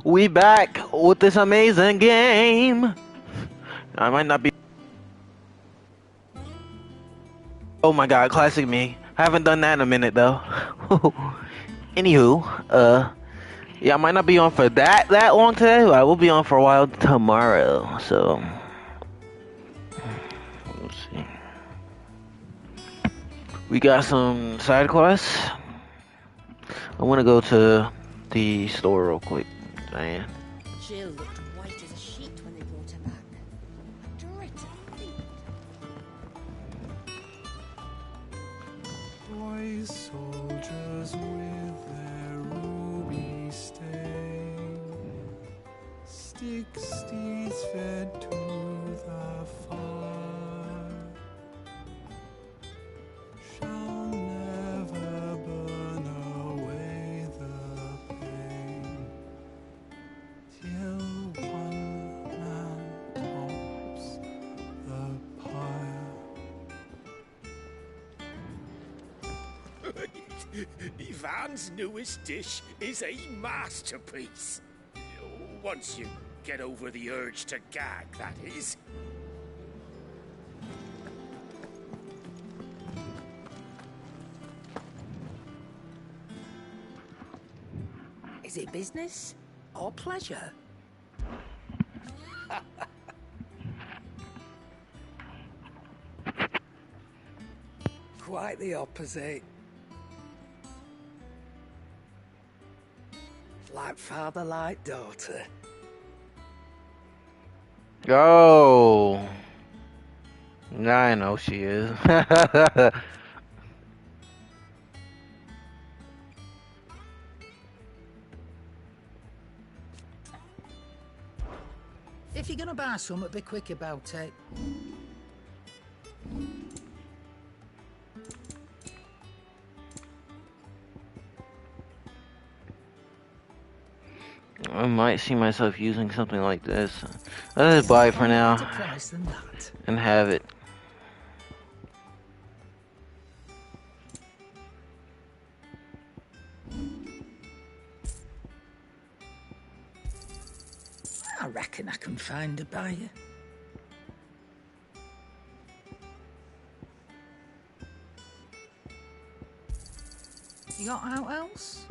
We back with this amazing game. I might not be. Oh my god, classic me. Haven't done that in a minute though. Anywho, yeah, I might not be on for that long today, but I will be on for a while tomorrow. So, let's see. We got some side quests. I want to go to the store real quick. Diane. Jill looked white as a sheet when they brought her back. A dread to think. Boy soldiers with their ruby stain, stick steeds fed to the fire, shall never burn away the pain, till one man tops the pyre. Ivan's newest dish is a masterpiece. Once you get over the urge to gag, that is. Is it business or pleasure? Quite the opposite. Like father, like daughter. Oh. Now I know she is. If you're gonna buy something, be quick about it. I might see myself using something like this. I'll just buy it for now Better price than that. and have it. I reckon I can find a buyer. You got out else?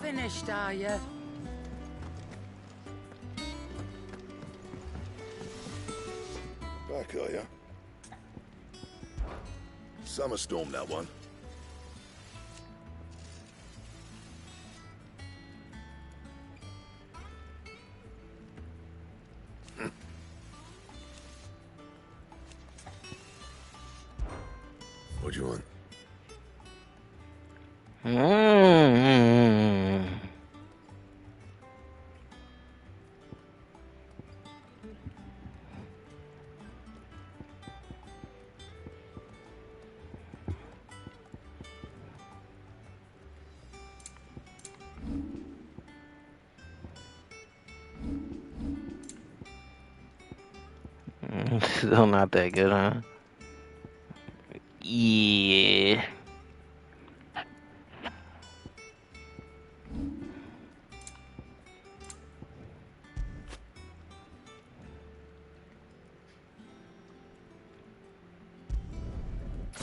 Finished, are you? Back, are ya? Summer storm, that one. What do you want? Still not that good, huh? Yeah.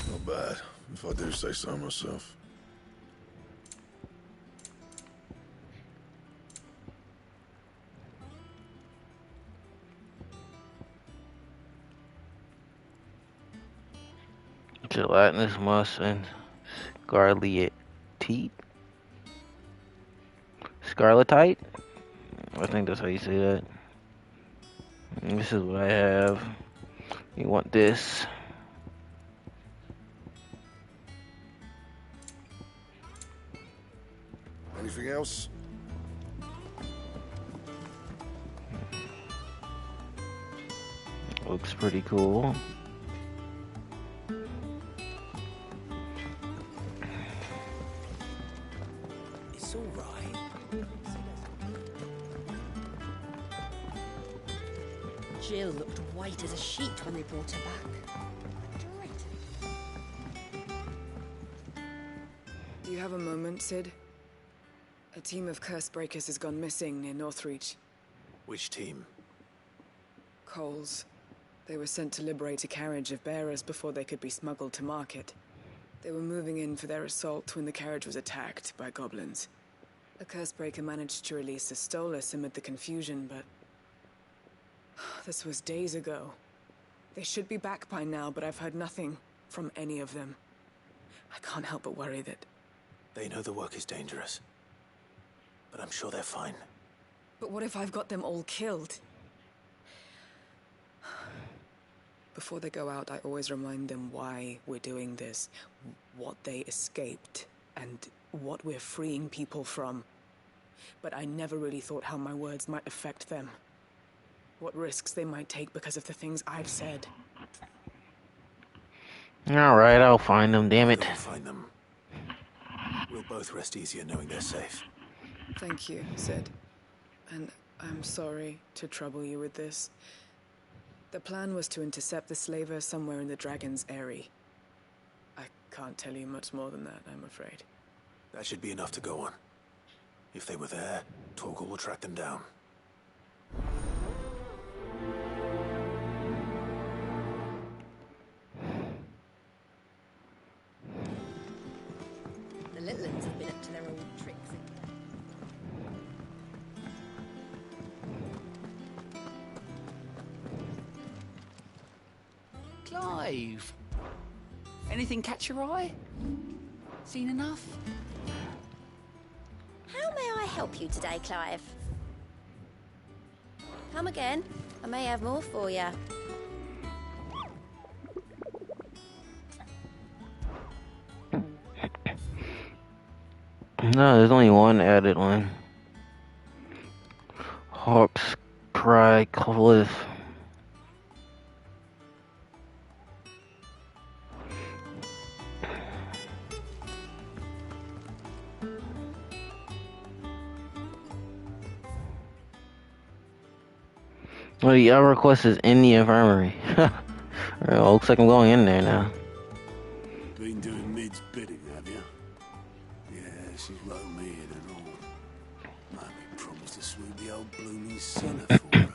Not bad, if I do say so myself. Gelatinous musk and scarletite. Scarletite? I think that's how you say that. And this is what I have. You want this? Anything else? Looks pretty cool. Jill looked white as a sheet when they brought her back. Do you have a moment, Sid? A team of curse breakers has gone missing near Northreach. Which team? Coles. They were sent to liberate a carriage of bearers before they could be smuggled to market. They were moving in for their assault when the carriage was attacked by goblins. A curse breaker managed to release a Stolas amid the confusion, but... this was days ago. They should be back by now, but I've heard nothing from any of them. I can't help but worry that... They know the work is dangerous. But I'm sure they're fine. But what if I've got them all killed? Before they go out, I always remind them why we're doing this, what they escaped, and what we're freeing people from. But I never really thought how my words might affect them. What risks they might take because of the things I've said. Alright, I'll find them, damn it. We'll find them. We'll both rest easier knowing they're safe. Thank you, Sid. And I'm sorry to trouble you with this. The plan was to intercept the slaver somewhere in the Dragon's Eyrie. I can't tell you much more than that, I'm afraid. That should be enough to go on. If they were there, Torgal will track them down. The little ones have been up to their old tricks again. Clive! Anything catch your eye? Seen enough? How may I help you today, Clive? Come again. I may have more for you. No, there's only one added one. Hawk's Cry Cliff. Well, the other request is in the infirmary. Well, looks like I'm going in there now. Been doing Mid's bidding, have you? Yeah, she's wrote me in and all. Mummy promised to swoop the old blooming sinner for her.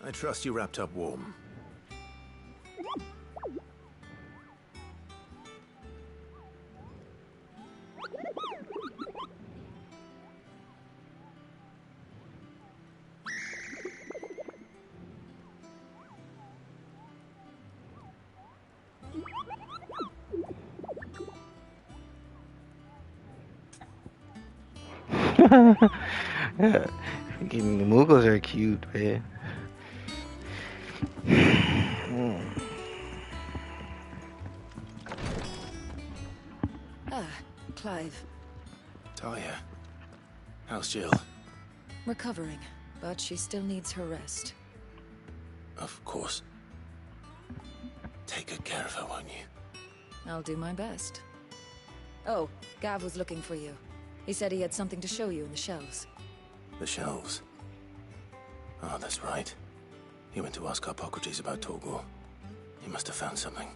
I trust you wrapped up warm. Yeah, the Muggles are cute, man. Ah, Clive. Talia. How's Jill? Recovering, but she still needs her rest. Of course. Take good care of her, won't you? I'll do my best. Oh, Gav was looking for you. He said he had something to show you in the shelves. The shelves. Oh, that's right. He went to ask Hippocrates about Torgal. He must have found something.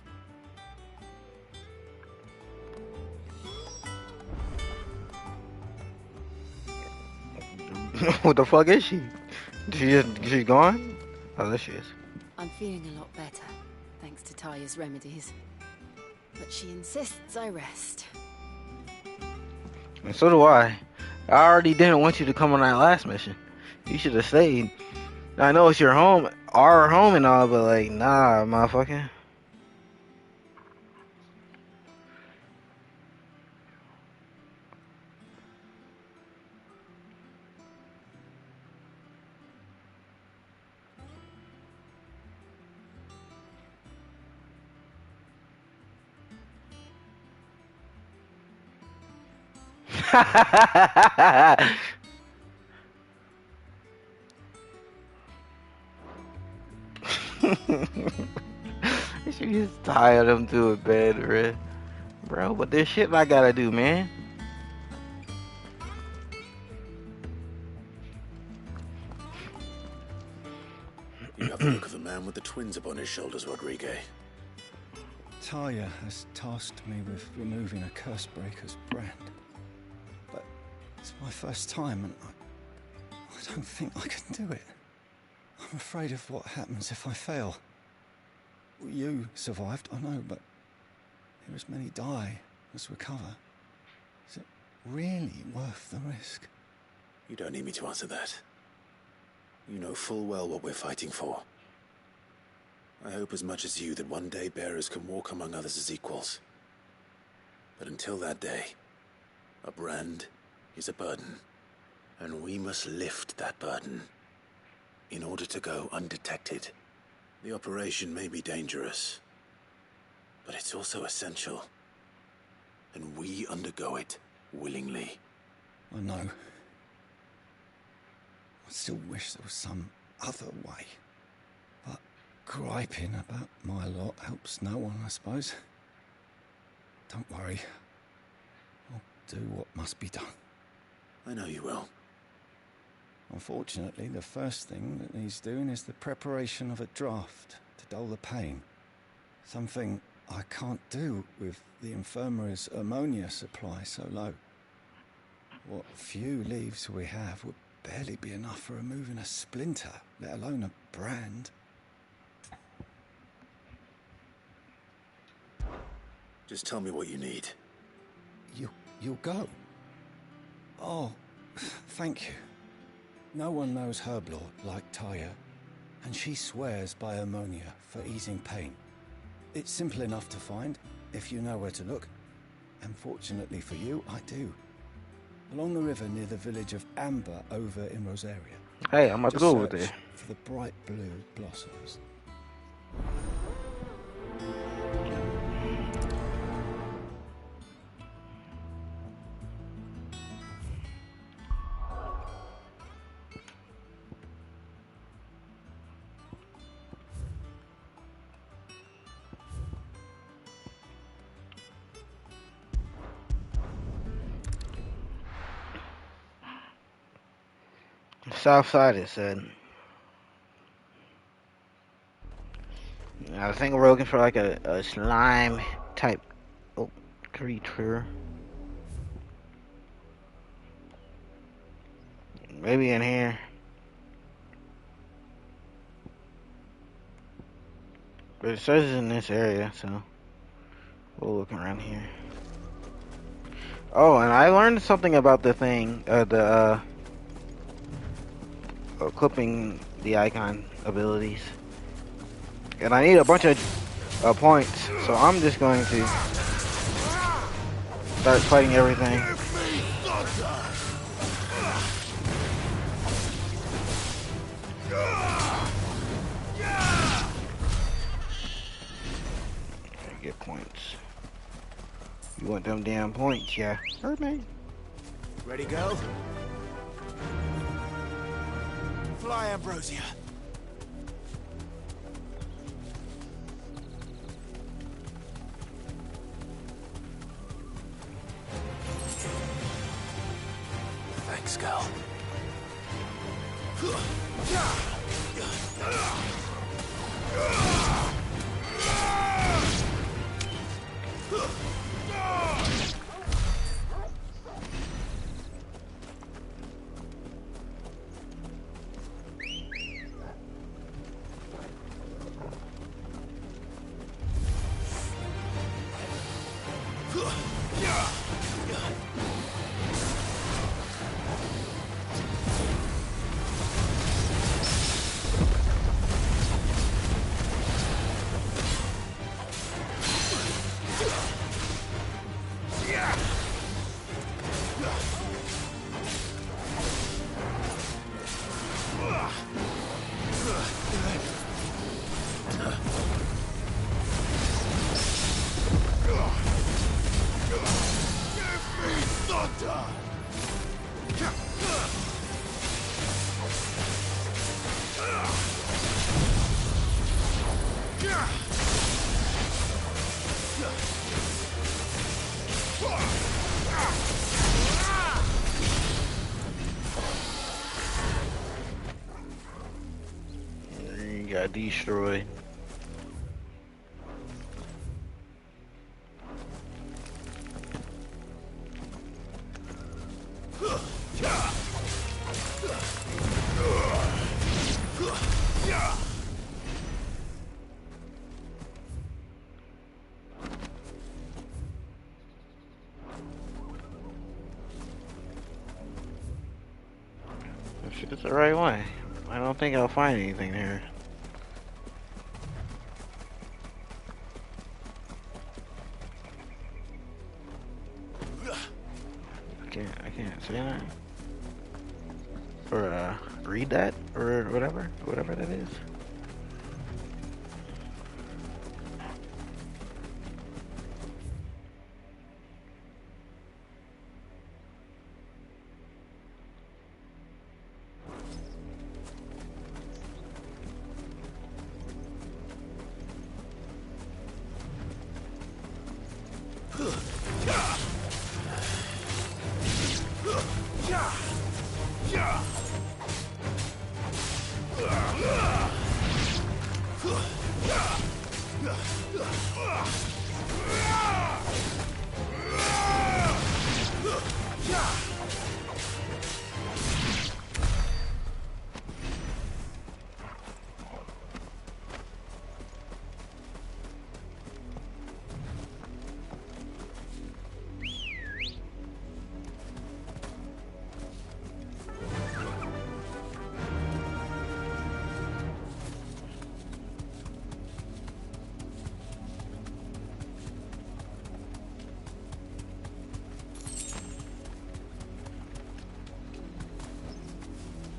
What the fuck is she? She's gone? Oh, there she is. I'm feeling a lot better, thanks to Talia's remedies. But she insists I rest. And so do I. I already didn't want you to come on that last mission. You should have stayed. I know it's your home, our home and all, but like, nah, motherfucker. She just tied him to a bed, right? Bro, but there's shit I gotta do, man. You have the look of a man with the twins upon his shoulders, Rodriguez. Talia has tasked me with removing a curse breaker's brand. But it's my first time and I don't think I can do it. I'm afraid of what happens if I fail. You survived, I know, but here as many die as recover. Is it really worth the risk? You don't need me to answer that. You know full well what we're fighting for. I hope as much as you that one day bearers can walk among others as equals. But until that day, a brand is a burden, and we must lift that burden in order to go undetected. The operation may be dangerous, but it's also essential, and we undergo it willingly. I know. I still wish there was some other way. But griping about my lot helps no one, I suppose. Don't worry. I'll do what must be done. I know you will. Unfortunately, the first thing that needs doing is the preparation of a draft to dull the pain. Something I can't do with the infirmary's ammonia supply so low. What few leaves we have would barely be enough for removing a splinter, let alone a brand. Just tell me what you need. You'll go? Oh, thank you. No one knows herb lore like Taya, and she swears by ammonia for easing pain. It's simple enough to find, if you know where to look. And fortunately for you, I do. Along the river near the village of Amber over in Rosaria. Hey, I'm about to Just go over search there. for the bright blue blossoms. South side, it said. I think we're looking for like a slime type creature. Maybe in here. But it says it's in this area, so we'll look around here. Oh, and I learned something about the thing, clipping the icon abilities. And I need a bunch of points, so I'm just going to start fighting everything. Get points. You want them damn points, yeah. Heard me. Ready, go? Fly, Ambrosia. Thanks, Gal. You got destroyed. If it's the right way, I don't think I'll find anything here. I can't say that. Or read that or whatever that is.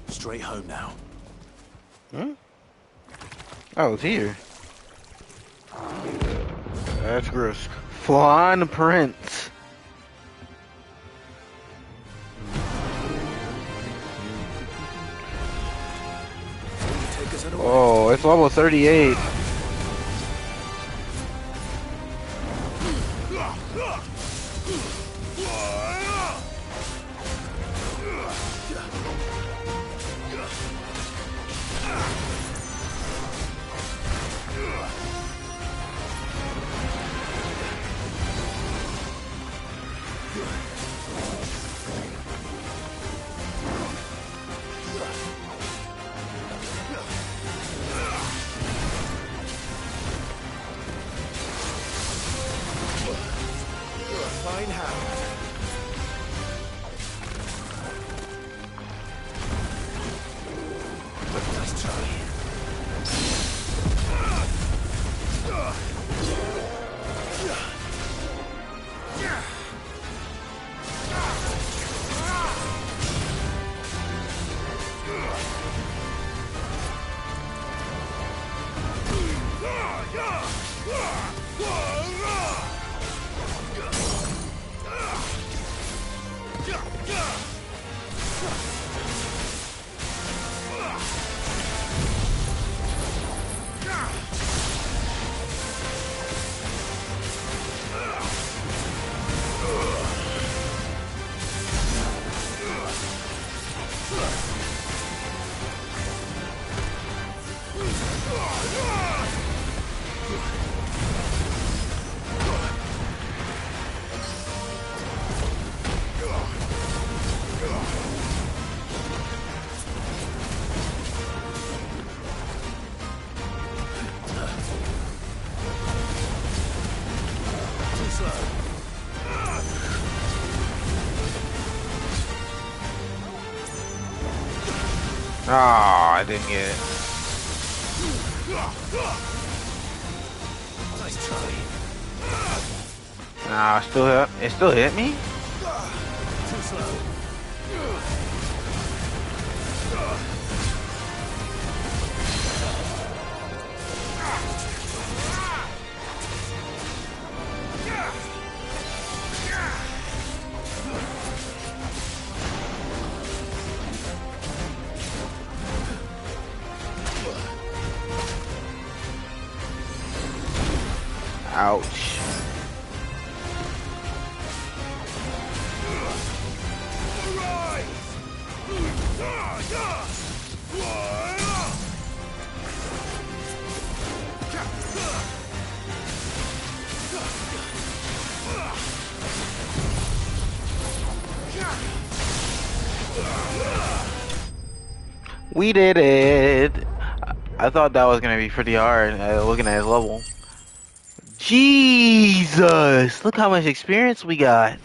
Straight home now. Hmm? Oh, it's here. That's gross. Flying Prince. Oh, it's level 38. Fine hand. Nice try. Oh, I didn't get it. Nice try. Nah, it still hit me? Too slow. Ouch. We did it. I thought that was gonna be pretty hard. Looking at his level. Jesus! Look how much experience we got.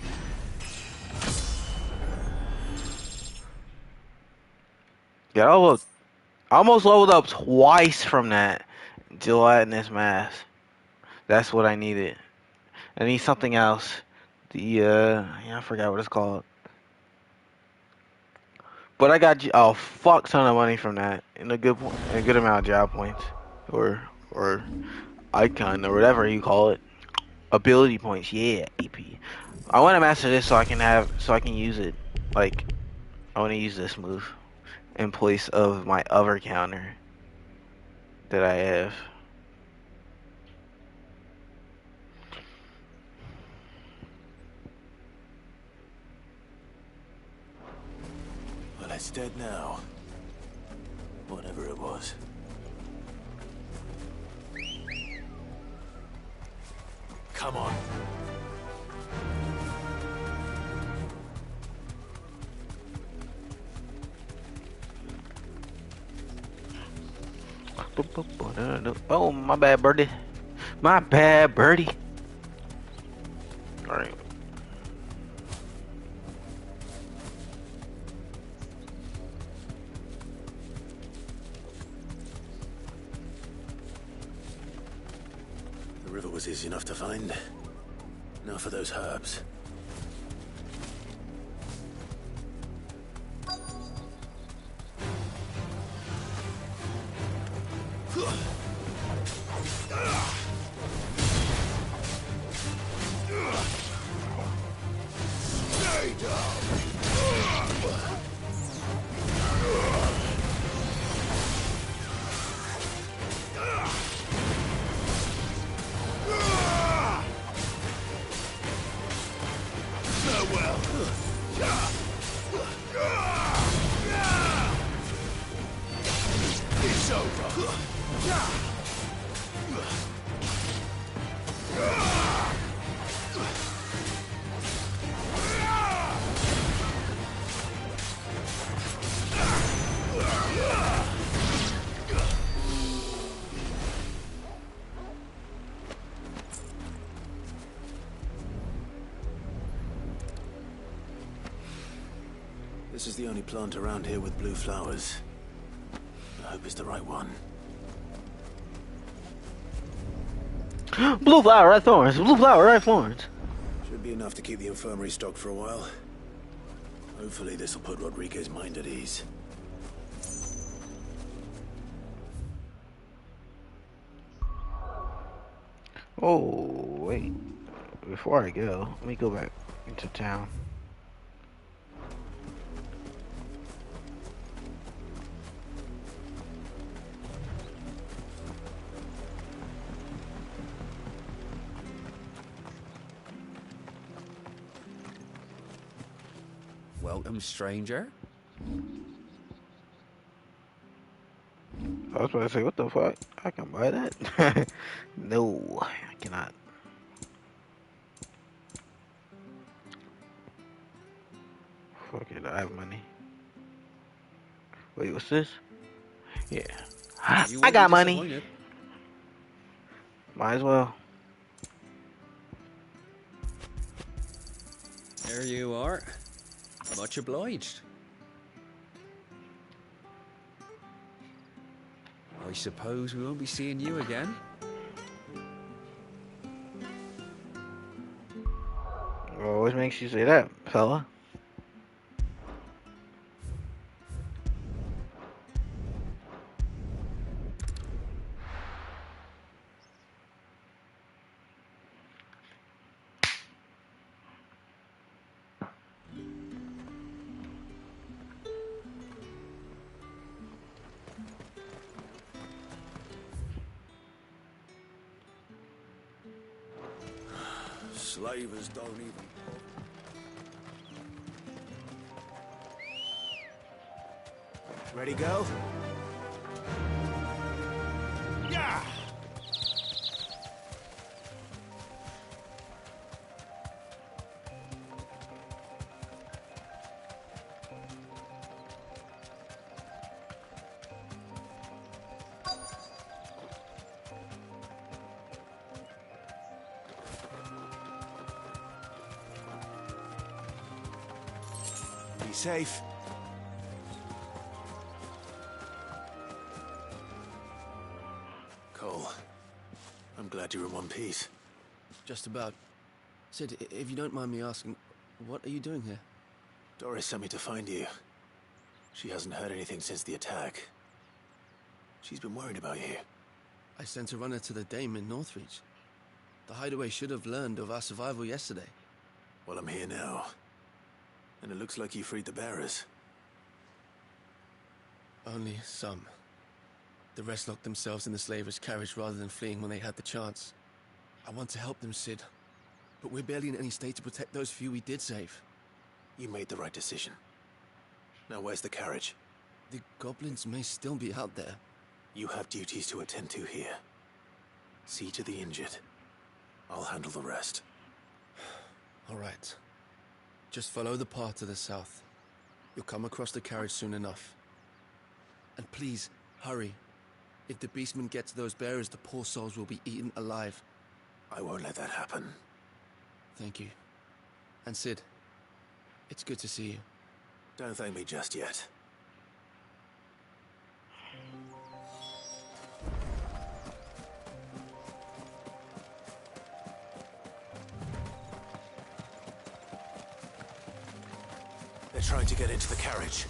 Got almost leveled up twice from that. Gelatinous mass. That's what I needed. I need something else. Yeah, I forgot what it's called. But I got a fuck ton of money from that, and a good amount of job points, or icon or whatever you call it, ability points. Yeah, AP. I want to master this so I can use it. Like I want to use this move in place of my other counter that I have. Well, it's dead now. Whatever it was. Come on. Oh, my bad, birdie. My bad, birdie. All right. The river was easy enough to find. Now for those herbs. This is the only plant around here with blue flowers. I hope it's the right one. Blue flower, red thorns. Blue flower, red thorns. Should be enough to keep the infirmary stocked for a while. Hopefully this will put Rodriguez's mind at ease. Oh, wait. Before I go, let me go back into town. Welcome, stranger. I was about to say, what the fuck? I can buy that? No, I cannot. Fuck it, I have money. Wait, what's this? Yeah. I got money. Might as well. There you are. Much obliged. I suppose we won't be seeing you again. What always makes you say that, fella? Slavers don't even... Ready, go? Yeah! Be safe. Cole, I'm glad you're in one piece. Just about. Sid, if you don't mind me asking, what are you doing here? Doris sent me to find you. She hasn't heard anything since the attack. She's been worried about you. I sent a runner to the Dame in Northreach. The Hideaway should have learned of our survival yesterday. Well, I'm here now. And it looks like you freed the bearers. Only some. The rest locked themselves in the slavers' carriage rather than fleeing when they had the chance. I want to help them, Sid. But we're barely in any state to protect those few we did save. You made the right decision. Now where's the carriage? The goblins may still be out there. You have duties to attend to here. See to the injured. I'll handle the rest. All right. Just follow the path to the south. You'll come across the carriage soon enough. And please, hurry. If the beastmen get to those bearers, the poor souls will be eaten alive. I won't let that happen. Thank you. And Sid, it's good to see you. Don't thank me just yet. They're trying to get into the carriage.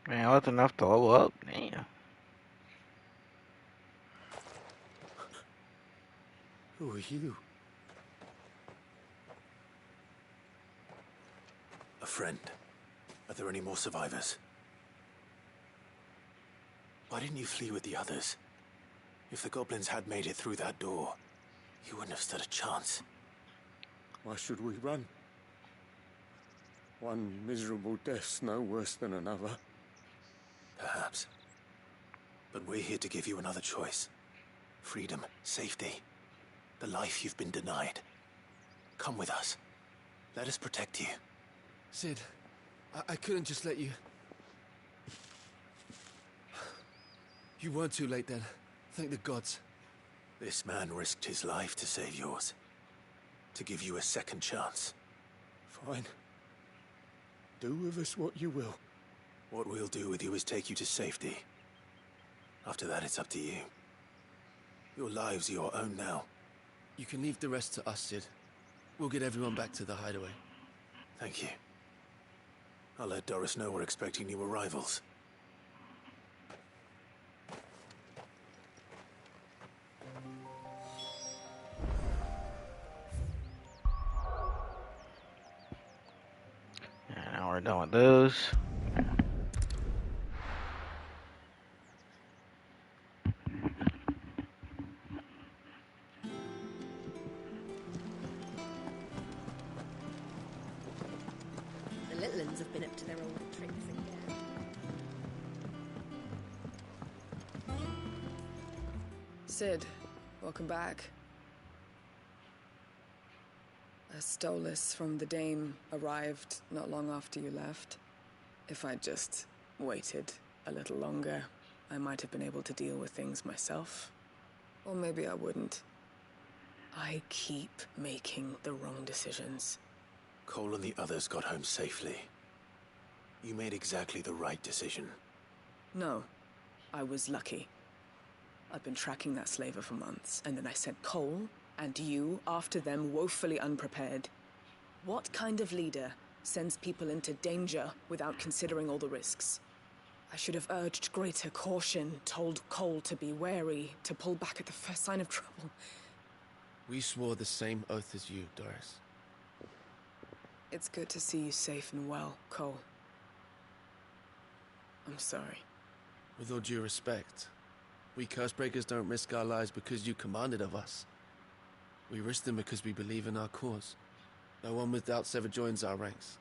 Man, that's enough to level up. Damn. Who are you? A friend. Are there any more survivors? Why didn't you flee with the others? If the goblins had made it through that door, you wouldn't have stood a chance. Why should we run? One miserable death's no worse than another. Perhaps. But we're here to give you another choice. Freedom, safety, the life you've been denied. Come with us. Let us protect you. Sid, I couldn't just let you... You weren't too late then. Thank the gods. This man risked his life to save yours. To give you a second chance. Fine. Do with us what you will. What we'll do with you is take you to safety. After that, it's up to you. Your lives are your own now. You can leave the rest to us, Sid. We'll get everyone back to the hideaway. Thank you. I'll let Doris know we're expecting new arrivals. We're done with those. The little uns have been up to their old tricks again. Sid, welcome back. A Stolas from the Dame arrived not long after you left. If I'd just waited a little longer, I might have been able to deal with things myself. Or maybe I wouldn't. I keep making the wrong decisions. Cole and the others got home safely. You made exactly the right decision. No, I was lucky. I've been tracking that slaver for months, and then I sent Cole and you after them, woefully unprepared. What kind of leader sends people into danger without considering all the risks? I should have urged greater caution, told Cole to be wary, to pull back at the first sign of trouble. We swore the same oath as you, Doris. It's good to see you safe and well, Cole. I'm sorry. With all due respect, we Cursebreakers don't risk our lives because you commanded of us. We risk them because we believe in our cause. No one with doubts ever joins our ranks.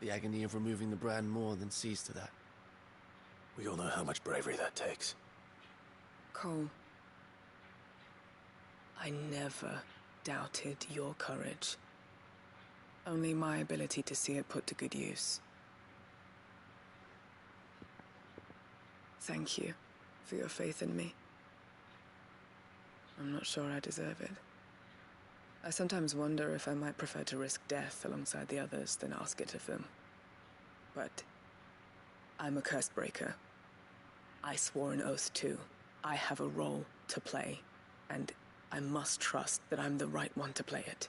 The agony of removing the brand more than sees to that. We all know how much bravery that takes. Cole, I never doubted your courage. Only my ability to see it put to good use. Thank you for your faith in me. I'm not sure I deserve it. I sometimes wonder if I might prefer to risk death alongside the others than ask it of them. But I'm a Cursebreaker. I swore an oath too. I have a role to play, and I must trust that I'm the right one to play it.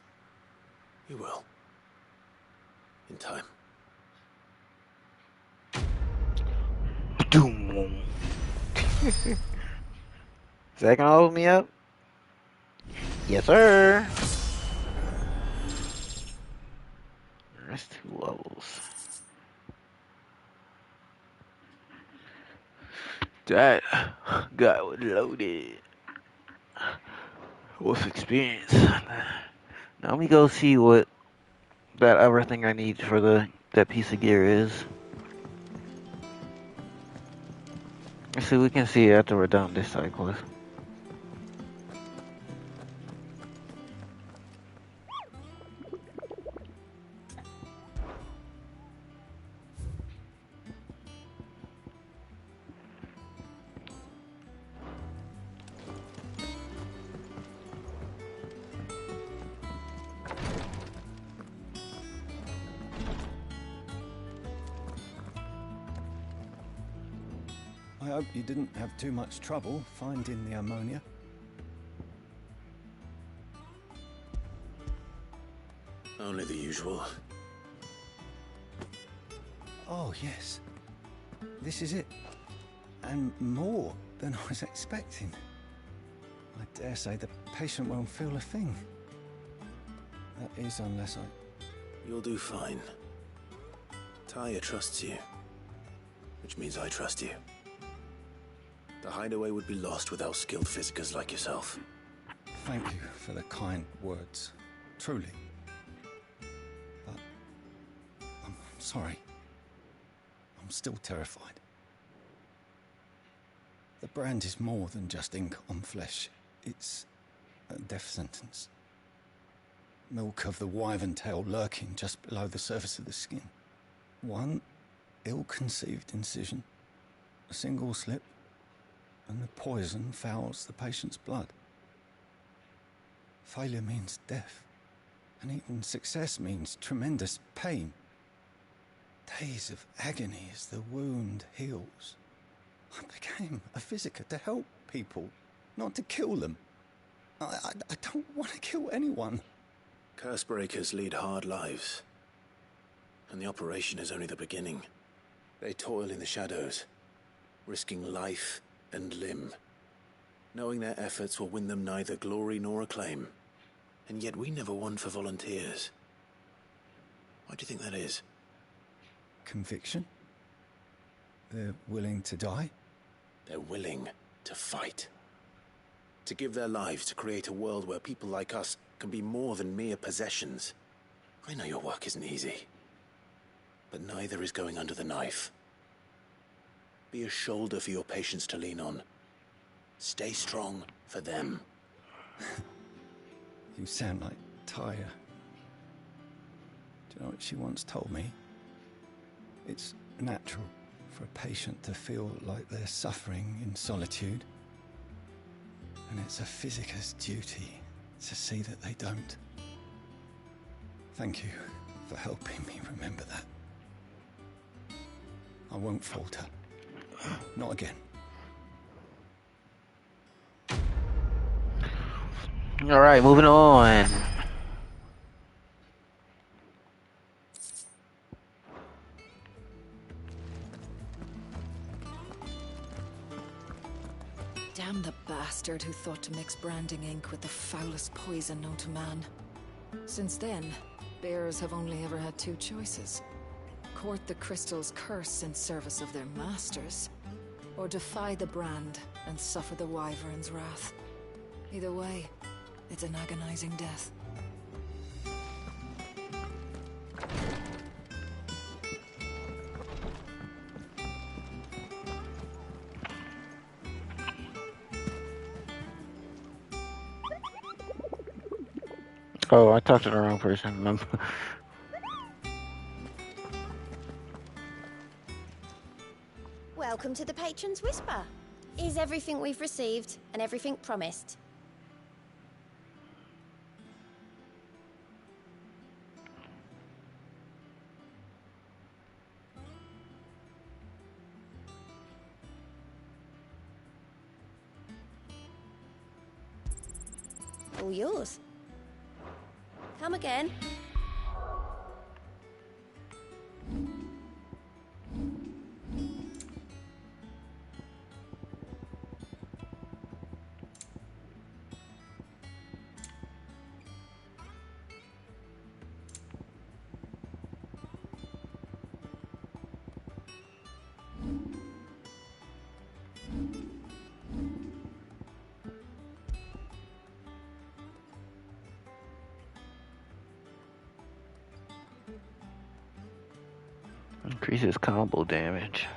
You will. In time. Doom. Is that gonna open me up? Yes, sir. Rest 2 levels. That guy was loaded with experience. Now let me go see what that other thing I need for that piece of gear is. Let's see, we can see it after we're done this side quest. I hope you didn't have too much trouble finding the ammonia. Only the usual. Oh, yes. This is it. And more than I was expecting. I dare say the patient won't feel a thing. That is, unless I... You'll do fine. Taya trusts you. Which means I trust you. The hideaway would be lost without skilled physicers like yourself. Thank you for the kind words. Truly. But... I'm sorry. I'm still terrified. The brand is more than just ink on flesh. It's a death sentence. Milk of the wyvern tail lurking just below the surface of the skin. One ill-conceived incision, a single slip, and the poison fouls the patient's blood. Failure means death, and even success means tremendous pain. Days of agony as the wound heals. I became a physiker to help people, not to kill them. I don't want to kill anyone. Cursebreakers lead hard lives. And the operation is only the beginning. They toil in the shadows, risking life and limb, knowing their efforts will win them neither glory nor acclaim. And yet we never won for volunteers. Why do you think that is? conviction? They're willing to die? They're willing to fight. To give their lives to create a world where people like us can be more than mere possessions. I know your work isn't easy, but neither is going under the knife. Be a shoulder for your patients to lean on. Stay strong for them. You sound like Taya. Do you know what she once told me? It's natural for a patient to feel like they're suffering in solitude. And it's a physicist's duty to see that they don't. Thank you for helping me remember that. I won't falter. Not again. Alright, moving on. Damn the bastard who thought to mix branding ink with the foulest poison known to man. Since then, bears have only ever had two choices. Court the crystal's curse in service of their masters, or defy the brand and suffer the wyvern's wrath. Either way, it's an agonizing death. Oh, I talked to the wrong person. Welcome to the Patron's Whisper. Is everything we've received and everything promised? All yours. Come again. Increases combo damage.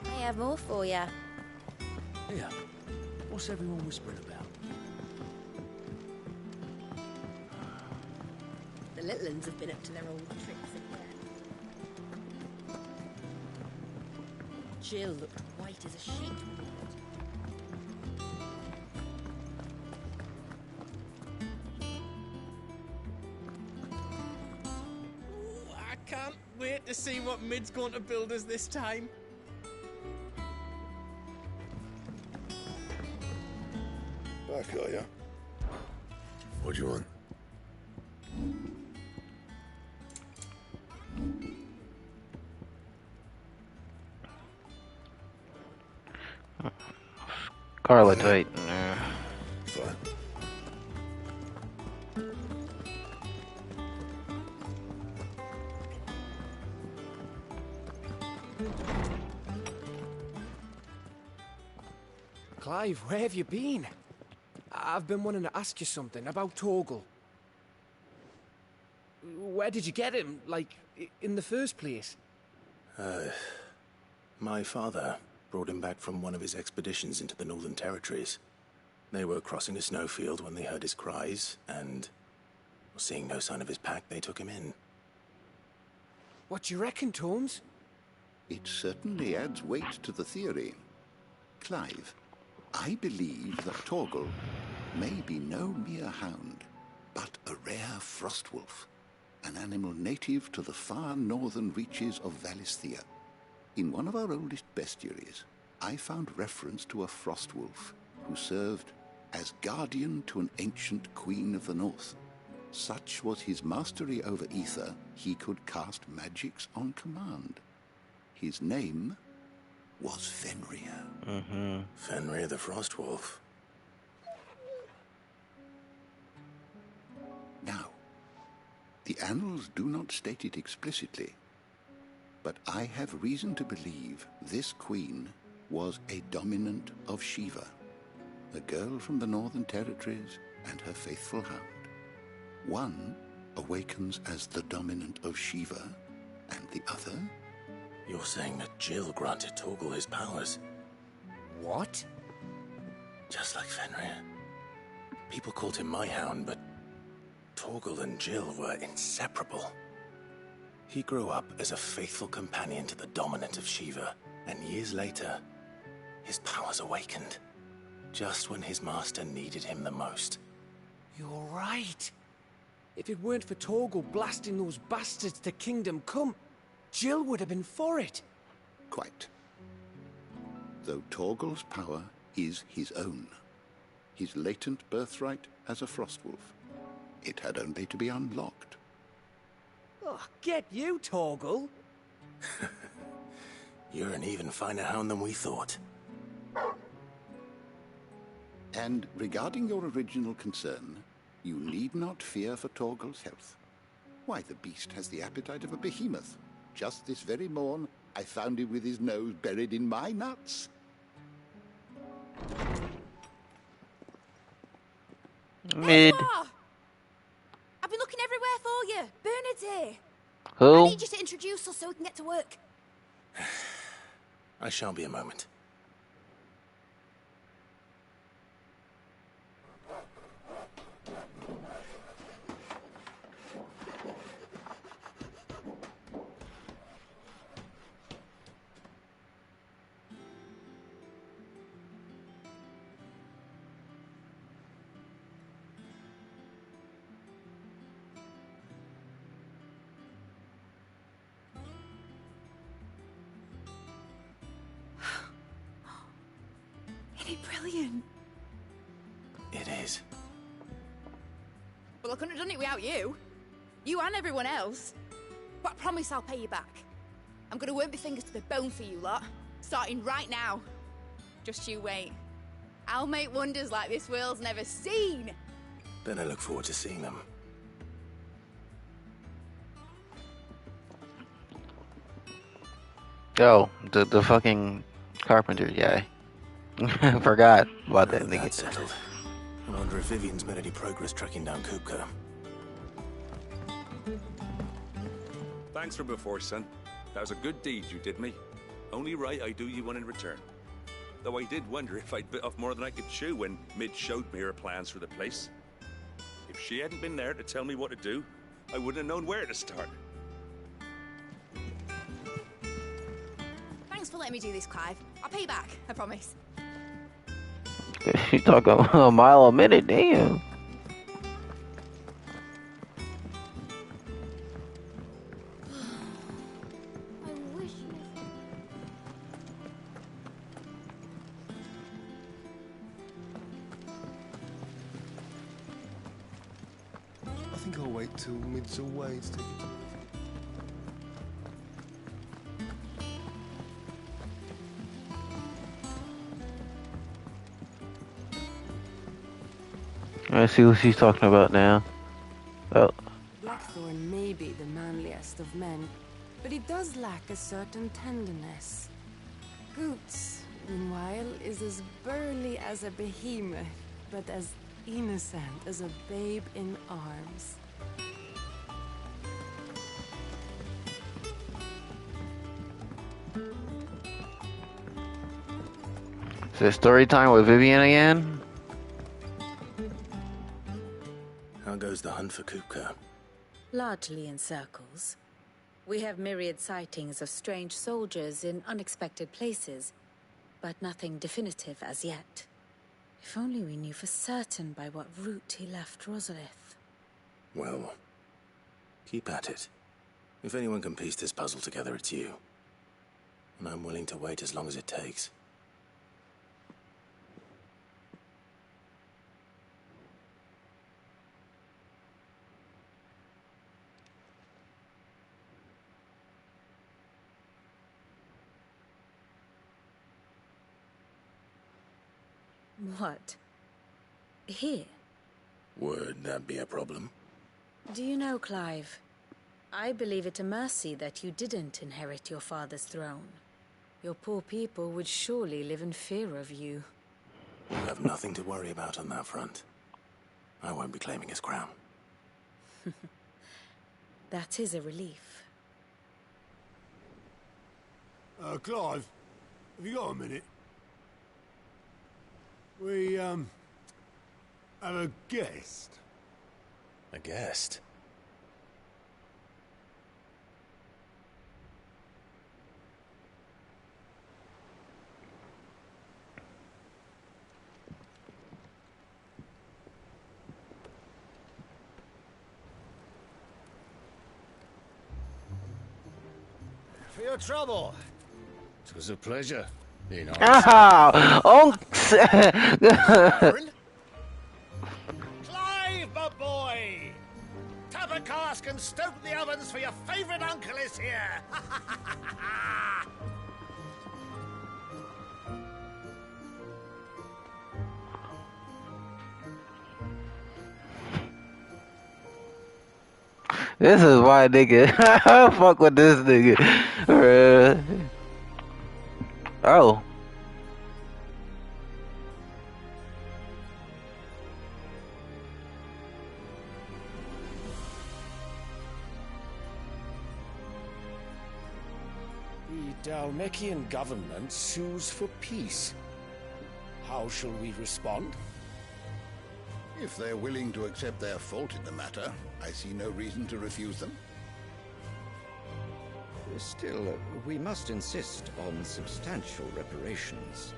I have more for you. Here, what's everyone whispering about? The little uns have been up to their old tricks again. Jill looked white as a sheet when we Ooh, I can't wait to see what Mid's going to build us this time. Back, are ya? What do you want? Scarlet Titan. Fine. Clive, where have you been? I've been wanting to ask you something about Torgal. Where did you get him, like, in the first place? My father brought him back from one of his expeditions into the Northern Territories. They were crossing a snowfield when they heard his cries, and seeing no sign of his pack, they took him in. What do you reckon, Tomes? It certainly adds weight to the theory. Clive, I believe that Torgal may be no mere hound, but a rare frostwolf, an animal native to the far northern reaches of Valisthea. In one of our oldest bestiaries, I found reference to a frostwolf who served as guardian to an ancient queen of the north. Such was his mastery over ether, he could cast magics on command. His name was Fenrir. Fenrir the Frostwolf. Now, the annals do not state it explicitly, but I have reason to believe this queen was a dominant of Shiva, a girl from the Northern Territories and her faithful hound. One awakens as the dominant of Shiva, and the other... You're saying that Jill granted Torgal his powers? What? Just like Fenrir. People called him my hound, but Torgal and Jill were inseparable. He grew up as a faithful companion to the dominant of Shiva, and years later, his powers awakened, just when his master needed him the most. You're right. If it weren't for Torgal blasting those bastards to Kingdom Come, Jill would have been for it. Quite. Though Torgal's power is his own, his latent birthright as a Frostwolf. It had only to be unlocked. Oh, get you, Torgal. You're an even finer hound than we thought. And regarding your original concern, you need not fear for Torgal's health. Why, the beast has the appetite of a behemoth. Just this very morn, I found him with his nose buried in my nuts. Mid. I've been looking everywhere for you. Bernard's here. Who? I need you to introduce us so we can get to work. I shan't be a moment. Isn't it brilliant? It is. Well, I couldn't have done it without you. You and everyone else. But I promise I'll pay you back. I'm gonna work my fingers to the bone for you lot. Starting right now. Just you wait. I'll make wonders like this world's never seen. Then I look forward to seeing them. Yo, the fucking carpenter guy. I forgot about that nigga. That's settled. I wonder if Vivian's made any progress tracking down Kupka. Thanks for before, son. That was a good deed you did me. Only right I do you one in return. Though I did wonder if I'd bit off more than I could chew when Mid showed me her plans for the place. If she hadn't been there to tell me what to do, I wouldn't have known where to start. Thanks for letting me do this, Clive. I'll pay you back, I promise. You talking a mile a minute, damn. I think I'll wait till Mid's away to take it to I see what she's talking about now. Oh. Blackthorn may be the manliest of men, but he does lack a certain tenderness. Goots, meanwhile, is as burly as a behemoth, but as innocent as a babe in arms. Is it story time with Vivian again? How goes the hunt for Kupka? Largely in circles. We have myriad sightings of strange soldiers in unexpected places, but nothing definitive as yet. If only we knew for certain by what route he left Rosalith. Well, keep at it. If anyone can piece this puzzle together, it's you. And I'm willing to wait as long as it takes. What? Here? Would that be a problem? Do you know, Clive? I believe it a mercy that you didn't inherit your father's throne. Your poor people would surely live in fear of you. You have nothing to worry about on that front. I won't be claiming his crown. That is a relief. Clive, have you got a minute? We, have a guest. A guest? For your trouble. It was a pleasure. Being honest. Ah, onks. Clive, my boy! Tap a cask and stoke the ovens for your favourite uncle is here! This is why nigga. Fuck with this nigga. Oh. The Dalmekian government sues for peace. How shall we respond? If they're willing to accept their fault in the matter, I see no reason to refuse them. Still, we must insist on substantial reparations.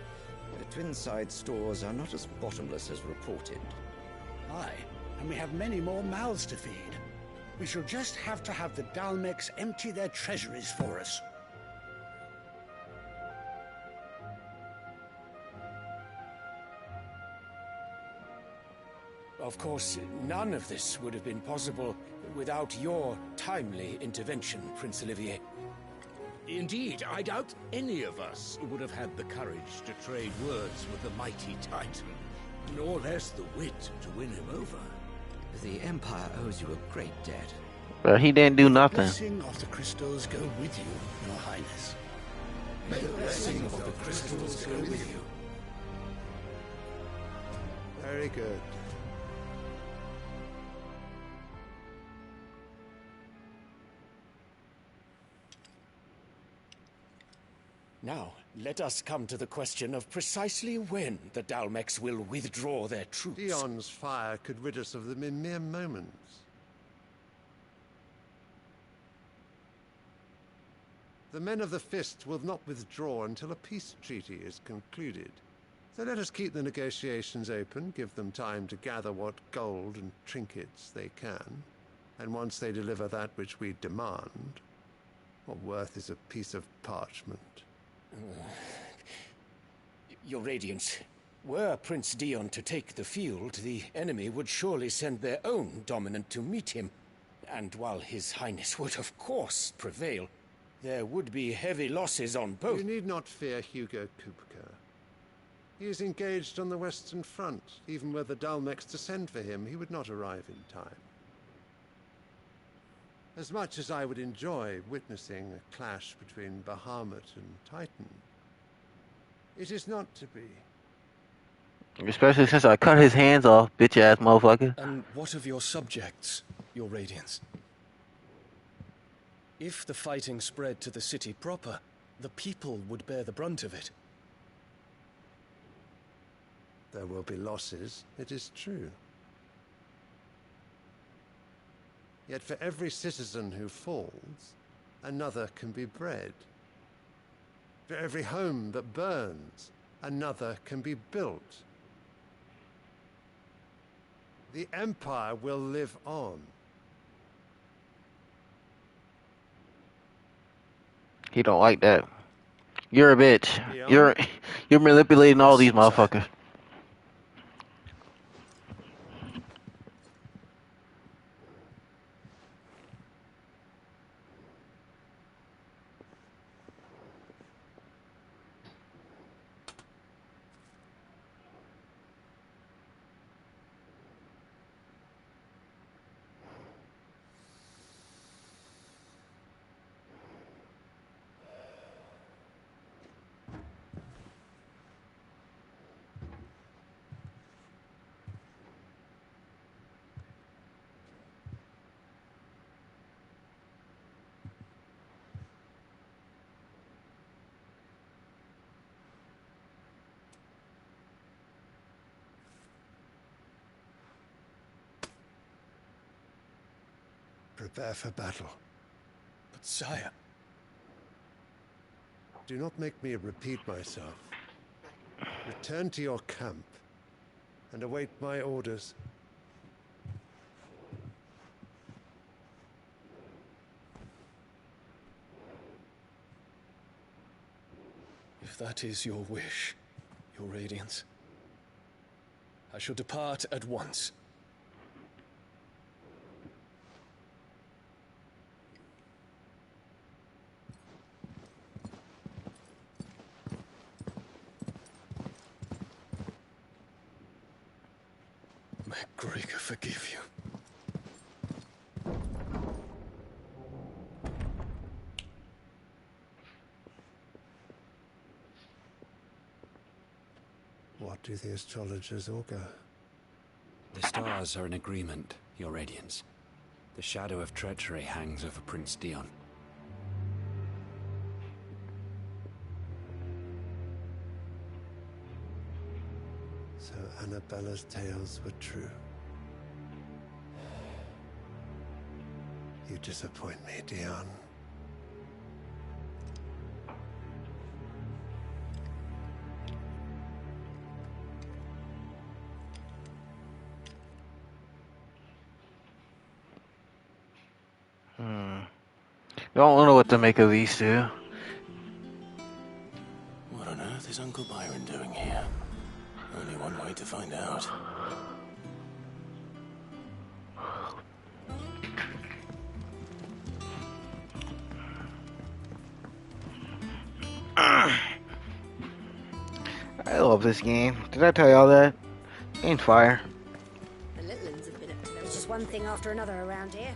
Twinside stores are not as bottomless as reported. Aye, and we have many more mouths to feed. We shall just have to have the Dalmecs empty their treasuries for us. Of course, none of this would have been possible without your timely intervention, Prince Olivier. Indeed, I doubt any of us would have had the courage to trade words with the mighty Titan, nor less the wit to win him over. The Empire owes you a great debt. But he didn't do nothing. The blessing of the crystals go with you, Your Highness. May the blessing of the crystals go with you. Very good. Now, let us come to the question of precisely when the Dalmecs will withdraw their troops. Dion's fire could rid us of them in mere moments. The men of the Fist will not withdraw until a peace treaty is concluded. So let us keep the negotiations open, give them time to gather what gold and trinkets they can, and once they deliver that which we demand, what worth is a piece of parchment? Your Radiance, were Prince Dion to take the field, the enemy would surely send their own dominant to meet him. And while His Highness would of course prevail, there would be heavy losses on both. You need not fear Hugo Kupka. He is engaged on the Western Front. Even were the Dalmecs to send for him, he would not arrive in time. As much as I would enjoy witnessing a clash between Bahamut and Titan, it is not to be. Especially since I cut his hands off, bitch ass motherfucker. And what of your subjects, Your Radiance? If the fighting spread to the city proper, the people would bear the brunt of it. There will be losses, it is true. Yet for every citizen who falls, another can be bred. For every home that burns, another can be built. The Empire will live on. He don't like that. You're a bitch. You're manipulating all these motherfuckers. Prepare for battle. But sire... Do not make me repeat myself. Return to your camp and await my orders. If that is your wish, your Radiance, I shall depart at once. May Gregor forgive you. What do the astrologers augur? The stars are in agreement, Your Radiance. The shadow of treachery hangs over Prince Dion. So Annabella's tales were true. You disappoint me, Dion. Don't know what to make of these two. What on earth is Uncle Byron doing here? Only one way to find out. I love this game. Did I tell y'all that? Ain't fire. The little ones have been up to no. It's just one thing after another around here.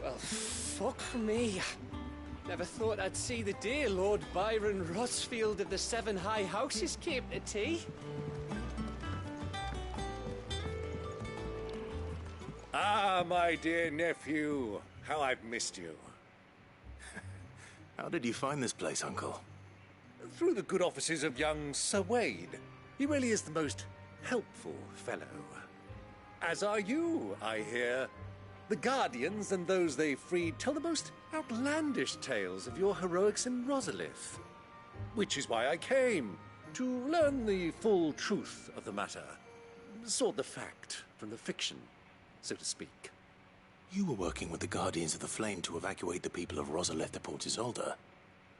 Well, fuck me. Never thought I'd see the day Lord Byron Rossfield of the Seven High Houses came to tea. Ah, my dear nephew. How I've missed you. How did you find this place, Uncle? Through the good offices of young Sir Wade. He really is the most helpful fellow. As are you, I hear. The Guardians and those they freed tell the most outlandish tales of your heroics in Rosalith. Which is why I came, to learn the full truth of the matter. Sort the fact from the fiction, so to speak. You were working with the Guardians of the Flame to evacuate the people of Rosalith to Port Isolde.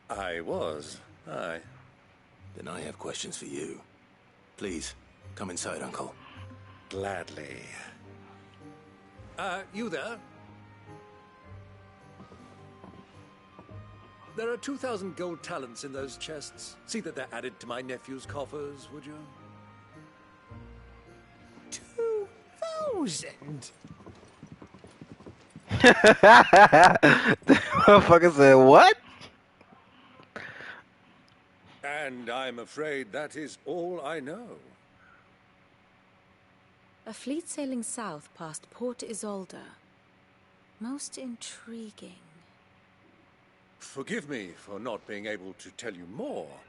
I was, aye. Then I have questions for you. Please, come inside, Uncle. Gladly. You there? There are 2,000 gold talents in those chests. See that they're added to my nephew's coffers, would you? 2,000? The motherfucker said, what? And I'm afraid that is all I know. A fleet sailing south past Port Isolde. Most intriguing. Forgive me for not being able to tell you more.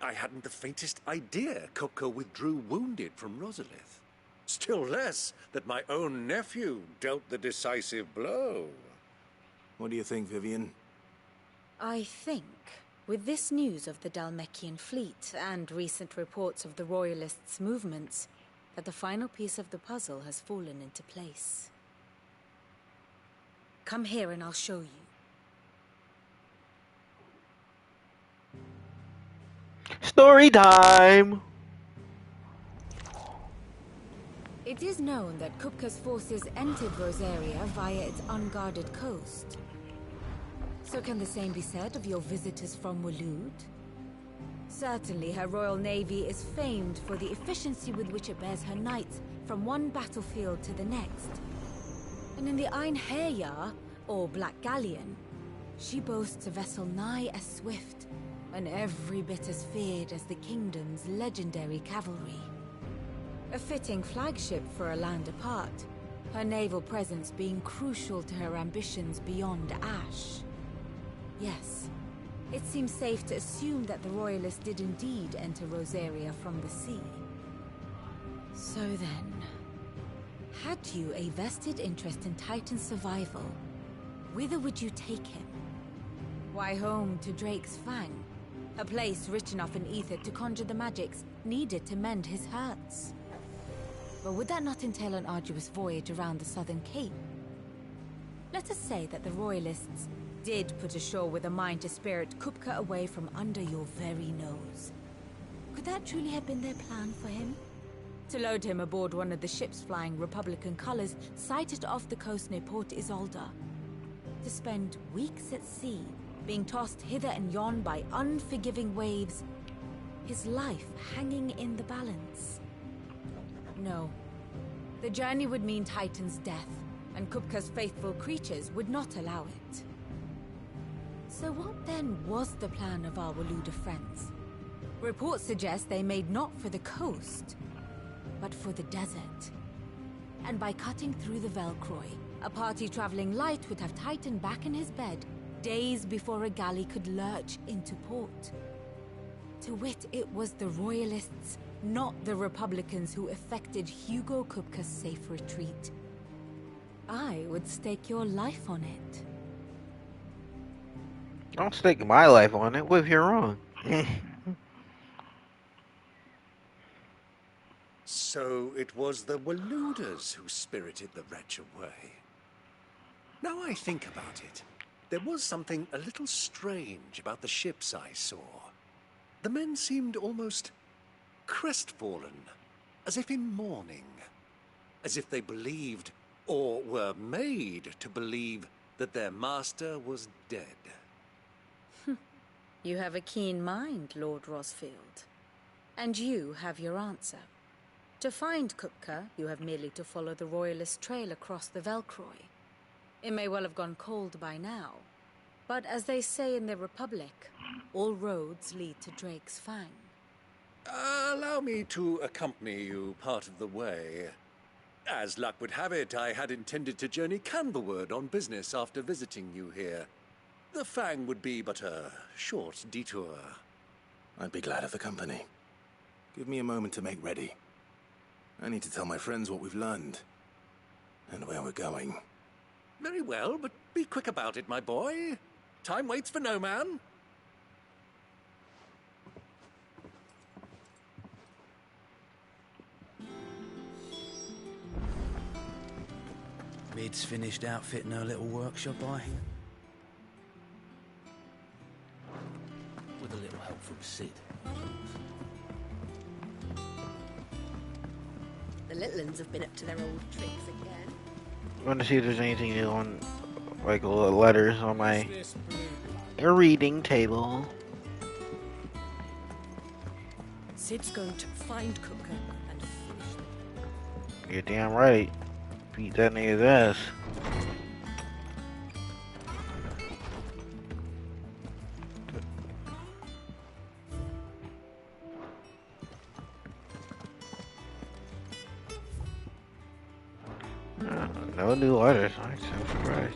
I hadn't the faintest idea Coco withdrew wounded from Rosalith. Still less that my own nephew dealt the decisive blow. What do you think, Vivian? I think, with this news of the Dhalmekian fleet and recent reports of the Royalists' movements, that the final piece of the puzzle has fallen into place. Come here and I'll show you. Story time! It is known that Kupka's forces entered Rosaria via its unguarded coast. So can the same be said of your visitors from Waloed? Certainly her Royal Navy is famed for the efficiency with which it bears her knights from one battlefield to the next. And in the Einherjar, or Black Galleon, she boasts a vessel nigh as swift and every bit as feared as the kingdom's legendary cavalry. A fitting flagship for a land apart, her naval presence being crucial to her ambitions beyond Ash. Yes, it seems safe to assume that the Royalists did indeed enter Rosaria from the sea. So then, had you a vested interest in Titan's survival, whither would you take him? Why, home to Drake's Fang, a place rich enough in ether to conjure the magics needed to mend his hurts. But would that not entail an arduous voyage around the southern cape? Let us say that the Royalists did put ashore with a mind to spirit Kupka away from under your very nose. Could that truly have been their plan for him? To load him aboard one of the ships flying Republican colors sighted off the coast near Port Isolda. To spend weeks at sea, being tossed hither and yon by unforgiving waves, his life hanging in the balance. No. The journey would mean Titan's death, and Kupka's faithful creatures would not allow it. So what then was the plan of our Waluda friends? Reports suggest they made not for the coast, but for the desert. And by cutting through the Velcroy, a party traveling light would have Titan back in his bed days before a galley could lurch into port. To wit, it was the Royalists, not the Republicans, who effected Hugo Kupka's safe retreat. I would stake your life on it. Don't stake my life on it. What if you're wrong? So it was the Waludas who spirited the wretch away. Now I think about it, there was something a little strange about the ships I saw. The men seemed almost crestfallen, as if in mourning, as if they believed, or were made to believe, that their master was dead. You have a keen mind, Lord Rosfield. And you have your answer. To find Kupka, you have merely to follow the Royalist trail across the Velcroy. It may well have gone cold by now, but as they say in the Republic, all roads lead to Drake's Fang. Allow me to accompany you part of the way. As luck would have it, I had intended to journey Canberward on business after visiting you here. The Fang would be but a short detour. I'd be glad of the company. Give me a moment to make ready. I need to tell my friends what we've learned, and where we're going. Very well, but be quick about it, my boy. Time waits for no man. Mid's finished outfitting her little workshop, with a little help from Sid. The little uns have been up to their old tricks again. I want to see if there's anything new on, like, letters on my reading table. Sid's going to find Kupka and finish them. You're damn right. Beat that nigga's ass. No new letters. I'm so surprised.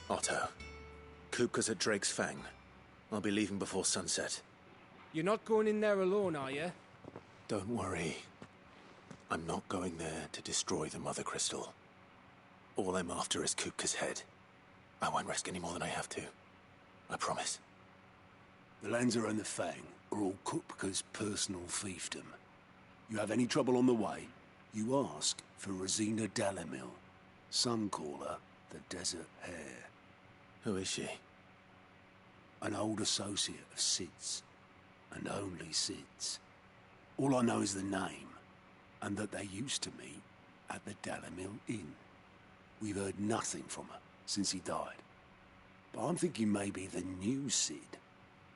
Otto, Kupka's at Drake's Fang. I'll be leaving before sunset. You're not going in there alone, are you? Don't worry. I'm not going there to destroy the Mother Crystal. All I'm after is Kupka's head. I won't risk any more than I have to. I promise. The lands around the Fang are all Kupka's personal fiefdom. You have any trouble on the way, you ask for Rosina Dalamil. Some call her the Desert Hare. Who is she? An old associate of Sid's, and only Sid's. All I know is the name, and that they used to meet at the Dalamil Inn. We've heard nothing from her since he died. But I'm thinking maybe the new Cid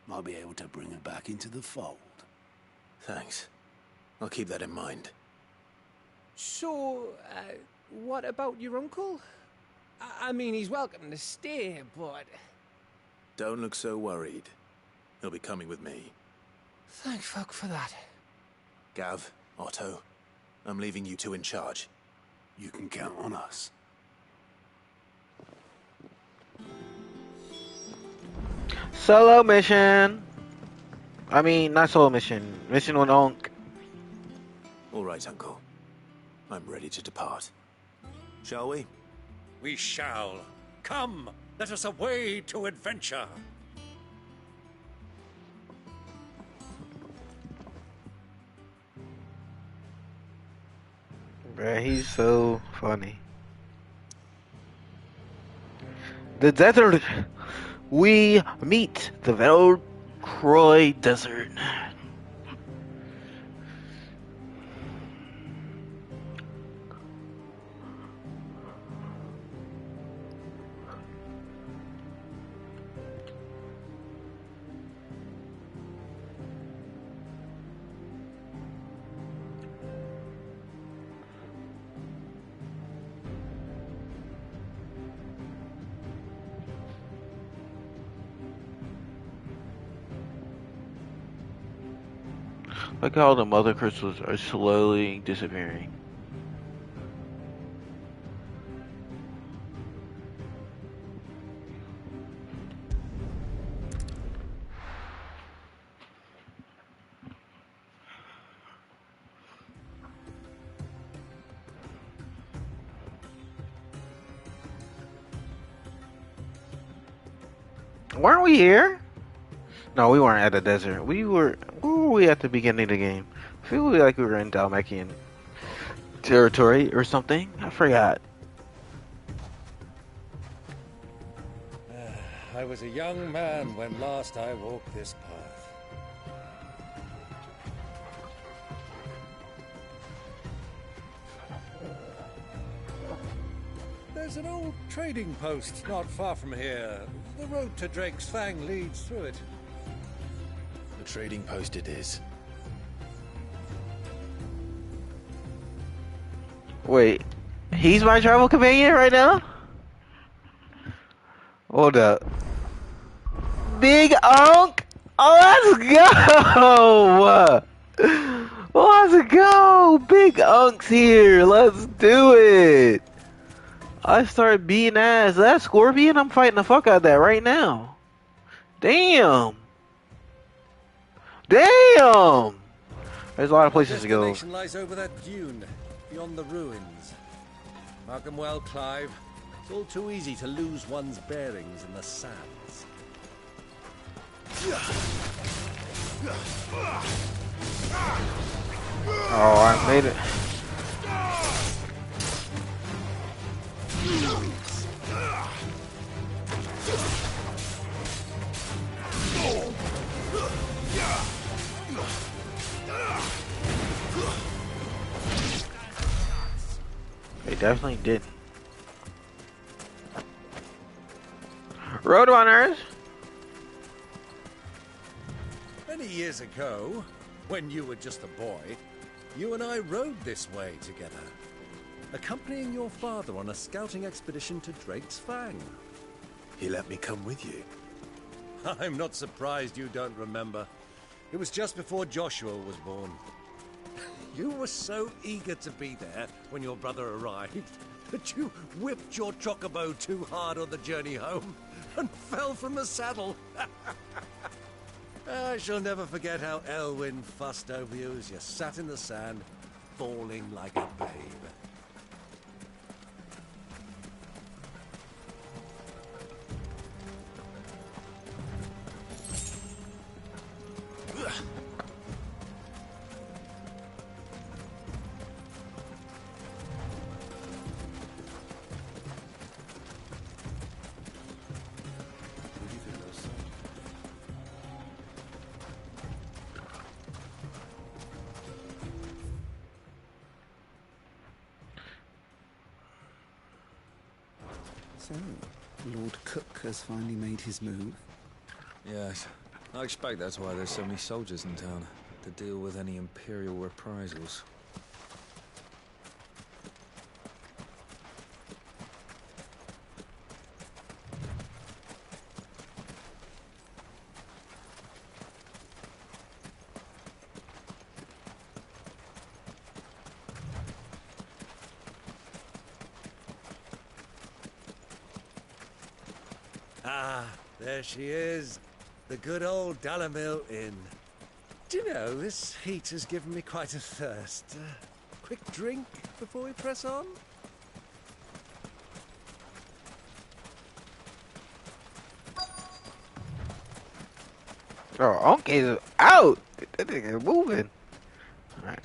might be able to bring her back into the fold. Thanks. I'll keep that in mind. So, what about your uncle? I mean, he's welcome to stay, but... Don't look so worried. He'll be coming with me. Thank fuck for that. Gav, Otto, I'm leaving you two in charge. You can count on us. Solo mission. I mean, not solo mission. Mission with Onk. All right, Uncle. I'm ready to depart. Shall we? We shall. Come, let us away to adventure. Bruh, he's so funny. The desert. We meet the Velcroy Desert. Look how the mother crystals are slowly disappearing. Weren't we here? No, we weren't at the desert. Where were we at the beginning of the game? I feel like we were in Dalmatian territory or something. I forgot. I was a young man when last I walked this path. There's an old trading post not far from here. The road to Drake's Fang leads through it. The trading post it is. Wait, he's my travel companion right now? Hold up. Big Unk! Oh, let's go! Let's go! Big Unk's here! Let's do it! I started beating ass. That Scorpion? I'm fighting the fuck out of that right now. Damn! Damn! There's a lot of places to go. The destination lies over that dune, beyond the ruins. Mark 'em well, Clive. It's all too easy to lose one's bearings in the sands. Oh, I made it. They definitely did. Roadrunners! Many years ago, when you were just a boy, you and I rode this way together, accompanying your father on a scouting expedition to Drake's Fang. He let me come with you. I'm not surprised you don't remember. It was just before Joshua was born. You were so eager to be there when your brother arrived that you whipped your chocobo too hard on the journey home and fell from the saddle. I shall never forget how Elwyn fussed over you as you sat in the sand, bawling like a babe. So, Lord Cook has finally made his move. Yes. I expect that's why there's so many soldiers in town, to deal with any Imperial reprisals. Ah, there she is. The good old Dalamil Inn. Do you know, this heat has given me quite a thirst. Quick drink before we press on? Oh, Uncle's out. That nigga moving. All right.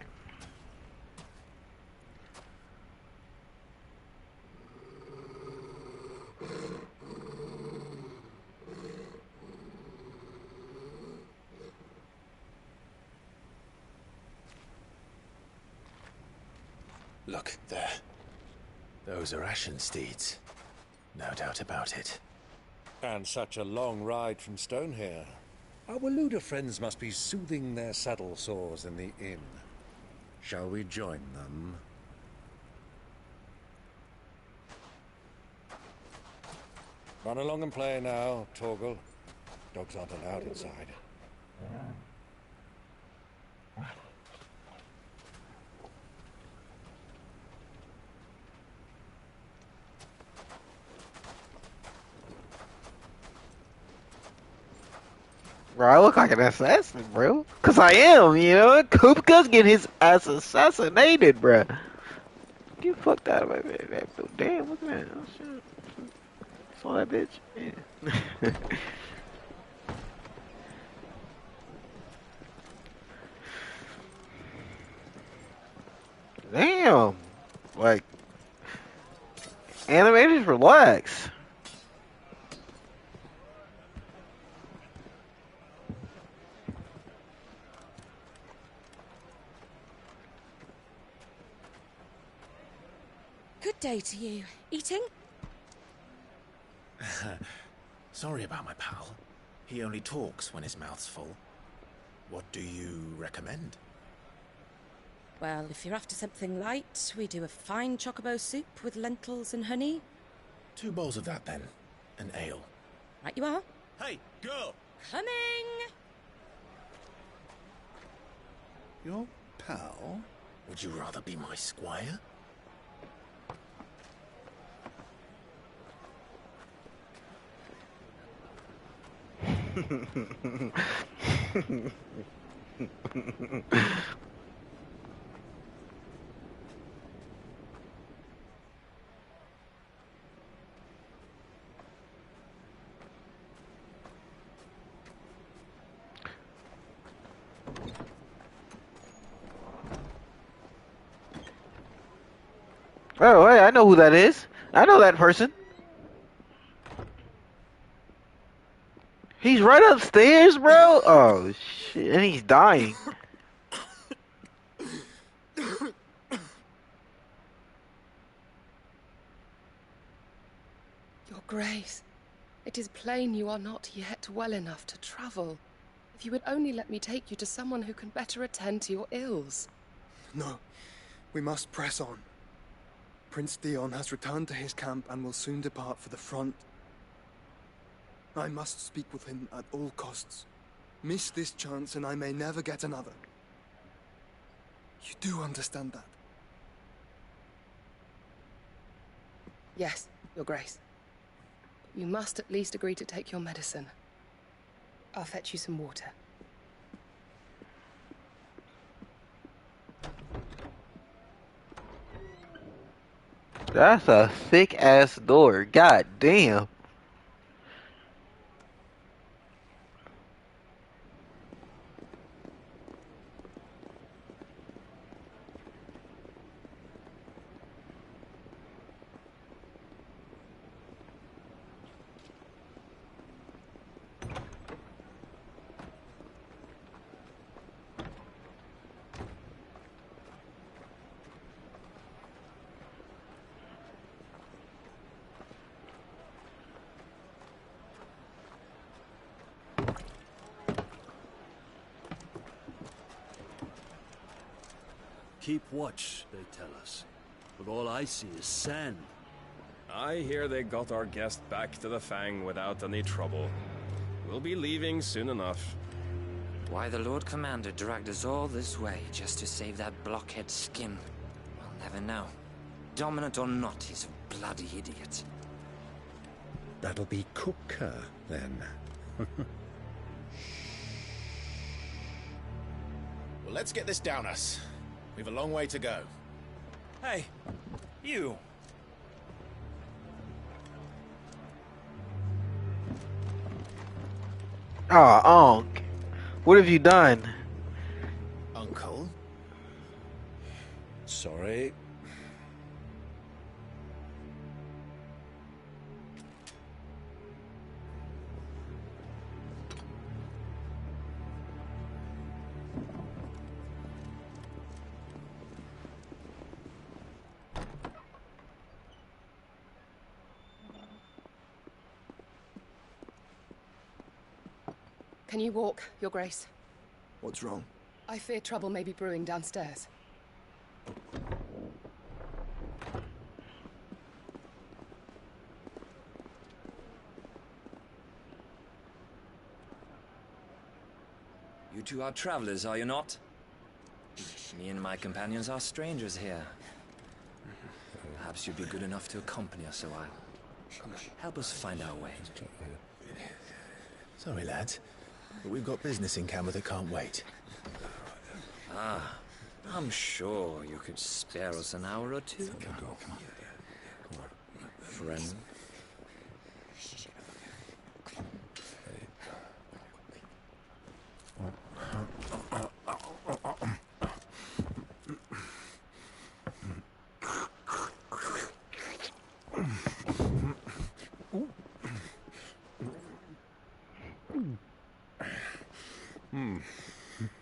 Look, there. Those are Ashen steeds. No doubt about it. And such a long ride from Stone here. Our Luda friends must be soothing their saddle sores in the inn. Shall we join them? Run along and play now, Torgal. Dogs aren't allowed inside. Bro, I look like an assassin, bro. Cause I am, you know. Kupka's getting his ass assassinated, bro. Get fucked out of my bed. Damn, look at that. Oh shit. Saw that bitch. Yeah. Damn. Like, animators, relax. Good day to you. Eating? Sorry about my pal. He only talks when his mouth's full. What do you recommend? Well, if you're after something light, we do a fine chocobo soup with lentils and honey. 2 bowls of that, then. An ale. Right you are. Hey, girl! Coming! Your pal? Would you rather be my squire? Oh, hey, I know who that is. I know that person. He's right upstairs, bro. Oh shit, and he's dying. Your Grace, it is plain you are not yet well enough to travel. If you would only let me take you to someone who can better attend to your ills. No, we must press on. Prince Dion has returned to his camp and will soon depart for the front. I must speak with him at all costs. Miss this chance and I may never get another. You do understand that? Yes, Your Grace. You must at least agree to take your medicine. I'll fetch you some water. That's a thick ass door. God damn. Keep watch, they tell us. But all I see is sand. I hear they got our guest back to the Fang without any trouble. We'll be leaving soon enough. Why the Lord Commander dragged us all this way just to save that blockhead skin, we'll never know. Dominant or not, he's a bloody idiot. That'll be Cooker, then. Well, let's get this down us. We've a long way to go. Hey, you. Ah, Unc. What have you done? Uncle? Sorry. Can you walk, Your Grace? What's wrong? I fear trouble may be brewing downstairs. You two are travelers, are you not? Me and my companions are strangers here. Perhaps you'd be good enough to accompany us a while. Help us find our way. Sorry, lads, but we've got business in camera that can't wait. Ah, I'm sure you could spare us an hour or two. Come on. Friend.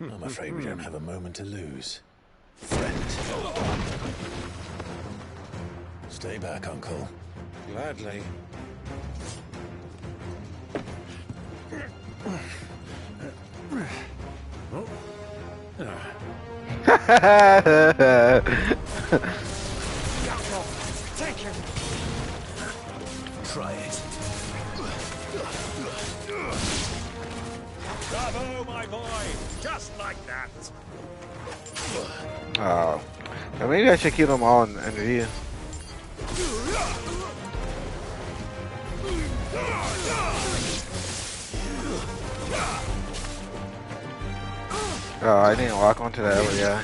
I'm afraid we don't have a moment to lose. Friend. Stay back, Uncle. Gladly. Take him. Try it. Bravo, my boy! Just like that! Oh. Maybe I should keep them all in view. Oh, I didn't walk onto that other guy.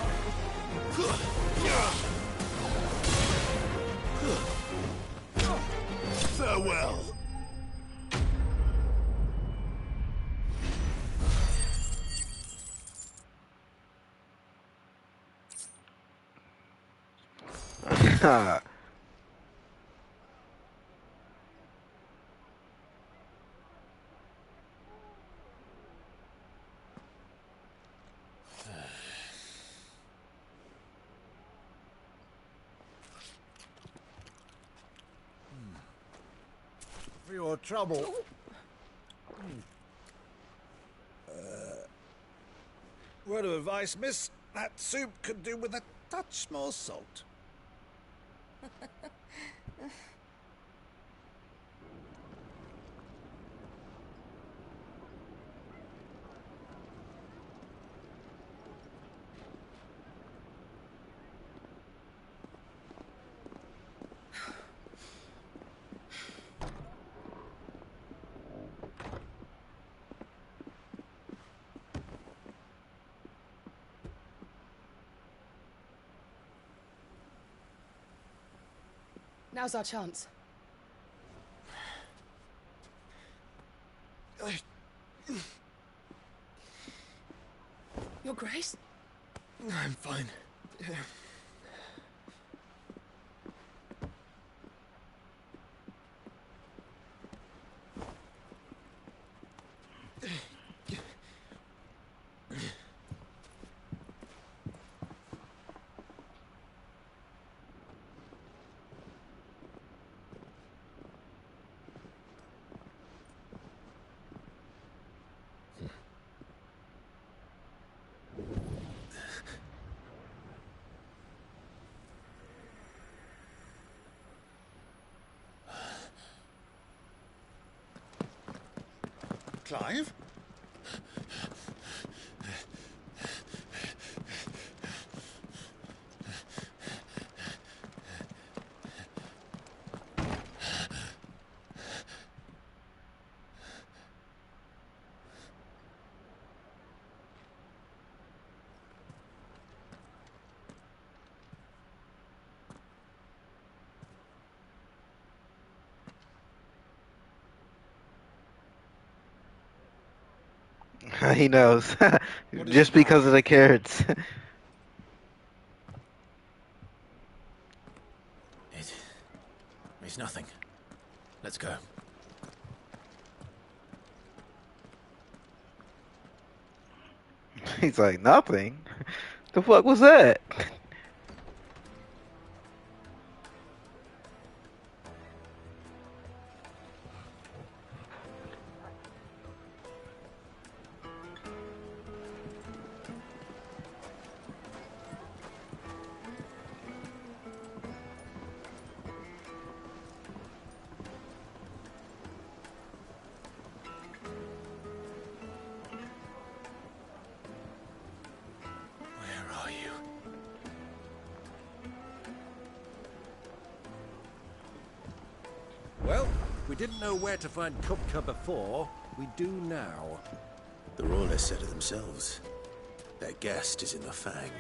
Farewell. For your trouble. Word of advice, miss. That soup could do with a touch more salt. Now's our chance. Your Grace? I'm fine. Clive? He knows. Just because of the carrots. It's nothing. Let's go. He's like, nothing? The fuck was that? Where are you? Well, we didn't know where to find Kupka before. We do now. The Royalists said it themselves. Their guest is in the Fang.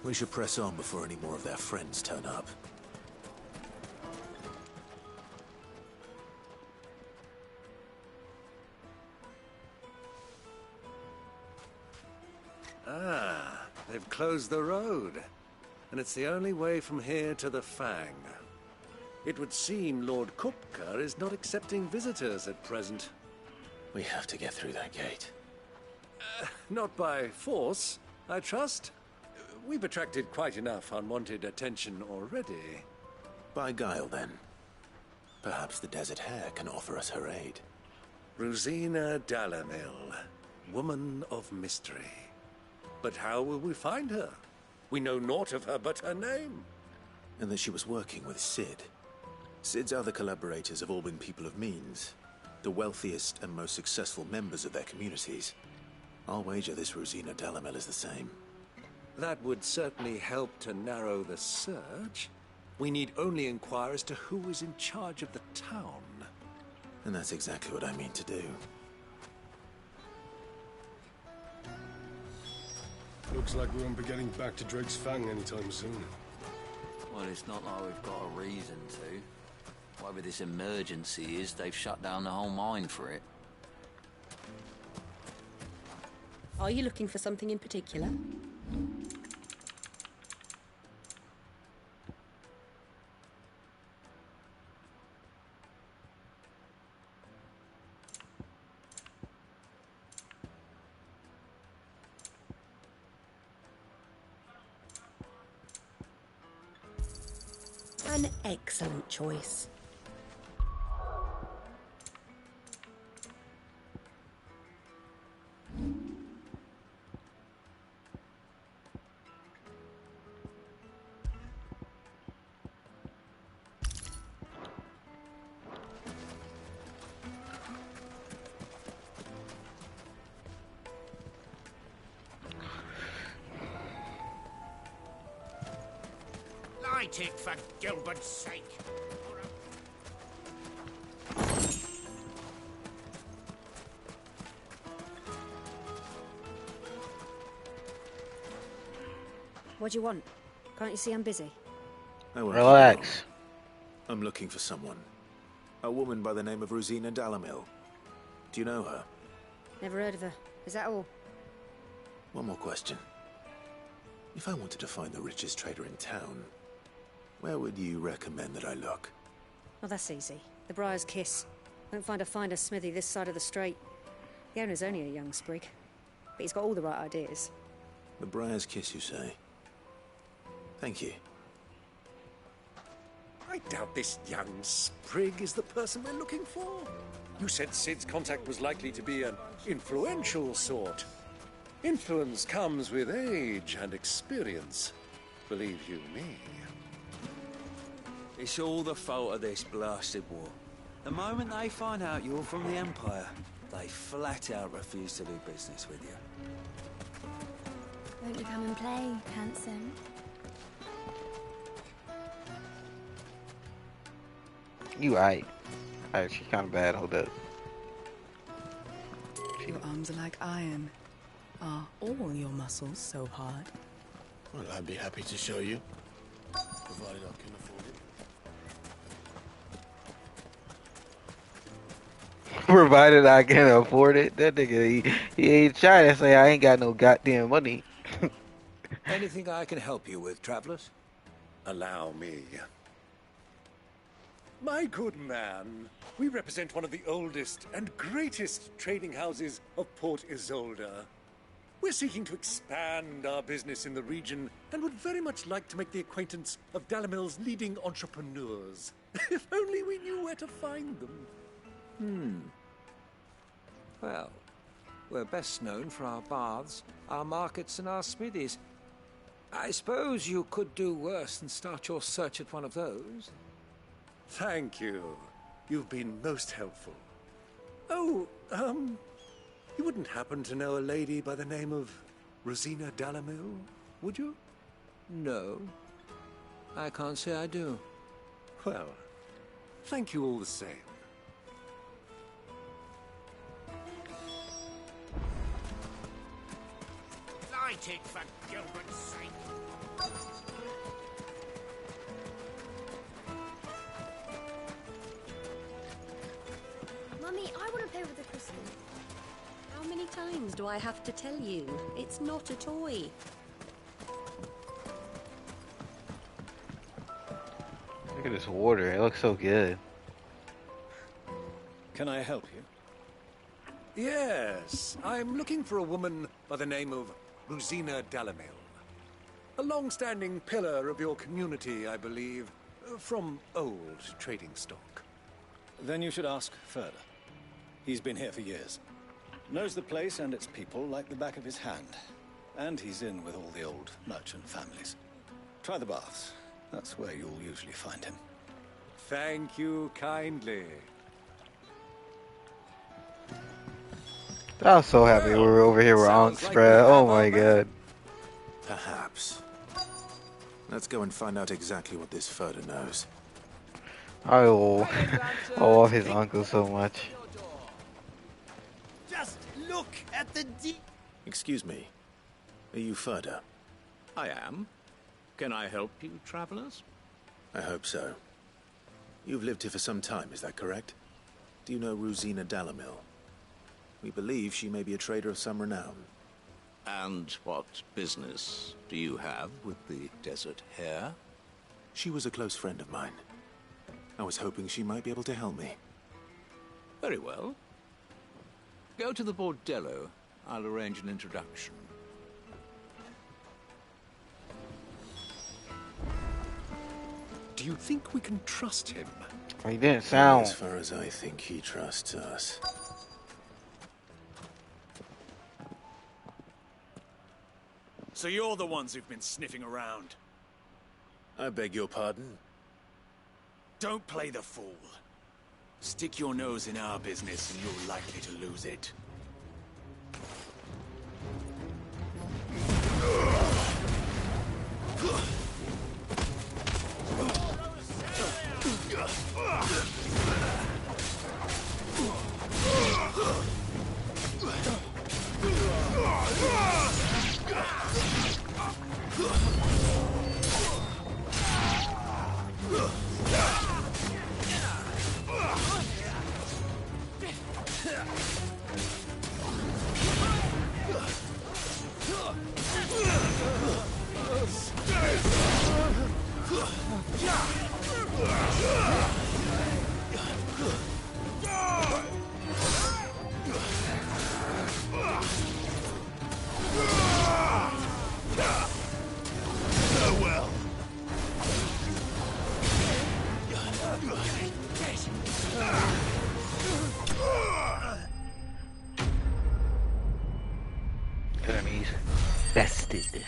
We should press on before any more of their friends turn up. Ah, they've closed the road. And it's the only way from here to the Fang. It would seem Lord Kupka is not accepting visitors at present. We have to get through that gate. Not by force, I trust. We've attracted quite enough unwanted attention already. By guile, then. Perhaps the Desert Hare can offer us her aid. Rosina Dalamil, woman of mystery. But how will we find her? We know naught of her but her name. And that she was working with Sid. Sid's other collaborators have all been people of means, the wealthiest and most successful members of their communities. I'll wager this Rosina Dalamil is the same. That would certainly help to narrow the search. We need only inquire as to who is in charge of the town. And that's exactly what I mean to do. Looks like we won't be getting back to Drake's Fang anytime soon. Well, it's not like we've got a reason to. Whatever this emergency is, they've shut down the whole mine for it. Are you looking for something in particular? An excellent choice. Light it, for Gilbert's sake. What do you want? Can't you see I'm busy? I won't Relax. keep you long. I'm looking for someone. A woman by the name of Rosina Dalamil. Do you know her? Never heard of her. Is that all? One more question. If I wanted to find the richest trader in town, where would you recommend that I look? Oh, that's easy. The Briar's Kiss. Won't find a finer smithy this side of the strait. The owner's only a young sprig, but he's got all the right ideas. The Briar's Kiss, you say? Thank you. I doubt this young sprig is the person we're looking for. You said Sid's contact was likely to be an influential sort. Influence comes with age and experience, believe you me. It's all the fault of this blasted war. The moment they find out you're from the Empire, They flat out refuse to do business with you. Won't you come and play, handsome? You right. Alright, she's kind of bad. Hold up. Your arms are like iron. Are all your muscles so hard? Well, I'd be happy to show you, provided I can afford it. Provided I can afford it. That nigga, he ain't trying to say I ain't got no goddamn money. Anything I can help you with, travelers? Allow me. My good man, we represent one of the oldest and greatest trading houses of Port Isolde. We're seeking to expand our business in the region and would very much like to make the acquaintance of Dalamil's leading entrepreneurs. If only we knew where to find them. Well, we're best known for our baths, our markets, and our smithies. I suppose you could do worse than start your search at one of those. Thank you. You've been most helpful. Oh, you wouldn't happen to know a lady by the name of Rosina Dalamil, would you? No, I can't say I do. Well, thank you all the same. Light it, for Gilbert's sake. Mummy, I want to play with the crystal. How many times do I have to tell you? It's not a toy. Look at this water. It looks so good. Can I help you? Yes, I'm looking for a woman by the name of Rosina Dalamil. A long-standing pillar of your community, I believe, from old trading stock. Then you should ask further. He's been here for years. Knows the place and its people like the back of his hand. And he's in with all the old merchant families. Try the baths. That's where you'll usually find him. Thank you kindly. I was so happy we were over here with Unks, like bruh. we Oh have our my man. god. Perhaps. Let's go and find out exactly what this Furter knows. I love his uncle so much. Just look at the Excuse me. Are you Furter? I am. Can I help you, travelers? I hope so. You've lived here for some time, is that correct? Do you know Rosina Dalamil? We believe she may be a trader of some renown. And what business do you have with the desert hare? She was a close friend of mine. I was hoping she might be able to help me. Very well. Go to the bordello. I'll arrange an introduction. Do you think we can trust him? He didn't sound. As far as I think he trusts us. So you're the ones who've been sniffing around. I beg your pardon? Don't play the fool. Stick your nose in our business and you're likely to lose it. Enemies bested.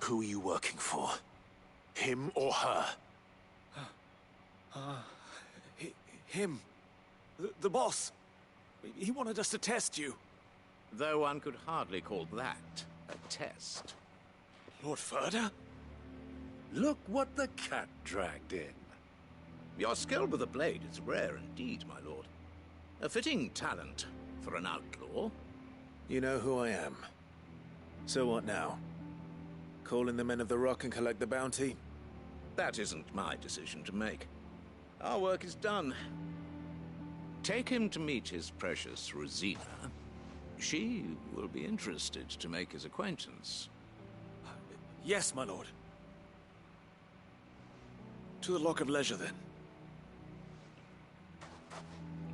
Who are you working for? Him or her? Him. The boss. He wanted us to test you. Though one could hardly call that a test. Lord Furder? Look what the cat dragged in. Your skill with the blade is rare indeed, my lord. A fitting talent for an outlaw. You know who I am. So what now? Call in the Men of the Rock and collect the bounty? That isn't my decision to make. Our work is done. Take him to meet his precious Rosina. She will be interested to make his acquaintance. Yes, my lord. To the Lock of Leisure, then.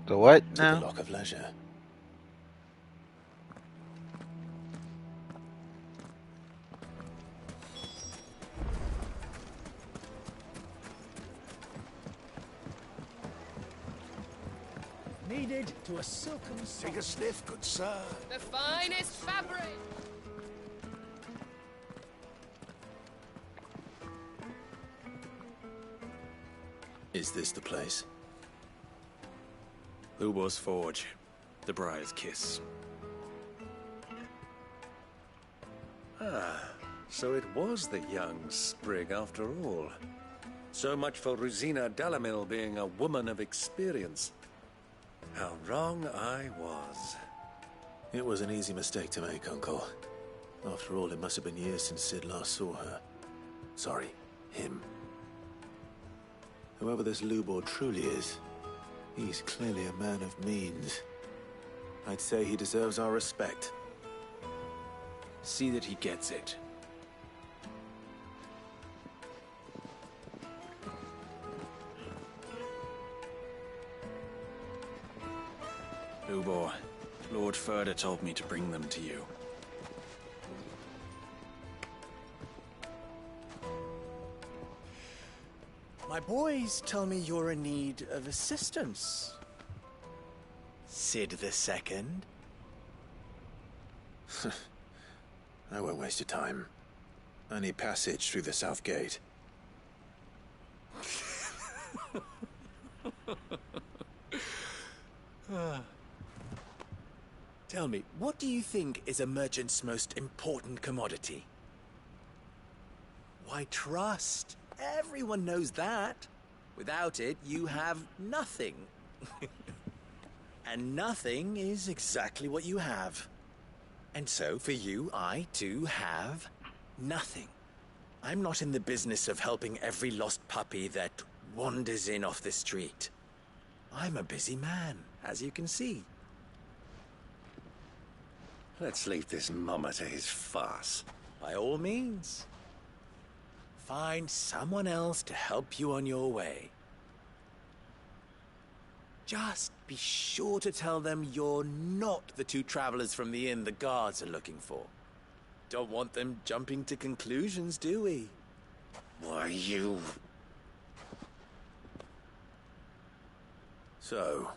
The what To now? the Lock of Leisure. Needed to a silken Take a sniff, good sir. The finest fabric! Is this the place? Ubor's Forge. The Briar's Kiss. Ah, so it was the young sprig after all. So much for Rosina Dalamil being a woman of experience. How wrong I was. It was an easy mistake to make, Uncle. After all, it must have been years since Sid last saw her. Sorry, him. Whoever this Lubor truly is, he's clearly a man of means. I'd say he deserves our respect. See that he gets it. Lubor, Lord Furder told me to bring them to you. My boys tell me you're in need of assistance. Sid the Second? I won't waste your time. I need passage through the south gate. Tell me, what do you think is a merchant's most important commodity? Why, trust. Everyone knows that. Without it, you have nothing. And nothing is exactly what you have. And so, for you, I, too, have nothing. I'm not in the business of helping every lost puppy that wanders in off the street. I'm a busy man, as you can see. Let's leave this mummer to his farce. By all means. Find someone else to help you on your way. Just be sure to tell them you're not the two travelers from the inn the guards are looking for. Don't want them jumping to conclusions, do we? Why, you... So,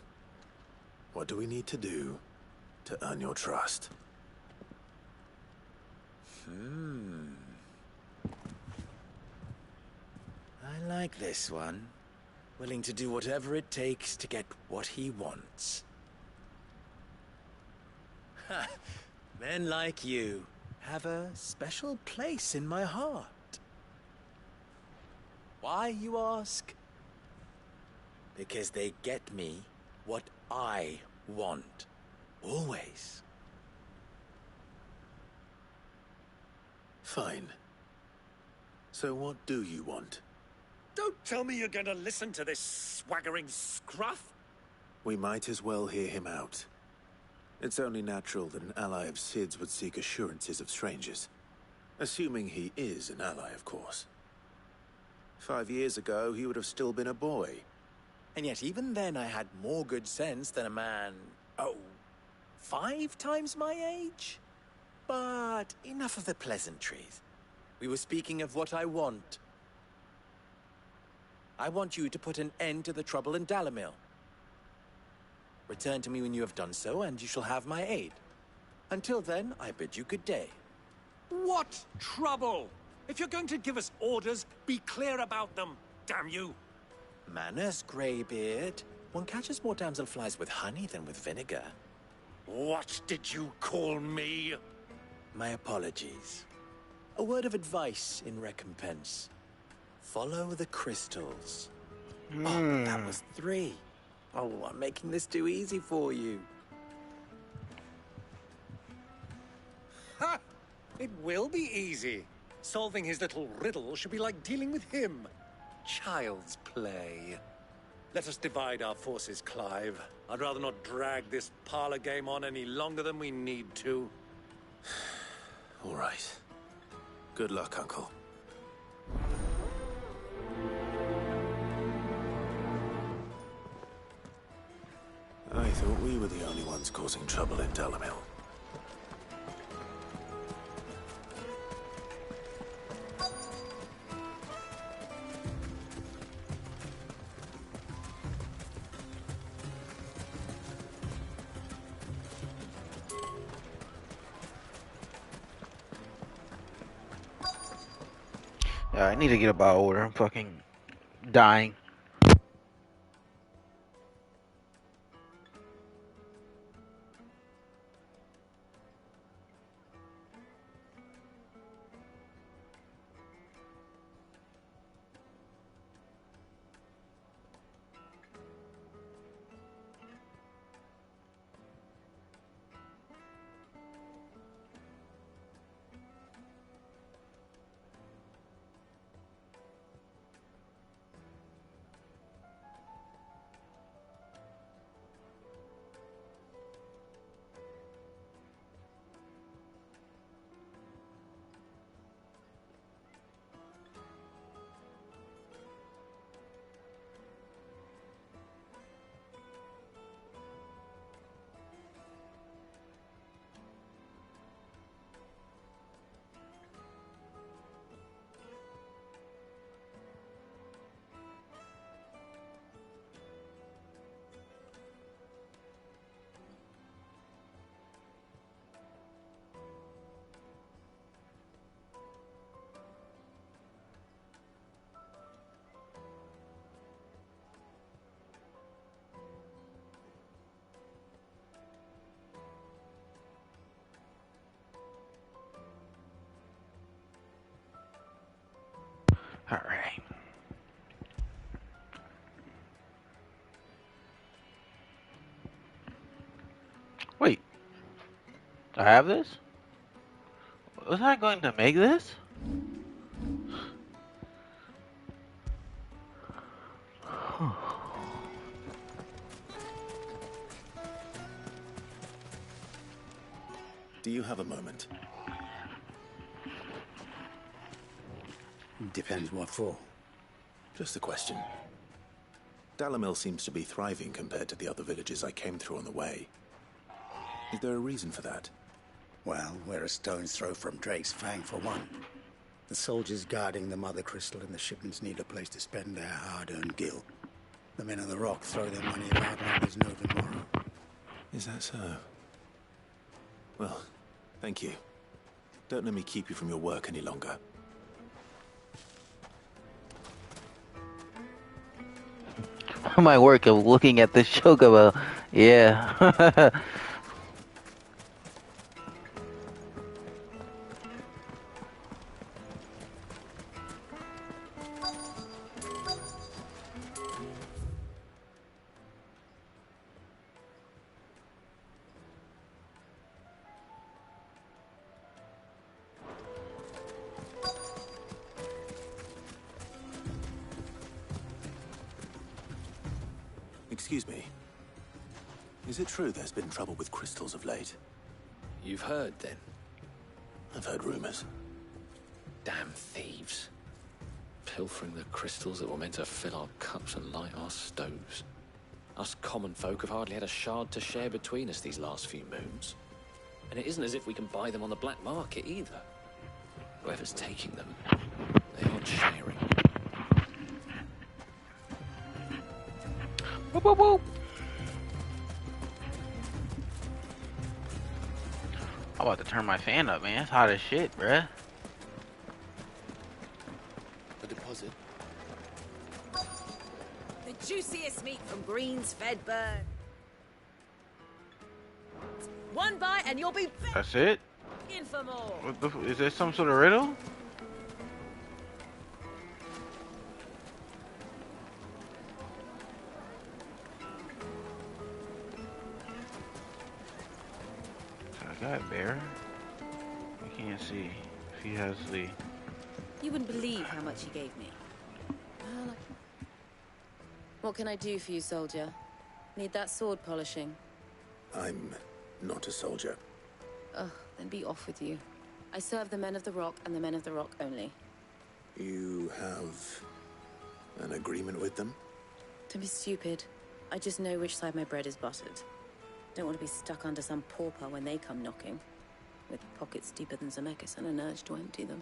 what do we need to do to earn your trust? I like this one. Willing to do whatever it takes to get what he wants. Ha! Men like you have a special place in my heart. Why, you ask? Because they get me what I want. Always. Fine. So what do you want? Don't tell me you're going to listen to this swaggering scruff. We might as well hear him out. It's only natural that an ally of Sid's would seek assurances of strangers. Assuming he is an ally, of course. 5 years ago, he would have still been a boy. And yet even then I had more good sense than a man, 5 times my age? But enough of the pleasantries. We were speaking of what I want. I want you to put an end to the trouble in Dalamil. Return to me when you have done so, and you shall have my aid. Until then, I bid you good day. What trouble? If you're going to give us orders, be clear about them, damn you! Manners, Greybeard. One catches more damselflies with honey than with vinegar. What did you call me? My apologies. A word of advice in recompense. Follow the crystals. Oh, that was 3. Oh, I'm making this too easy for you. Ha! It will be easy. Solving his little riddle should be like dealing with him. Child's play. Let us divide our forces, Clive. I'd rather not drag this parlor game on any longer than we need to. All right. Good luck, Uncle. I thought we were the only ones causing trouble in Dalamil. I need to get a bottle order. I'm fucking dying. All right. Wait. I have this? Was I going to make this? Do you have a moment? Depends what for. Just a question. Dalamil seems to be thriving compared to the other villages I came through on the way. Is there a reason for that? Well, we're a stone's throw from Drake's Fang, for one. The soldiers guarding the Mother Crystal and the shipments need a place to spend their hard-earned gil. The men of the Rock throw their money around like there's no tomorrow. Is that so? Well, thank you. Don't let me keep you from your work any longer. My work of looking at this chocobo. Yeah. Excuse me. Is it true there's been trouble with crystals of late? You've heard, then? I've heard rumors. Damn thieves. Pilfering the crystals that were meant to fill our cups and light our stoves. Us common folk have hardly had a shard to share between us these last few moons. And it isn't as if we can buy them on the black market either. Whoever's taking them, they aren't sharing. Whoop, whoop, whoop. I'm about to turn my fan up, man. It's hot as shit, bruh. Nice meat from Green's fed bird. One bite and you'll be That's it? in for more. What the is there some sort of riddle? I got a bear. I can't see if he has the. You wouldn't believe how much he gave me. What can I do for you, soldier? Need that sword polishing? I'm not a soldier. Ugh, then be off with you. I serve the men of the Rock and the men of the Rock only. You have an agreement with them? Don't be stupid. I just know which side my bread is buttered. Don't want to be stuck under some pauper when they come knocking. With pockets deeper than Zemeckis and an urge to empty them.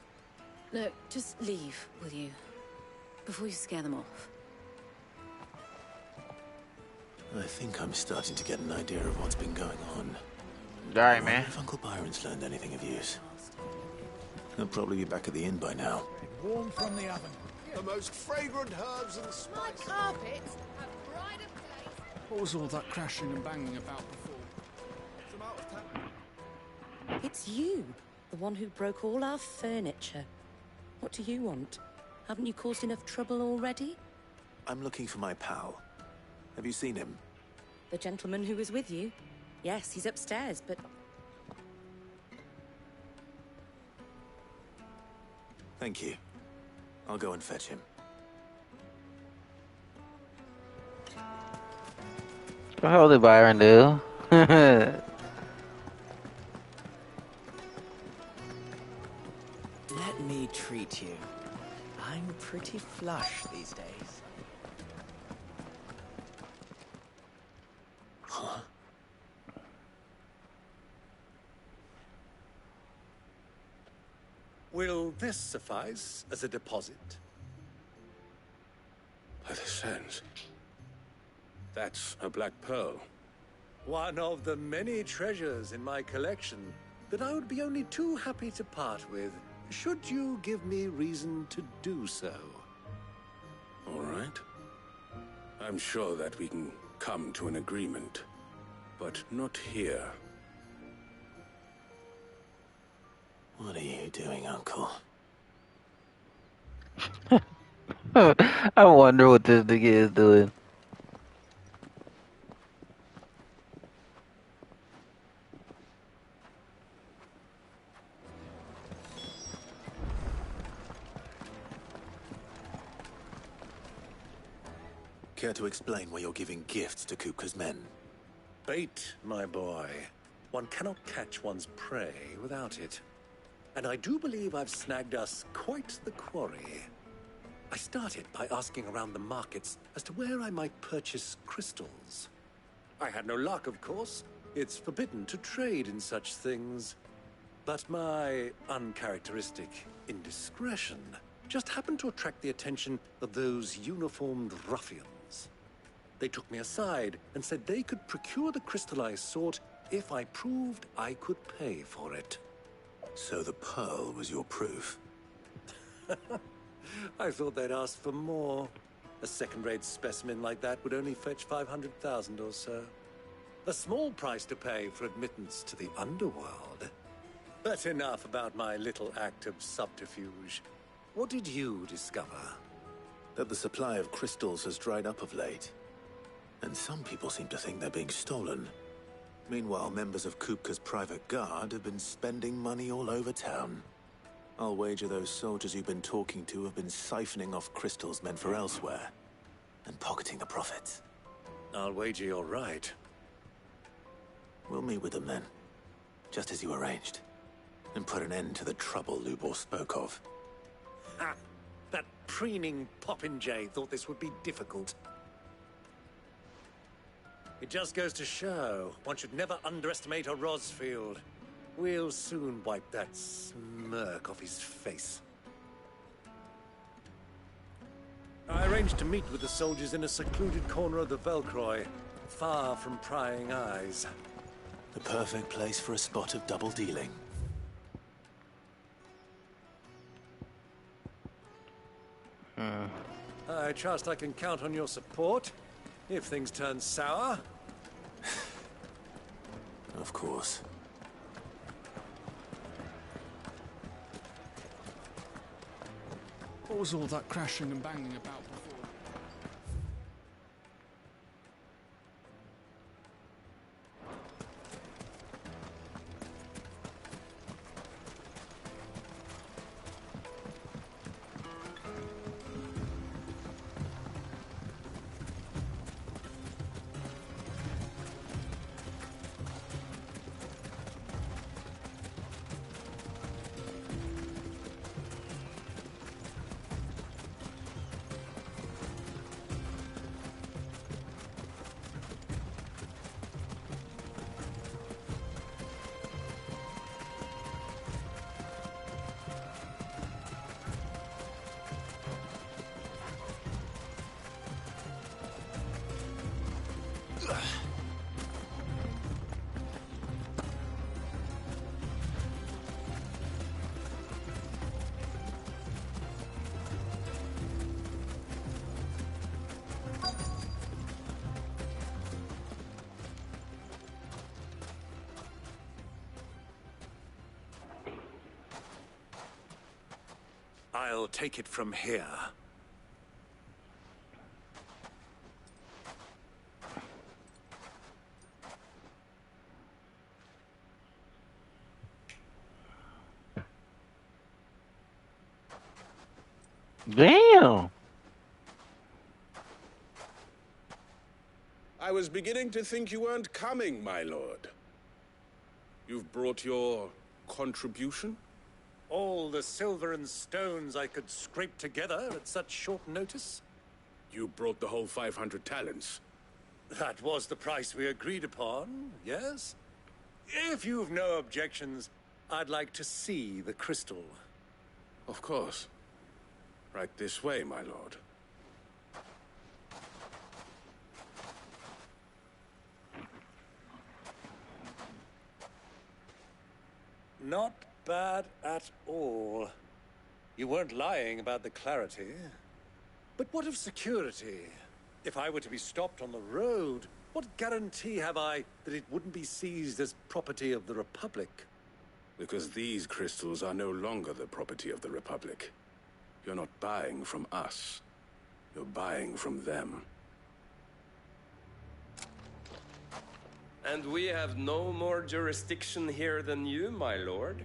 No, just leave, will you? Before you scare them off. I think I'm starting to get an idea of what's been going on. Alright, I man. wonder if Uncle Byron's learned anything of use. He'll probably be back at the inn by now. Warm from the oven. The most fragrant herbs and spices. My carpets have pride of place. What was all that crashing and banging about before? Some out of town. It's you, the one who broke all our furniture. What do you want? Haven't you caused enough trouble already? I'm looking for my pal. Have you seen him? The gentleman who was with you? Yes, he's upstairs, but... Thank you. I'll go and fetch him. What the hell did Byron do? Let me treat you. I'm pretty flush these days. Huh? Will this suffice as a deposit? By the sands. That's a black pearl. One of the many treasures in my collection that I would be only too happy to part with, should you give me reason to do so. All right. I'm sure that we can come to an agreement, but not here. What are you doing, Uncle? I wonder what this nigga is doing. Care to explain why you're giving gifts to Kupka's men? Bait, my boy. One cannot catch one's prey without it. And I do believe I've snagged us quite the quarry. I started by asking around the markets as to where I might purchase crystals. I had no luck, of course. It's forbidden to trade in such things. But my uncharacteristic indiscretion just happened to attract the attention of those uniformed ruffians. They took me aside and said they could procure the crystal I sought if I proved I could pay for it. So the pearl was your proof? I thought they'd ask for more. A second-rate specimen like that would only fetch 500,000 or so. A small price to pay for admittance to the underworld. But enough about my little act of subterfuge. What did you discover? That the supply of crystals has dried up of late. And some people seem to think they're being stolen. Meanwhile, members of Kupka's private guard have been spending money all over town. I'll wager those soldiers you've been talking to have been siphoning off crystals meant for elsewhere, and pocketing the profits. I'll wager you're right. We'll meet with them then, just as you arranged, and put an end to the trouble Lubor spoke of. Ha! That preening popinjay thought this would be difficult. It just goes to show one should never underestimate a Rosfield. We'll soon wipe that smirk off his face. I arranged to meet with the soldiers in a secluded corner of the Velcroy, far from prying eyes. The perfect place for a spot of double dealing. I trust I can count on your support. If things turn sour. Of course. What was all that crashing and banging about before? I'll take it from here. Damn. I was beginning to think you weren't coming, my lord. You've brought your contribution? All the silver and stones I could scrape together at such short notice? You brought the whole 500 talents. That was the price we agreed upon, yes? If you've no objections, I'd like to see the crystal. Of course. Right this way, my lord. Not bad at all. You weren't lying about the clarity. But what of security? If I were to be stopped on the road, what guarantee have I that it wouldn't be seized as property of the Republic? Because these crystals are no longer the property of the Republic. You're not buying from us. You're buying from them. And we have no more jurisdiction here than you, my lord.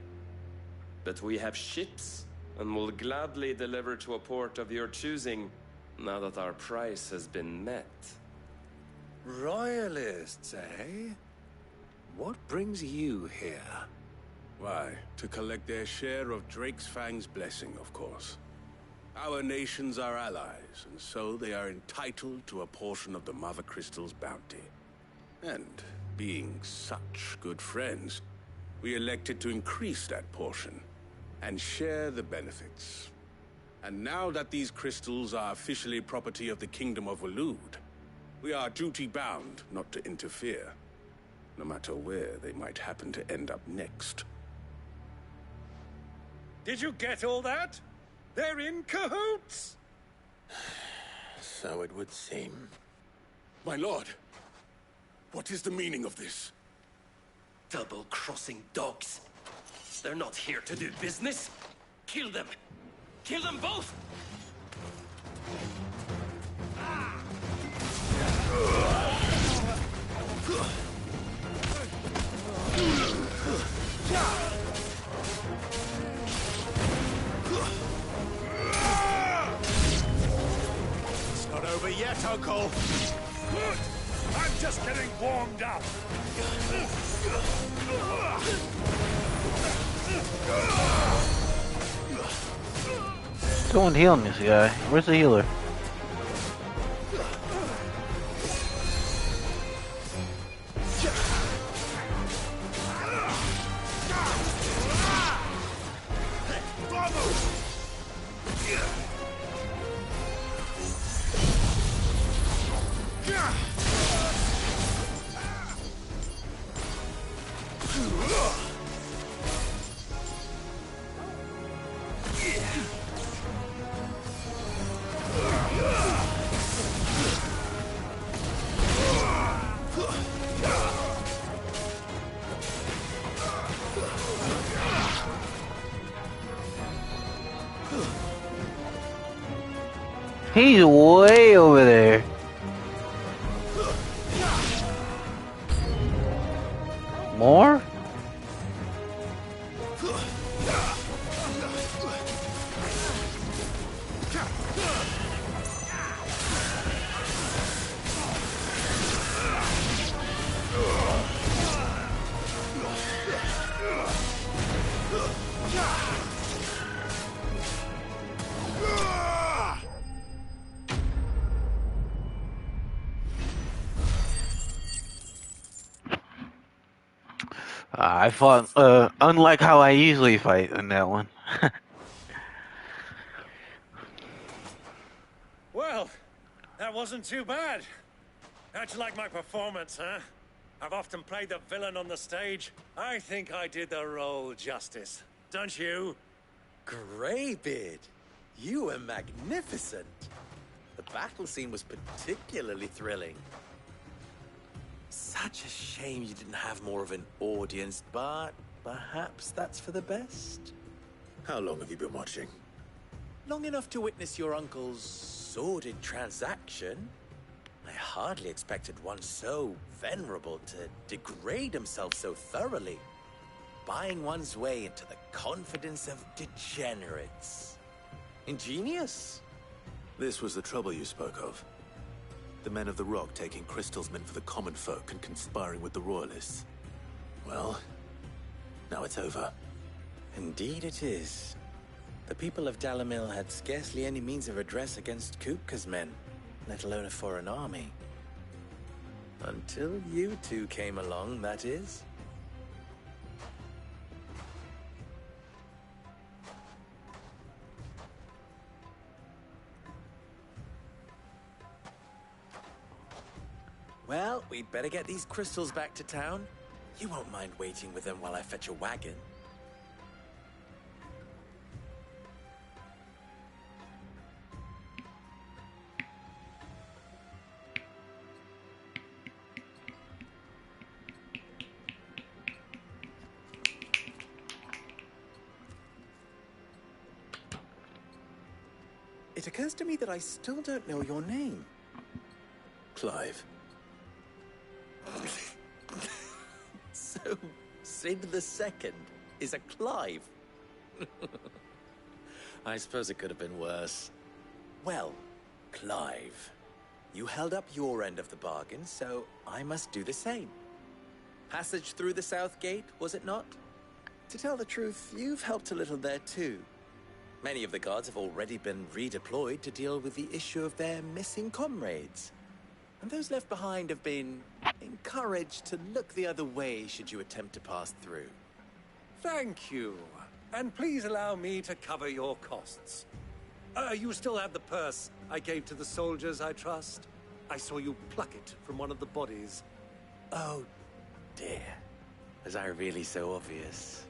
But we have ships, and will gladly deliver to a port of your choosing, now that our price has been met. Royalists, eh? What brings you here? Why, to collect their share of Drake's Fang's blessing, of course. Our nations are allies, and so they are entitled to a portion of the Mother Crystal's bounty. And being such good friends, we elected to increase that portion and share the benefits. And now that these crystals are officially property of the Kingdom of Waloed, we are duty-bound not to interfere, no matter where they might happen to end up next. Did you get all that? They're in cahoots! So it would seem. My lord, what is the meaning of this? Double-crossing dogs. They're not here to do business. Kill them. Kill them both! It's not over yet, Uncle. Good. I'm just getting warmed up. Someone healing this guy. Where's the healer? He's way over there. More? I fought, unlike how I usually fight in that one. Well, that wasn't too bad. How'd you like my performance, huh? I've often played the villain on the stage. I think I did the role justice. Don't you? Greybeard, you were magnificent. The battle scene was particularly thrilling. Such a shame you didn't have more of an audience, but perhaps that's for the best. How long have you been watching? Long enough to witness your uncle's sordid transaction. I hardly expected one so venerable to degrade himself so thoroughly, buying one's way into the confidence of degenerates. Ingenious. This was the trouble you spoke of. The men of the Rock taking Crystal's men for the common folk and conspiring with the Royalists. Well, now it's over. Indeed it is. The people of Dalamil had scarcely any means of redress against Kupka's men, let alone a foreign army. Until you two came along, that is. Well, we'd better get these crystals back to town. You won't mind waiting with them while I fetch a wagon. It occurs to me that I still don't know your name. Clive. So, Sid the Second is a Clive. I suppose it could have been worse. Well, Clive, you held up your end of the bargain, so I must do the same. Passage through the South Gate, was it not? To tell the truth, you've helped a little there too. Many of the guards have already been redeployed to deal with the issue of their missing comrades. And those left behind have been encouraged to look the other way should you attempt to pass through. Thank you. And please allow me to cover your costs. You still have the purse I gave to the soldiers, I trust? I saw you pluck it from one of the bodies. Oh, dear. Was I really so obvious?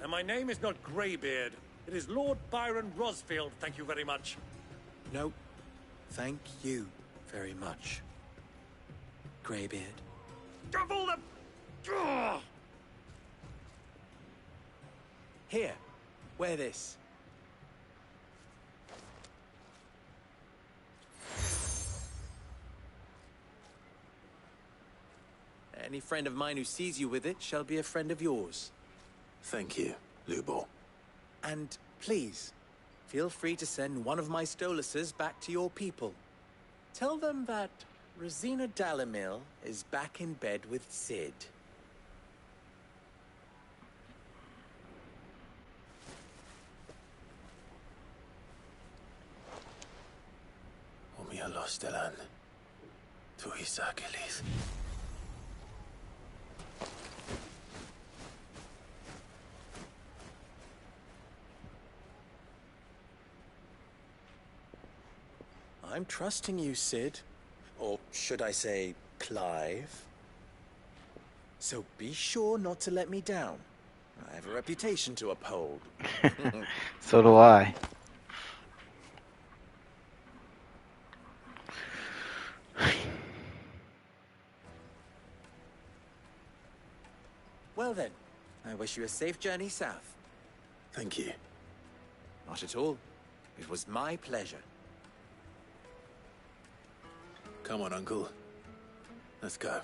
And my name is not Greybeard. It is Lord Byron Rosfield, thank you very much. No, thank you very much, Greybeard. Of all the... Ugh! Here, wear this. Any friend of mine who sees you with it shall be a friend of yours. Thank you, Lubor. And please, feel free to send one of my Stoluses back to your people. Tell them that Rosina Dalamil is back in bed with Sid. Omia los delan. Tu Isakelis. I'm trusting you, Sid. Or should I say, Clive? So be sure not to let me down. I have a reputation to uphold. So do I. Well then, I wish you a safe journey south. Thank you. Not at all. It was my pleasure. Come on, Uncle. Let's go.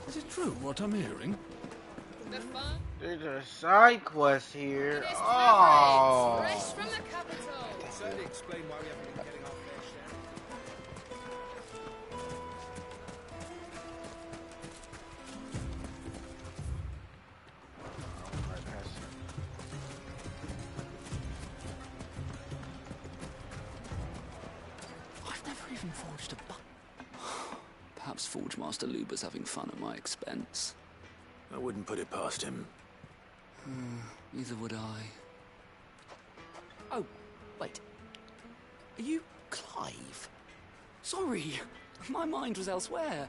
Is it true what I'm hearing? There's a side quest here. Fresh Oh. from the capital. Certainly explain why we haven't been getting our fair share. I've never even forged a Perhaps Forge Master Luber's having fun at my expense. I wouldn't put it past him. Neither would I. Oh, wait. Are you Clive? Sorry, my mind was elsewhere.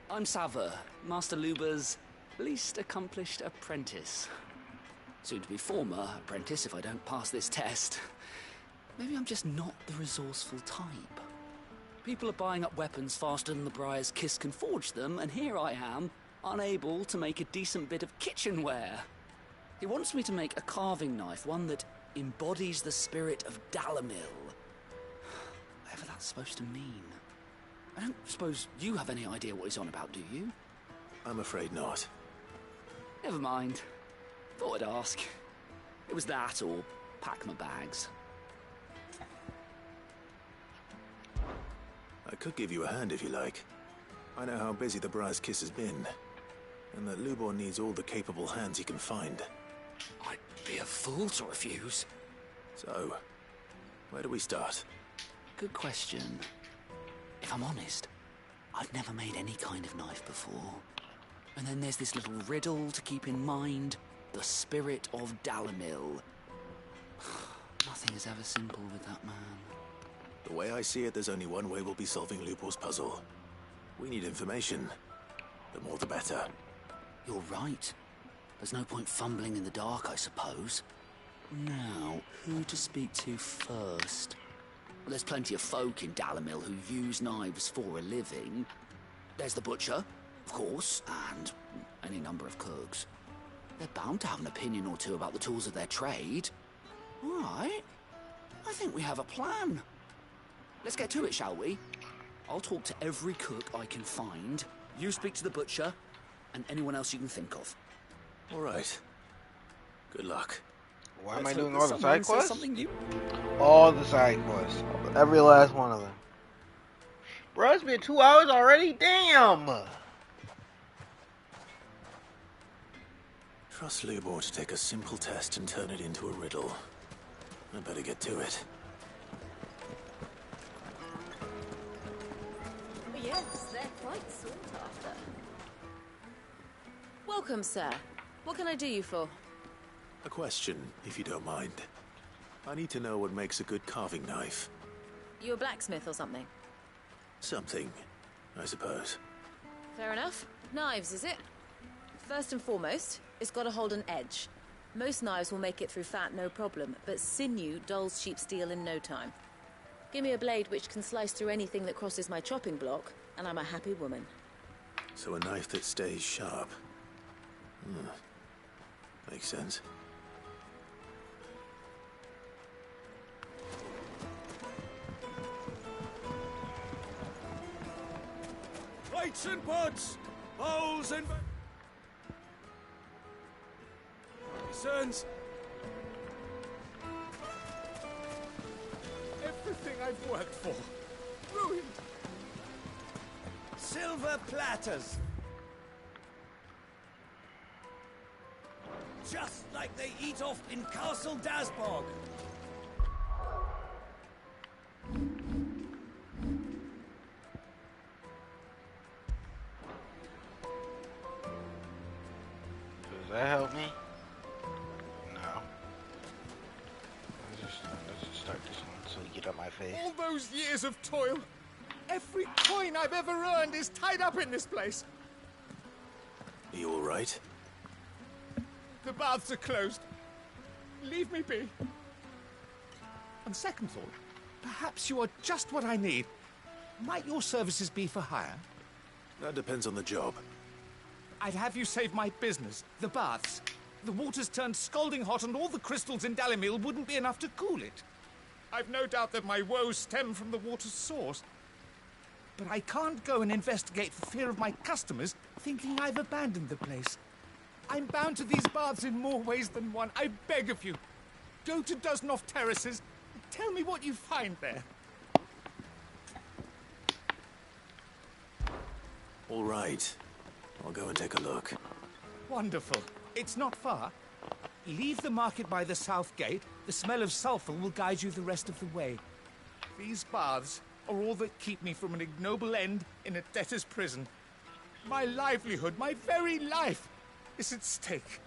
I'm Sava, Master Luber's least accomplished apprentice. Soon to be former apprentice if I don't pass this test. Maybe I'm just not the resourceful type. People are buying up weapons faster than the Briar's Kiss can forge them, and here I am, unable to make a decent bit of kitchenware. He wants me to make a carving knife, one that embodies the spirit of Dalamil. Whatever that's supposed to mean. I don't suppose you have any idea what he's on about, do you? I'm afraid not. Never mind. Thought I'd ask. It was that, or pack my bags. I could give you a hand if you like. I know how busy the Briar's Kiss has been, and that Lubor needs all the capable hands he can find. I'd be a fool to refuse. So, where do we start? Good question. If I'm honest, I've never made any kind of knife before. And then there's this little riddle to keep in mind. The spirit of Dalamil. Nothing is ever simple with that man. The way I see it, there's only one way we'll be solving Lubor's puzzle. We need information. The more the better. You're right. There's no point fumbling in the dark, I suppose. Now, who to speak to first? Well, there's plenty of folk in Dalamil who use knives for a living. There's the butcher, of course, and any number of cooks. They're bound to have an opinion or two about the tools of their trade. All right. I think we have a plan. Let's get to it, shall we? I'll talk to every cook I can find. You speak to the butcher, and anyone else you can think of. All right. Good luck. Why am I doing all the side quests? Something new. All the side quests. Every last one of them. Bro, it's been 2 hours already? Damn! Trust Lubor to take a simple test and turn it into a riddle. I better get to it. Yes, they're quite sought after. Welcome, sir. What can I do you for? A question, if you don't mind. I need to know what makes a good carving knife. You a blacksmith or something? Something, I suppose. Fair enough. Knives, is it? First and foremost, it's got to hold an edge. Most knives will make it through fat, no problem, but sinew dulls cheap steel in no time. Give me a blade which can slice through anything that crosses my chopping block, and I'm a happy woman. So a knife that stays sharp. Makes sense. Plates and pots! Bowls and... Concerns! Everything I've worked for. Ruined! Silver platters! Just like they eat off in Castle Dasbog! Does that help me? No. Let's just start this one so you get up my face. All those years of toil, Every coin I've ever earned is tied up in this place. Are you all right? The baths are closed. Leave me be. On second thought, perhaps you are just what I need. Might your services be for hire? That depends on the job. I'd have you save my business, the baths. The water's turned scalding hot and all the crystals in Dalimil wouldn't be enough to cool it. I've no doubt that my woes stem from the water's source. But I can't go and investigate for fear of my customers thinking I've abandoned the place. I'm bound to these baths in more ways than one. I beg of you, go to Dusnoff Terraces. Tell me what you find there. All right. I'll go and take a look. Wonderful. It's not far. Leave the market by the south gate. The smell of sulfur will guide you the rest of the way. These baths are all that keep me from an ignoble end in a debtor's prison. My livelihood, my very life, is at stake.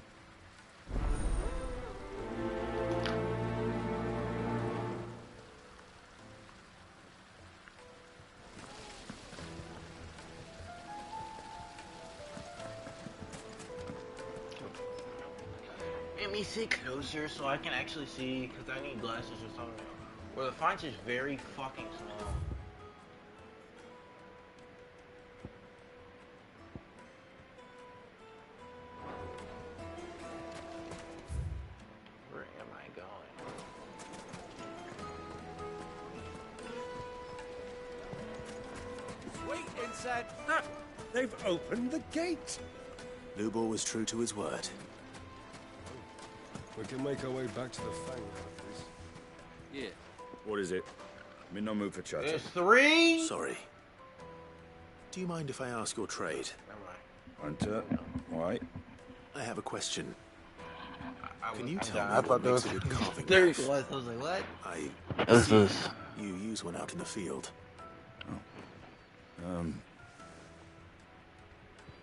Let me sit closer so I can actually see, because I need glasses or something. Well, the font's is very fucking small. Where am I going? Wait inside. Ah, they've opened the gate. Lubor was true to his word. We can make our way back to the Fang office. Yeah. What is it? I'm in no mood for chatting. There's 3? Sorry. Do you mind if I ask your trade? Hunter, why? I have a question. Can you I'm tell done. me I what thought there makes was a good carving there knife? it was. I was like, what? I see you use one out in the field.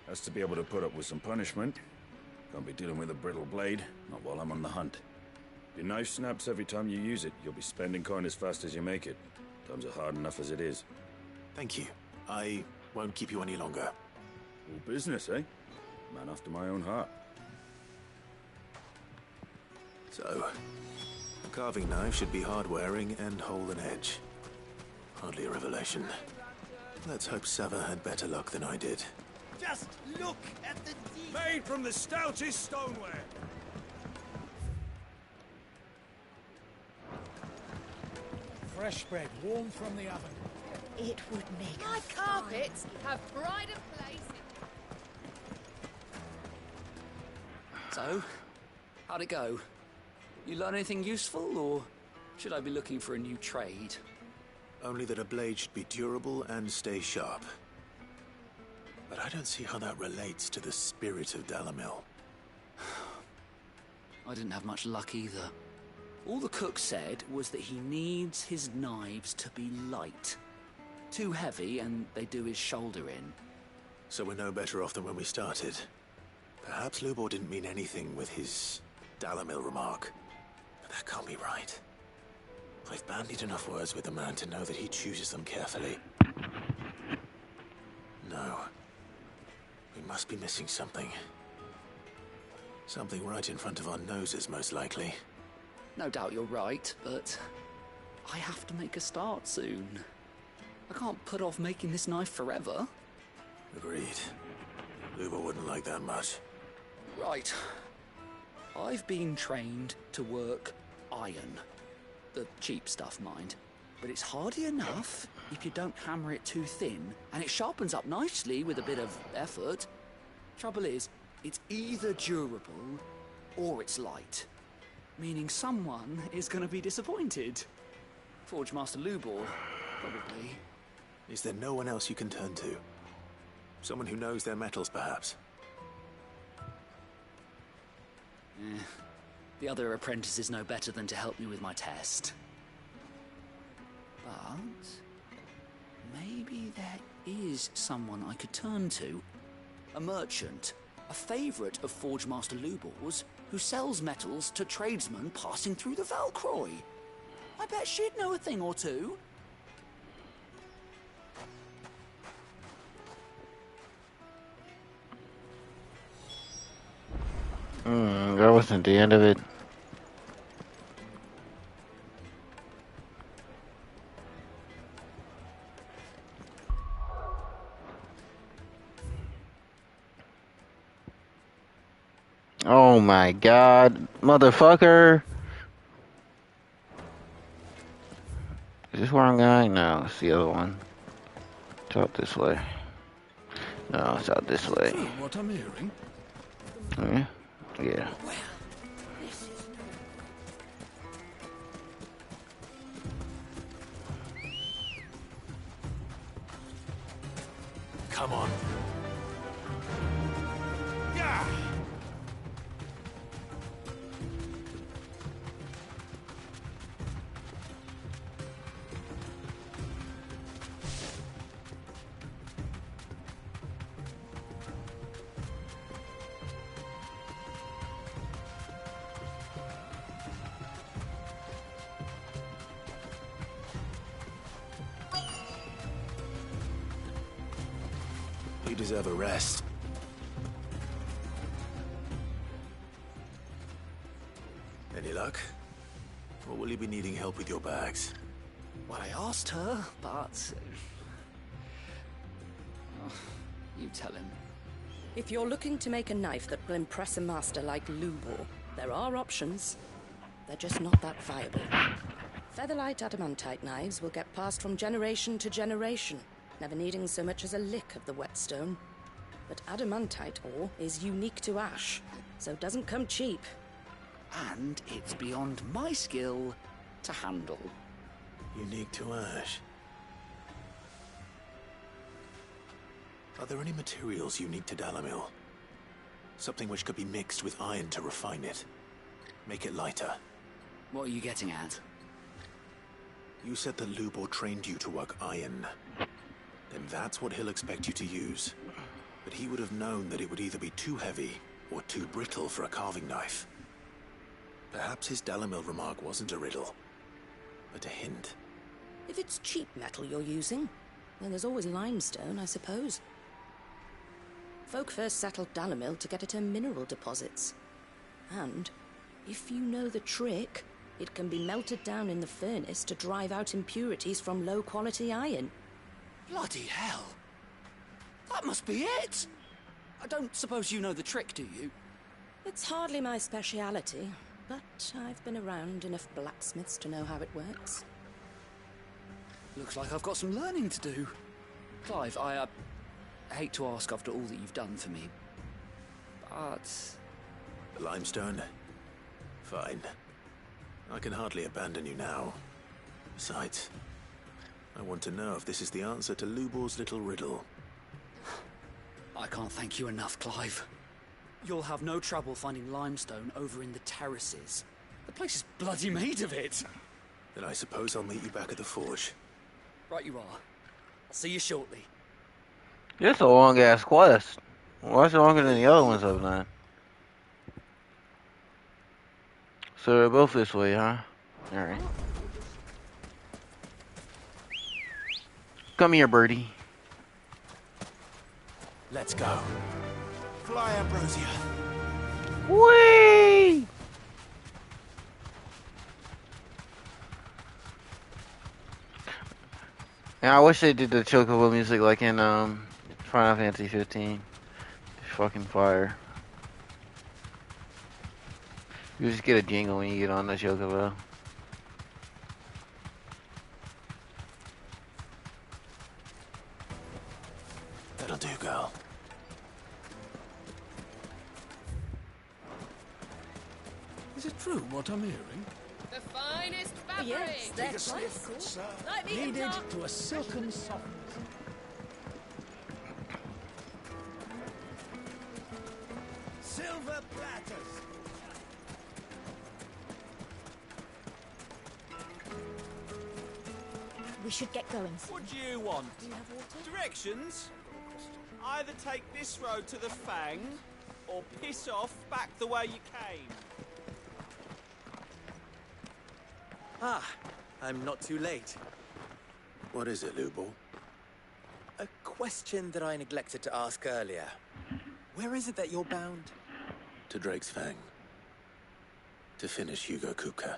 Has to be able to put up with some punishment. Can't be dealing with a brittle blade, not while I'm on the hunt. If your knife snaps every time you use it, you'll be spending coin as fast as you make it. Times are hard enough as it is. Thank you. I won't keep you any longer. All business, eh? Man after my own heart. So, a carving knife should be hard-wearing and hold an edge. Hardly a revelation. Let's hope Sava had better luck than I did. Just look at the deed. Made from the stoutest stoneware. Fresh bread, warm from the oven. It would make My carpets have pride of place. So, how'd it go? You learn anything useful, or should I be looking for a new trade? Only that a blade should be durable and stay sharp. But I don't see how that relates to the spirit of Dalimil. I didn't have much luck either. All the cook said was that he needs his knives to be light. Too heavy and they do his shoulder in. So we're no better off than when we started. Perhaps Lubor didn't mean anything with his Dalimil remark. But that can't be right. I've bandied enough words with the man to know that he chooses them carefully. No. We must be missing something. Something right in front of our noses, most likely. No doubt you're right, but I have to make a start soon. I can't put off making this knife forever. Agreed. Lubor wouldn't like that much. Right. I've been trained to work iron. The cheap stuff, mind. But it's hardy enough if you don't hammer it too thin, and it sharpens up nicely with a bit of effort. Trouble is, it's either durable or it's light. Meaning someone is going to be disappointed. Forge Master Lubor, probably. Is there no one else you can turn to? Someone who knows their metals, perhaps? The other apprentices know better than to help me with my test. But maybe there is someone I could turn to. A merchant, a favourite of Forge Master Lubor's, who sells metals to tradesmen passing through the Valcroy. I bet she'd know a thing or two. That wasn't the end of it. Oh my god, motherfucker! Is this where I'm going? No, it's the other one. It's out this way. No, it's out this way. True, what I'm hearing. Yeah. Yeah. Come on. Yeah. You deserve a rest. Any luck? Or will you be needing help with your bags? Well, I asked her, but... you tell him. If you're looking to make a knife that will impress a master like Lubor, there are options. They're just not that viable. Featherlight adamantite knives will get passed from generation to generation, never needing so much as a lick of the whetstone. But adamantite ore is unique to ash, so it doesn't come cheap. And it's beyond my skill to handle. Unique to ash. Are there any materials unique to Dalamil? Something which could be mixed with iron to refine it. Make it lighter. What are you getting at? You said that Lubor trained you to work iron. Then that's what he'll expect you to use. But he would have known that it would either be too heavy or too brittle for a carving knife. Perhaps his Dalamil remark wasn't a riddle, but a hint. If it's cheap metal you're using, then there's always limestone, I suppose. Folk first settled Dalamil to get at her mineral deposits. And, if you know the trick, it can be melted down in the furnace to drive out impurities from low-quality iron. Bloody hell! That must be it! I don't suppose you know the trick, do you? It's hardly my speciality, but I've been around enough blacksmiths to know how it works. Looks like I've got some learning to do. Clive, I hate to ask after all that you've done for me, but... The limestone? Fine. I can hardly abandon you now. Besides, I want to know if this is the answer to Lubor's little riddle. I can't thank you enough, Clive. You'll have no trouble finding limestone over in the terraces. The place is bloody made of it. Then I suppose I'll meet you back at the forge. Right you are. I'll see you shortly. It's a long ass quest. Why is it longer than the other ones I've done? So they're both this way, huh? Alright. Come here, birdie. Let's go. Fly, Ambrosia. Whee! And I wish they did the chocobo music like in Final Fantasy 15. Fucking fire. You just get a jingle when you get on the chocobo. That'll do, girl. Is it true what I'm hearing? The finest fabric. Yes, Take that's sir. Like me Kneaded and to a silken softness. Silver platters. We should get going soon. What do you want? Do you have water? Directions? Either take this road to the Fang, or piss off back the way you came. Ah, I'm not too late. What is it, Lubor? A question that I neglected to ask earlier. Where is it that you're bound? To to Drake's Fang. To finish Hugo Kupka.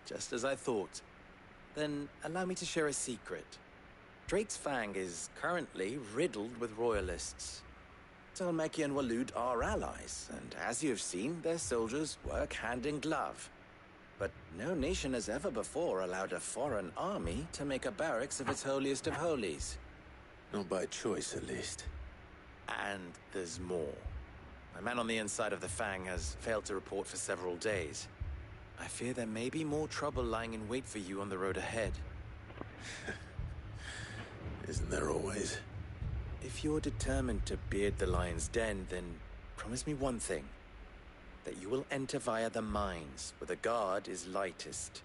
Just as I thought. Then allow me to share a secret. Drake's Fang is currently riddled with royalists. Talmeki and Walud are allies, and as you've seen, their soldiers work hand in glove. But no nation has ever before allowed a foreign army to make a barracks of its holiest of holies. Not by choice, at least. And there's more. My man on the inside of the Fang has failed to report for several days. I fear there may be more trouble lying in wait for you on the road ahead. Isn't there always? If you're determined to beard the lion's den, then promise me one thing. That you will enter via the mines, where the guard is lightest.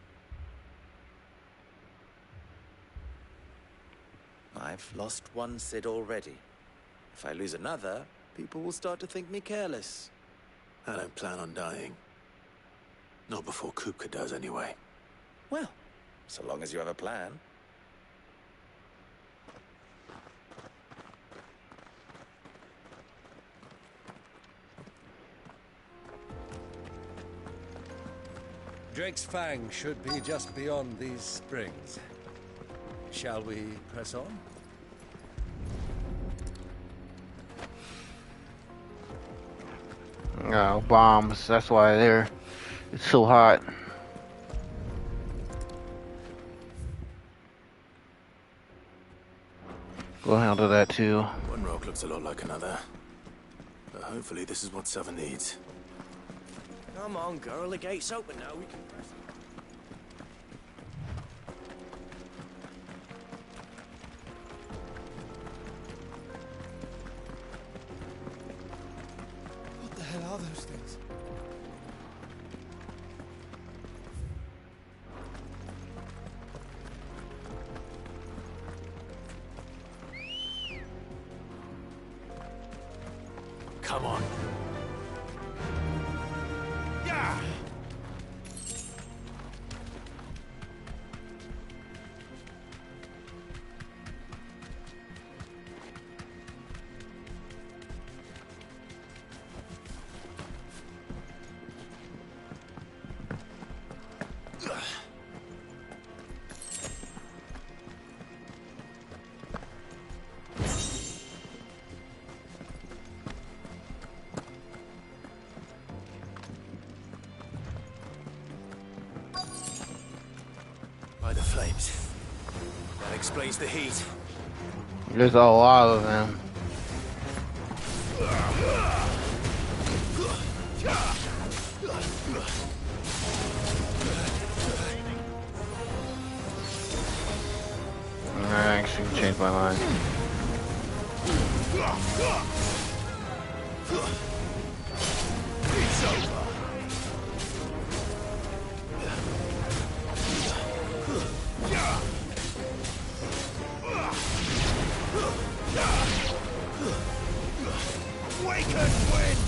I've lost one Cid already. If I lose another, people will start to think me careless. I don't plan on dying. Not before Kupka does, anyway. Well, so long as you have a plan. Drake's Fang should be just beyond these springs. Shall we press on? Oh, bombs. That's why it's so hot. We'll handle that too. One rock looks a lot like another. But hopefully this is what Sava needs. Come on, girl. The gate's open now. We can press. What the hell are those things? Come on. Yeah! By the flames. That explains the heat. There's a lot of them. I actually changed my mind. It's over. Waken wind!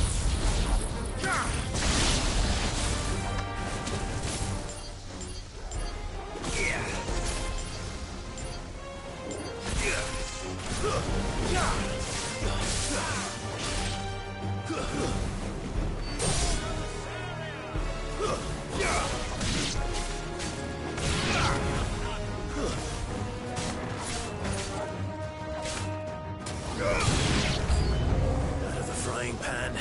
Out of the frying pan.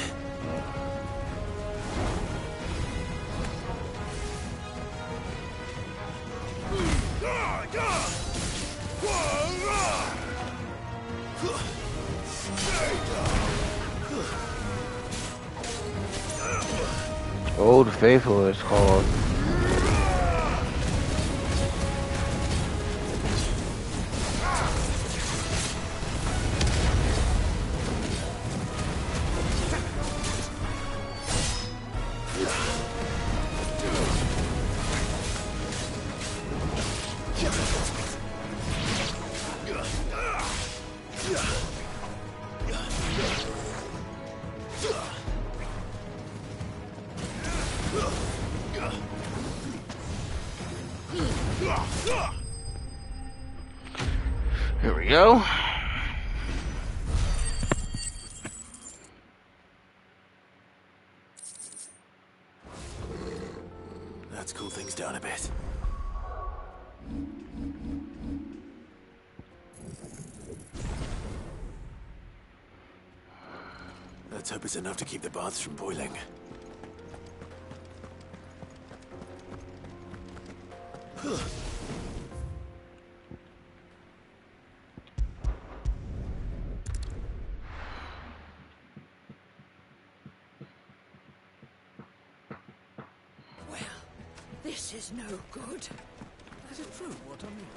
Old Faithful is called. Here we go. Let's cool things down a bit. Let's hope it's enough to keep the baths from boiling. This is no good. Is it true what I'm hearing?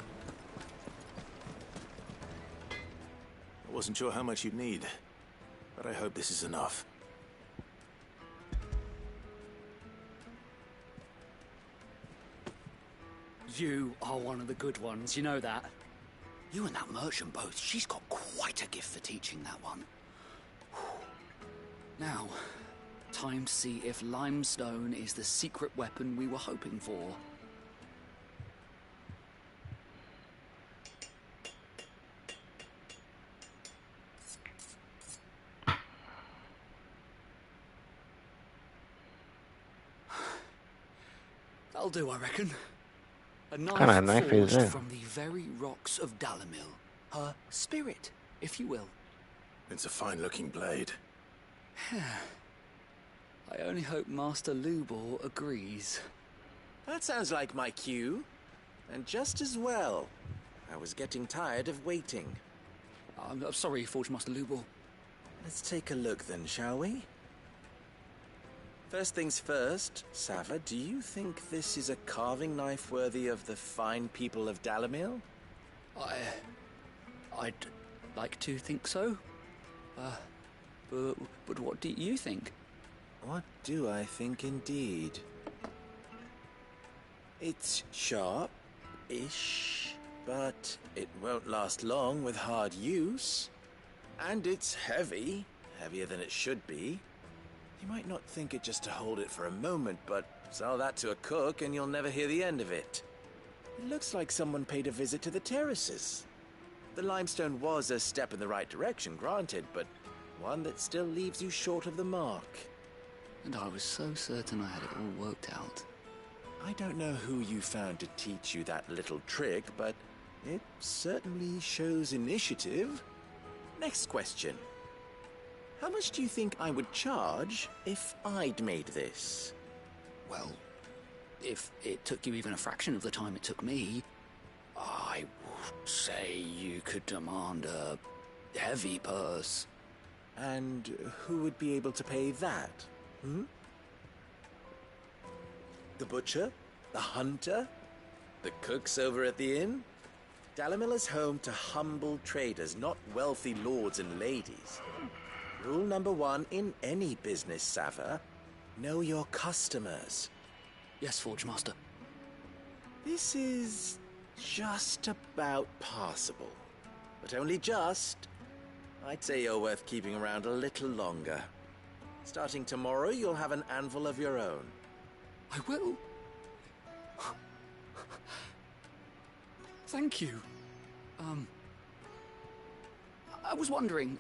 I wasn't sure how much you'd need, but I hope this is enough. You are one of the good ones, you know that. You and that merchant both, she's got quite a gift for teaching that one. Now, time to see if limestone is the secret weapon we were hoping for. That'll do, I reckon. A knife, What kind of knife is forged that? from the very rocks of Dalimil. Her spirit, if you will. It's a fine-looking blade. I only hope Master Lubor agrees. That sounds like my cue. And just as well. I was getting tired of waiting. I'm sorry, Forge Master Lubor. Let's take a look then, shall we? First things first, Sava, do you think this is a carving knife worthy of the fine people of Dalimil? I'd like to think so. But what do you think? What do I think indeed? It's sharp-ish, but it won't last long with hard use. And it's heavy, heavier than it should be. You might not think it just to hold it for a moment, but sell that to a cook and you'll never hear the end of it. It looks like someone paid a visit to the terraces. The limestone was a step in the right direction, granted, but one that still leaves you short of the mark. And I was so certain I had it all worked out. I don't know who you found to teach you that little trick, but it certainly shows initiative. Next question. How much do you think I would charge if I'd made this? Well, if it took you even a fraction of the time it took me, I would say you could demand a heavy purse. And who would be able to pay that? The butcher? The hunter? The cooks over at the inn? Dalimil is home to humble traders, not wealthy lords and ladies. Rule number 1 in any business, Sava. Know your customers. Yes, Forge Master. This is just about passable. But only just. I'd say you're worth keeping around a little longer. Starting tomorrow, you'll have an anvil of your own. I will. Thank you. I was wondering,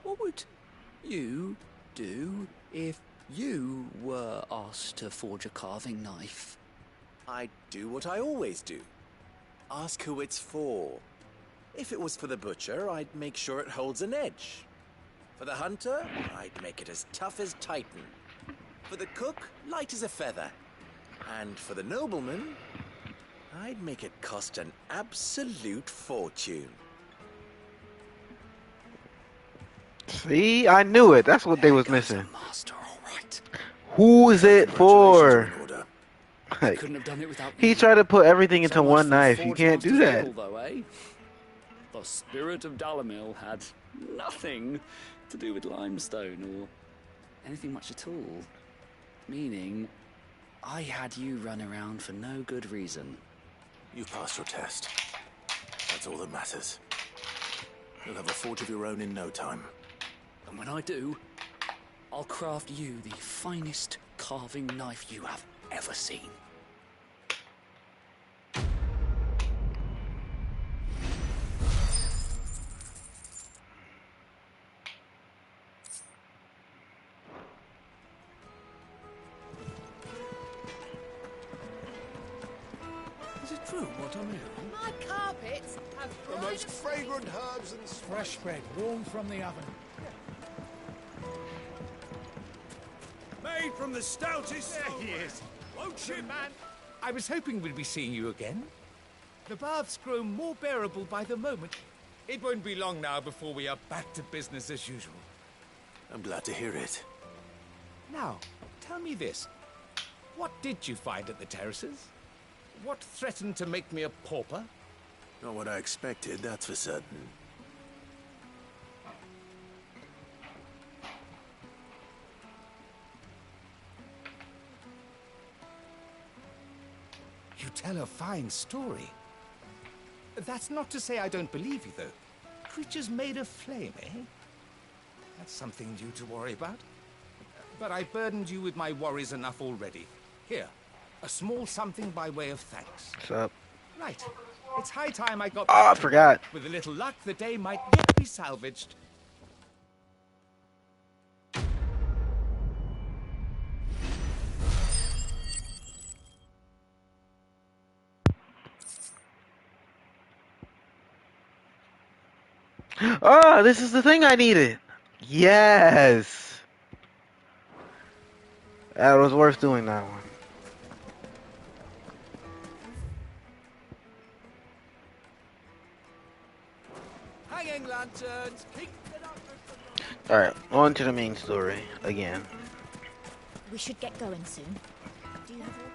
what would you do if you were asked to forge a carving knife? I'd do what I always do. Ask who it's for. If it was for the butcher, I'd make sure it holds an edge. For the hunter, I'd make it as tough as Titan. For the cook, light as a feather. And for the nobleman, I'd make it cost an absolute fortune. See, I knew it. That's what they was missing. Master, all right. Who is it for? I couldn't have done it without He you. tried to put everything into So much one for knife. You Forge can't do Master's that. will, though, eh? The spirit of Dalimil had nothing to do with limestone or anything much at all. Meaning, I had you run around for no good reason. You passed your test. That's all that matters. You'll have a forge of your own in no time. And when I do, I'll craft you the finest carving knife you have ever seen. true what I'm hearing? My carpets have The most fragrant herbs and Fresh bread, warm from the oven. Made from the stoutest. There he is. Won't you, man? I was hoping we'd be seeing you again. The baths grow more bearable by the moment. It won't be long now before we are back to business as usual. I'm glad to hear it. Now, tell me this. What did you find at the terraces? What threatened to make me a pauper? Not what I expected, that's for certain. You tell a fine story. That's not to say I don't believe you, though. Creatures made of flame, eh? That's something due to worry about. But I burdened you with my worries enough already. Here, a small something by way of thanks. What's up? Right. It's high time I got Oh, back I to forgot. work. With a little luck, the day might yet be salvaged. Ah, this is the thing I needed. Yes. That was worth doing that one. Hanging lanterns, keep the Alright, on to the main story again. We should get going soon. Do you have water?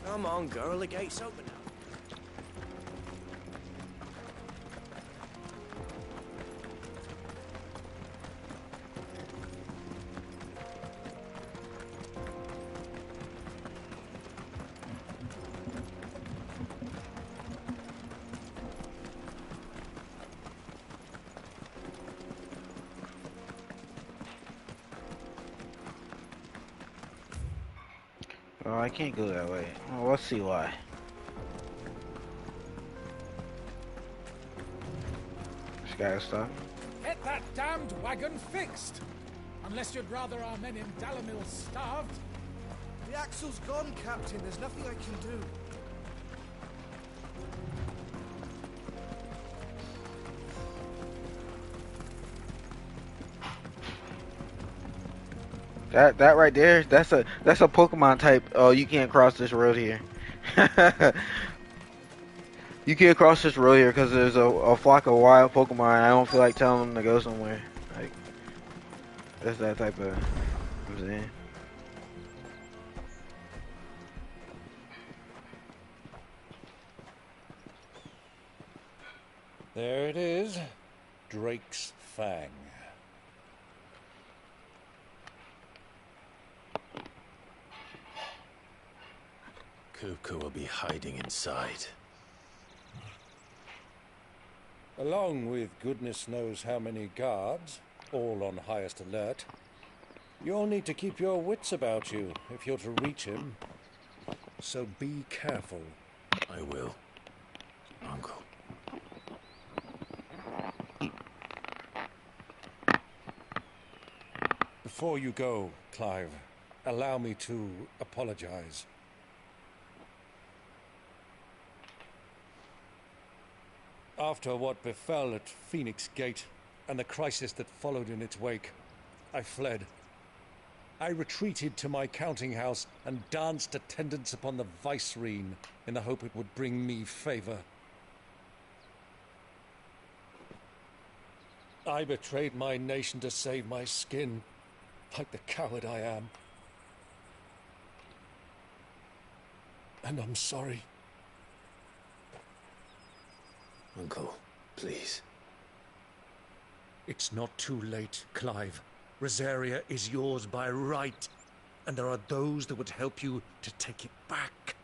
Come on, girl, the gate's open now. Oh, I can't go that way. Oh, let's see why. Just gotta stop. Get that damned wagon fixed! Unless you'd rather our men in Dalamil starved. The axle's gone, Captain. There's nothing I can do. That right there, that's a Pokemon type. Oh, you can't cross this road here. You can't cross this road here because there's a flock of wild Pokemon. I don't feel like telling them to go somewhere. Like, that's that type of. I'm saying. There it is. Drake's Fang. Kupka will be hiding inside. Along with goodness knows how many guards, all on highest alert. You'll need to keep your wits about you if you're to reach him. So be careful. I will, Uncle. Before you go, Clive, allow me to apologize. After what befell at Phoenix Gate and the crisis that followed in its wake, I fled. I retreated to my counting house and danced attendance upon the vicereine in the hope it would bring me favor. I betrayed my nation to save my skin, like the coward I am. And I'm sorry. Uncle, please. It's not too late, Clive. Rosaria is yours by right, and there are those that would help you to take it back.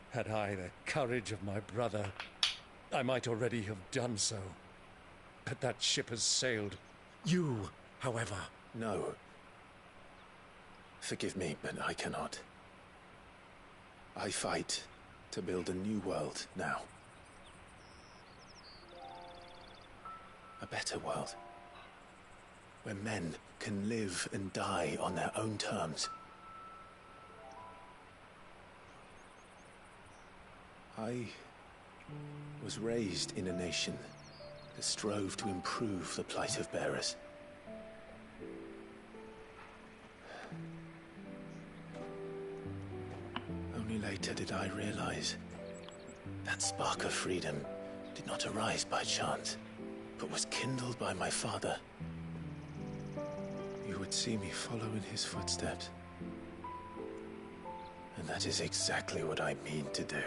Had I the courage of my brother, I might already have done so. But that ship has sailed. You, however... No. Forgive me, but I cannot. I fight to build a new world now. A better world. where men can live and die on their own terms. I was raised in a nation that strove to improve the plight of bearers. Only later did I realize that spark of freedom did not arise by chance, but was kindled by my father. You would see me follow in his footsteps. And that is exactly what I mean to do.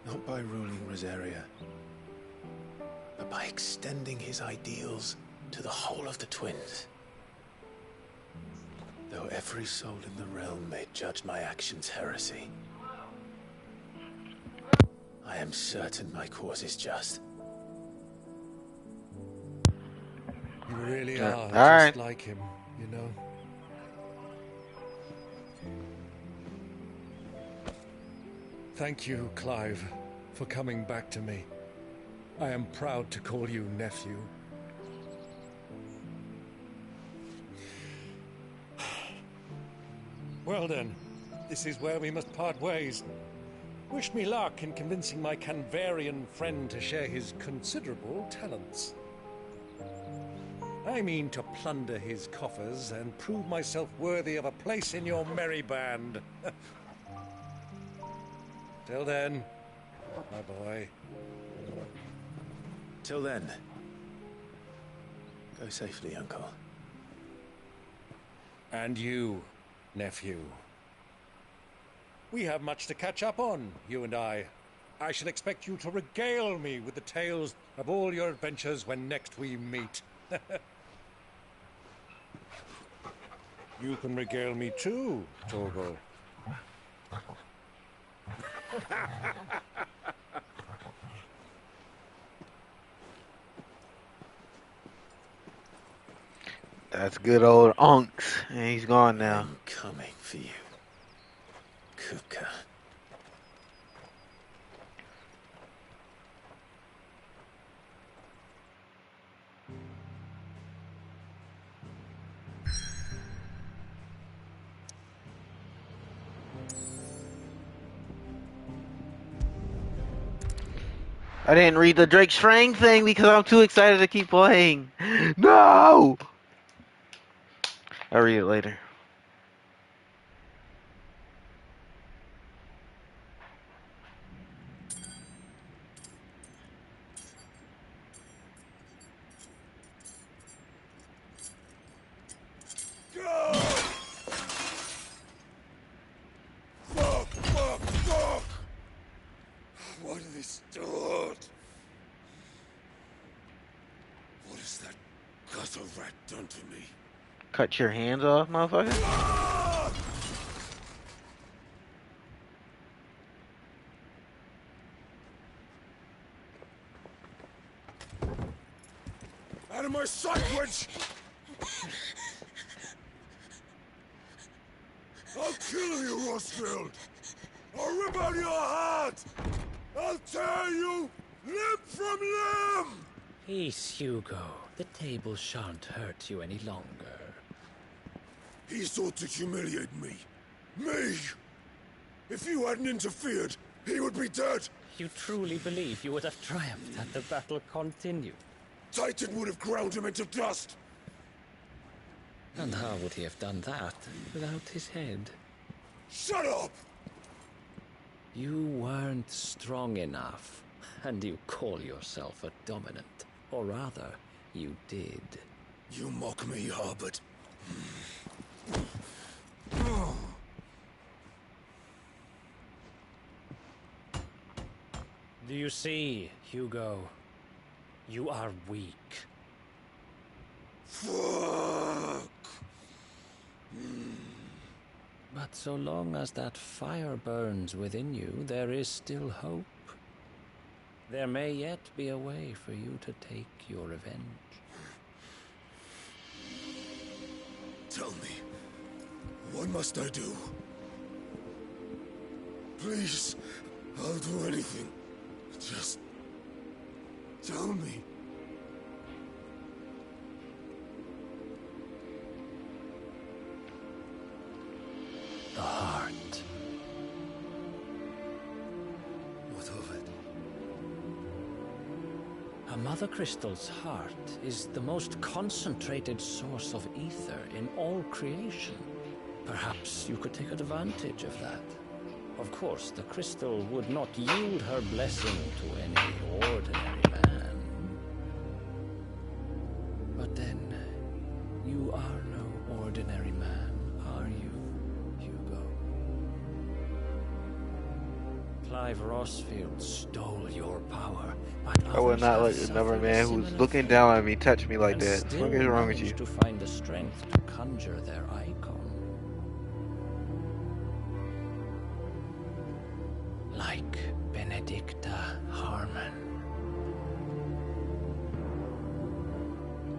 Not by ruling Rosaria, but by extending his ideals to the whole of the twins. Though every soul in the realm may judge my actions heresy, I am certain my cause is just. You really Yeah. are All just right. like him, you know. Thank you, Clive, for coming back to me. I am proud to call you nephew. Well then, this is where we must part ways. Wish me luck in convincing my Canvarian friend to share his considerable talents. I mean to plunder his coffers and prove myself worthy of a place in your merry band. Till then, my boy. Till then, go safely, Uncle. And you, nephew. We have much to catch up on, you and I. I shall expect you to regale me with the tales of all your adventures when next we meet. You can regale me too, Torgal. That's good old Unks. And he's gone now. I'm coming for you, Kupka. I didn't read the Drake Strang thing because I'm too excited to keep playing. No! I'll read it later. Fuck! What have they stored? What has that gutter rat done to me? Cut your hands off, motherfucker? Out of my sight, witch! I'll kill you, Roskilde! I'll rip out your heart! I'll tear you limb from limb! Peace, Hugo. The table shan't hurt you any longer. He sought to humiliate me. Me! If you hadn't interfered, he would be dead! You truly believe you would have triumphed had the battle continued? Titan would have ground him into dust! And how would he have done that without his head? Shut up! You weren't strong enough, and you call yourself a dominant. Or rather, you did. You mock me, Harbert. Do you see, Hugo? You are weak. Fuck! But so long as that fire burns within you, there is still hope. There may yet be a way for you to take your revenge. Tell me, what must I do? Please, I'll do anything. Just tell me. What of it? A mother crystal's heart is the most concentrated source of ether in all creation. Perhaps you could take advantage of that. Of course, the crystal would not yield her blessing to any ordinary man. But then, you are no ordinary man, are you, Hugo? Clive Rossfield stole your power, but I would others not have let another suffered a man who's similar looking fate down at me touch me like and that. What the fuck still is wrong with you? managed to find the strength to conjure their icon. Like Benedicta Harmon.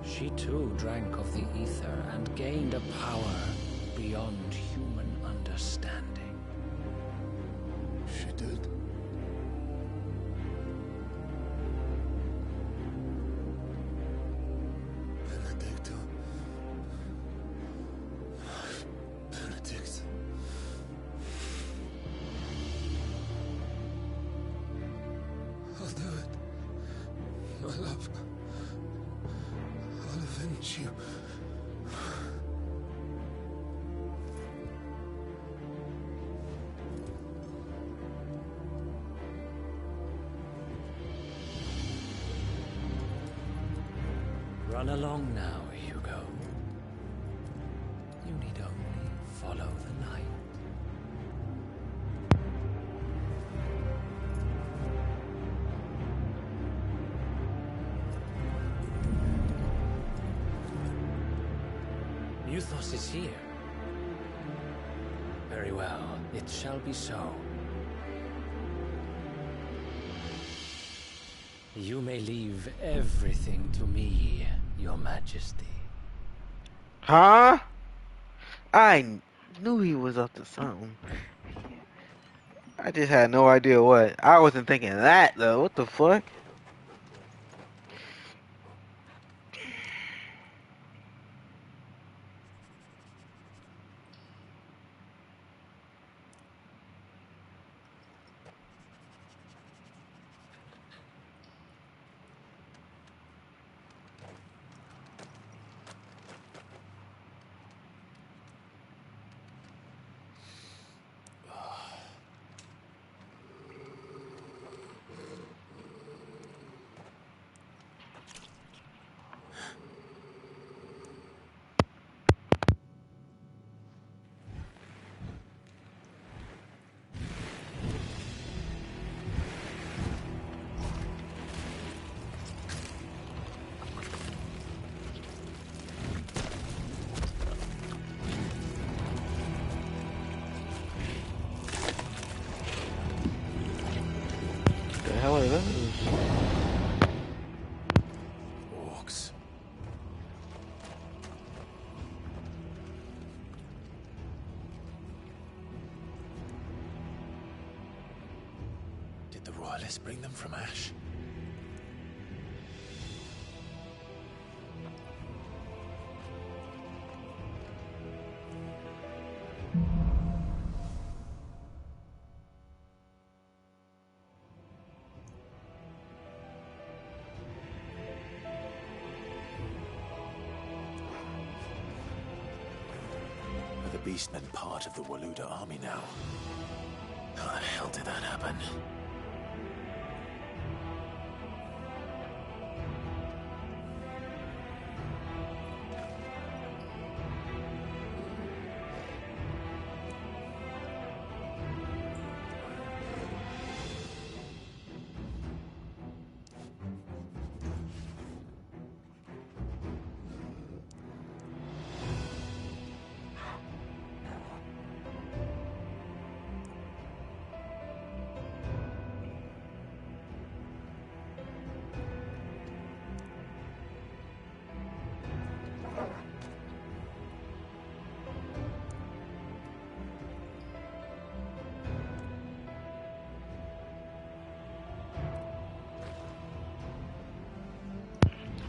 She too drank of the ether and gained a power beyond human understanding. She did? Benedicta. Benedict. I'll do it. My love. I'll avenge you. Run along now, Hugo. You need only follow the light. Muthos is here. Very well, it shall be so. You may leave everything to me, Your Majesty. Huh? I knew he was up to something. I just had no idea what. I wasn't thinking that though. What the fuck? The hell are those? Orcs. Did the royalists bring them from Ash? Are the beastmen part of the Waluda army now? How the hell did that happen?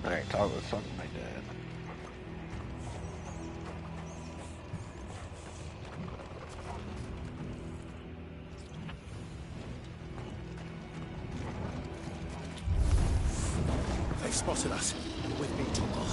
Alright, talk about something like that. spotted us. With me, Tongal.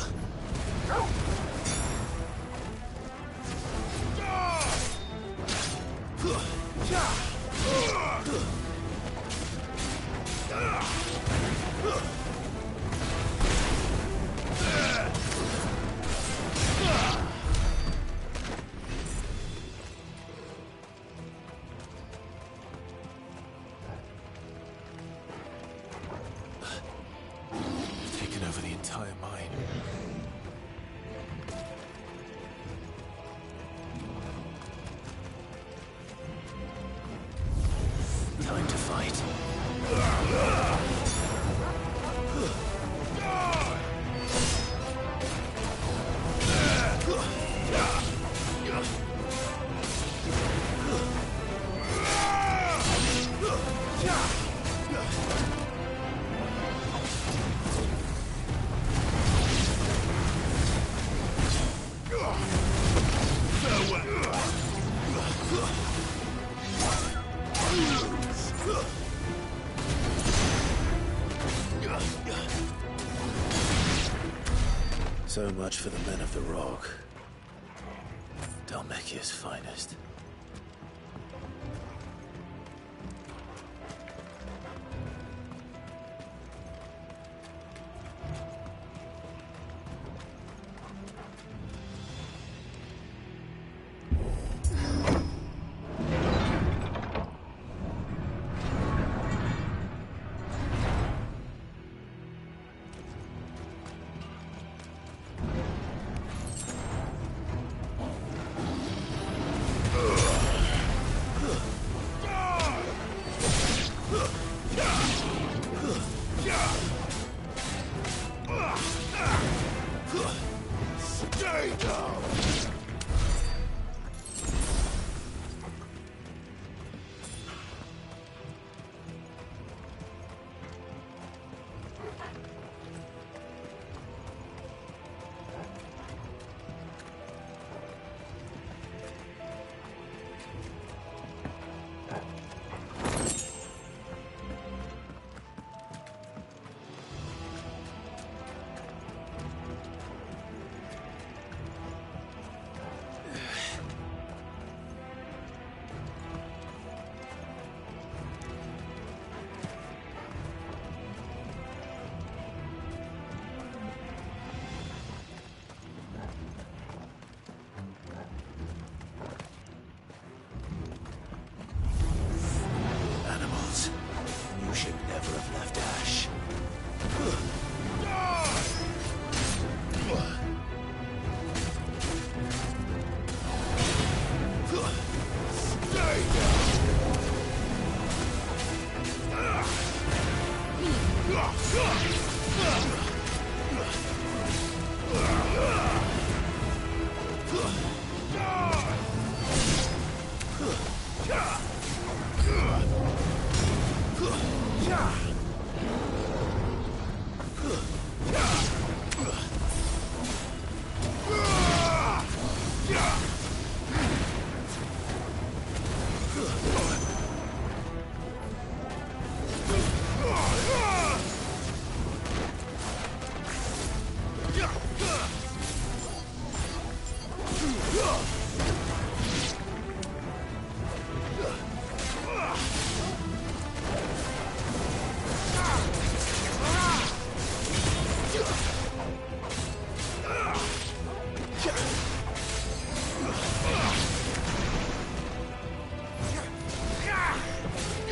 Taken over the entire mine. Time to fight. So much for the men of the Rock. Dalmekia's finest.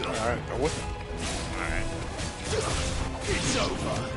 Alright, go with it. Alright. It's over.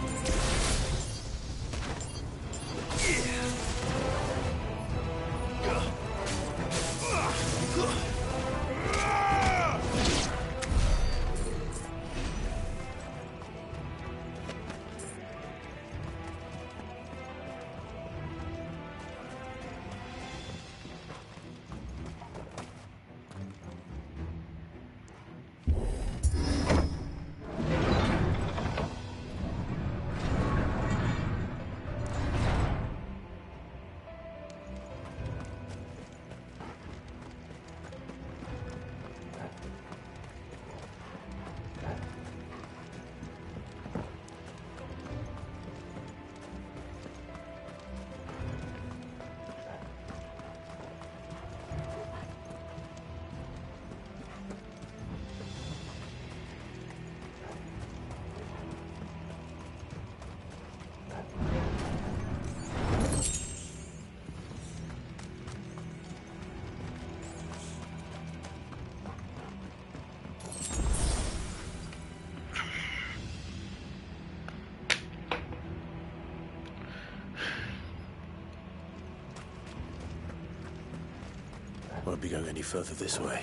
be going any further this way.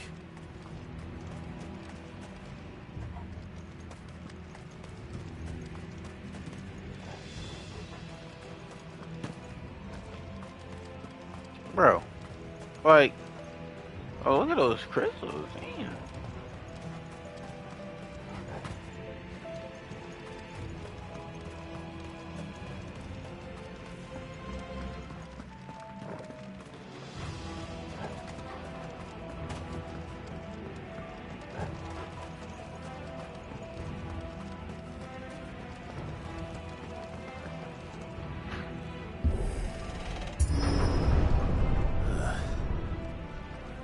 Bro, like, oh, look at those crystals. Damn.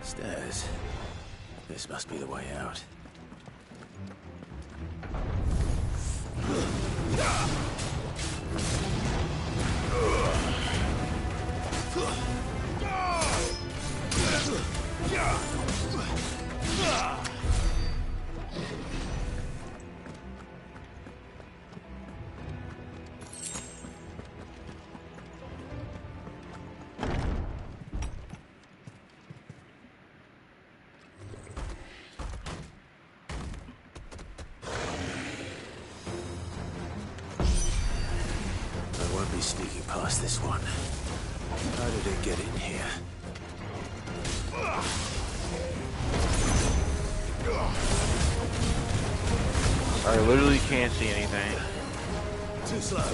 Stairs. This must be the way out. I won't be sneaking past this one. How did it get in here? I literally can't see anything. Too slow.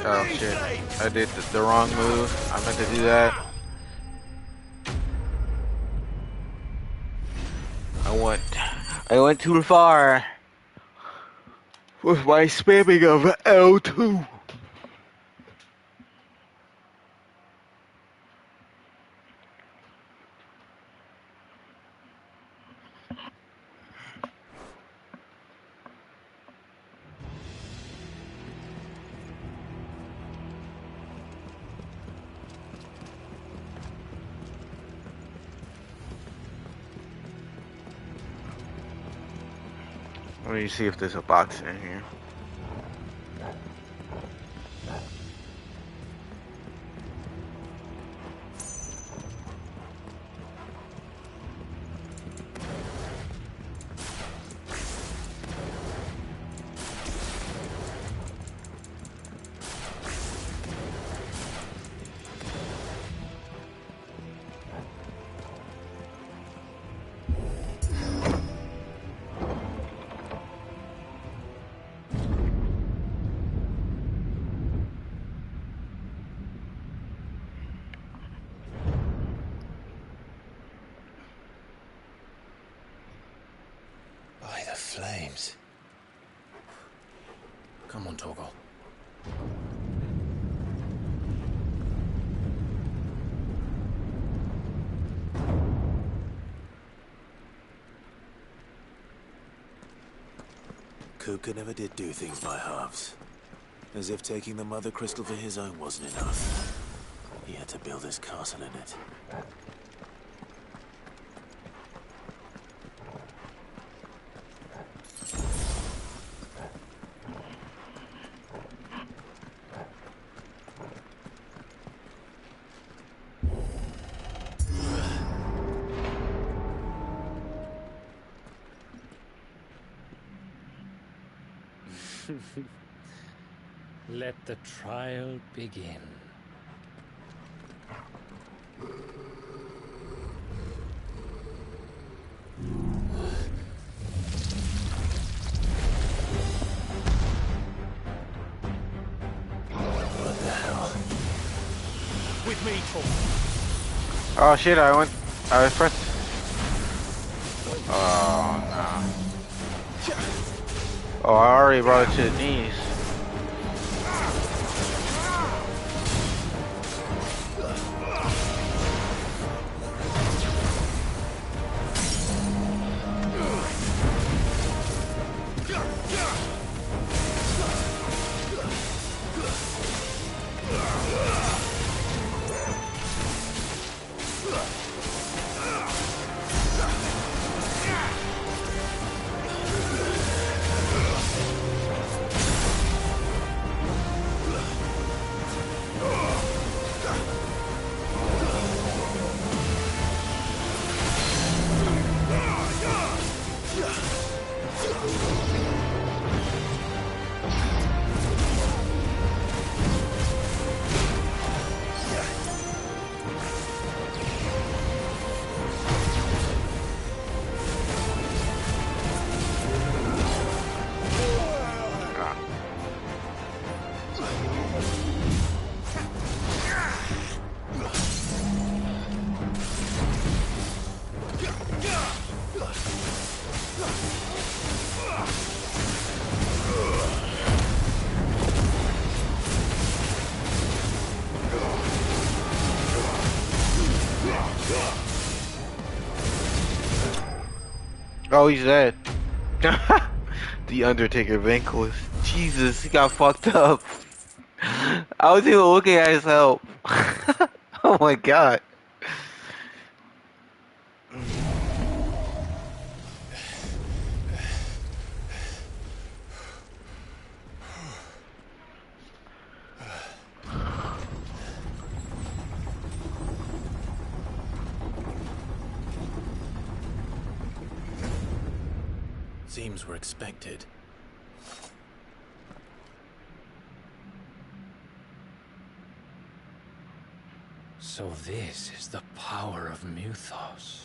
Oh shit, I did the wrong move. I meant to do that. I went too far with my spamming of L2. Let me see if there's a box in here. By the flames. Come on, Torgal. Kuka never did do things by halves. As if taking the Mother Crystal for his own wasn't enough. He had to build his castle in it. Let the trial begin. What the hell? With me, Torgal. Oh shit! I pressed. Oh no. Oh, I already brought it to the knees. Oh, he's dead. The Undertaker vanquished. Jesus, he got fucked up. I was even looking at his help. Oh my god. Seems we're expected. So this is the power of Mythos.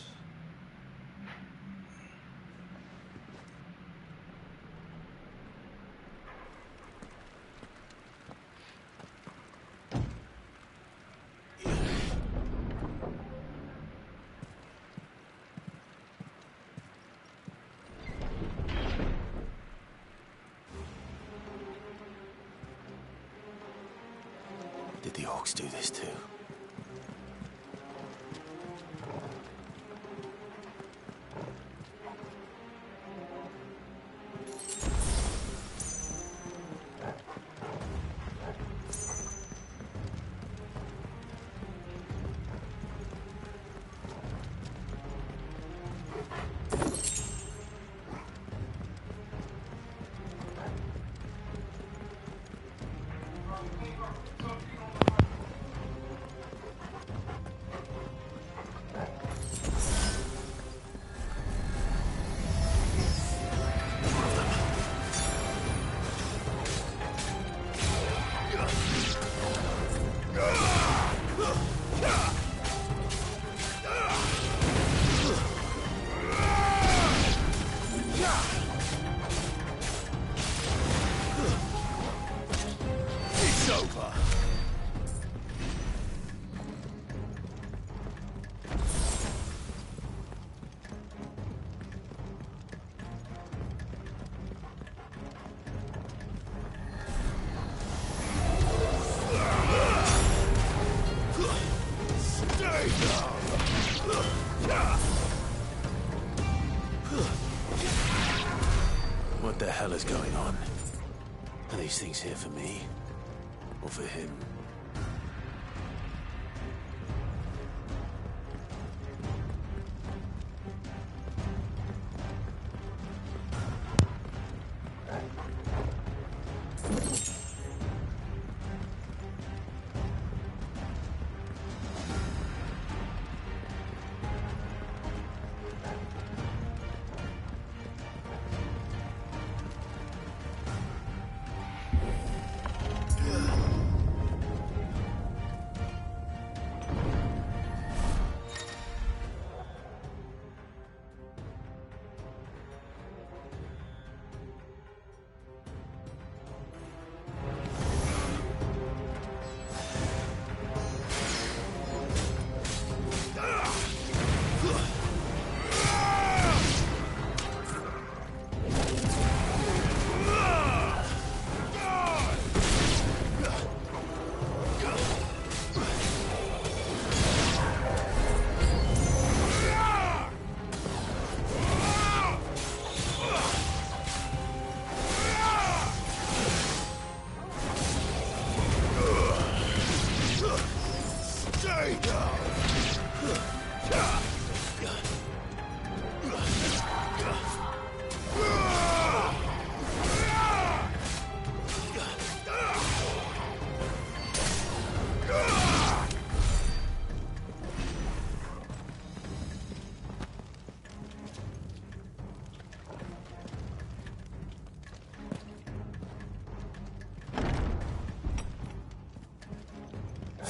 Did the orcs do this too? What the hell is going on? Are these things here for me? Or for him?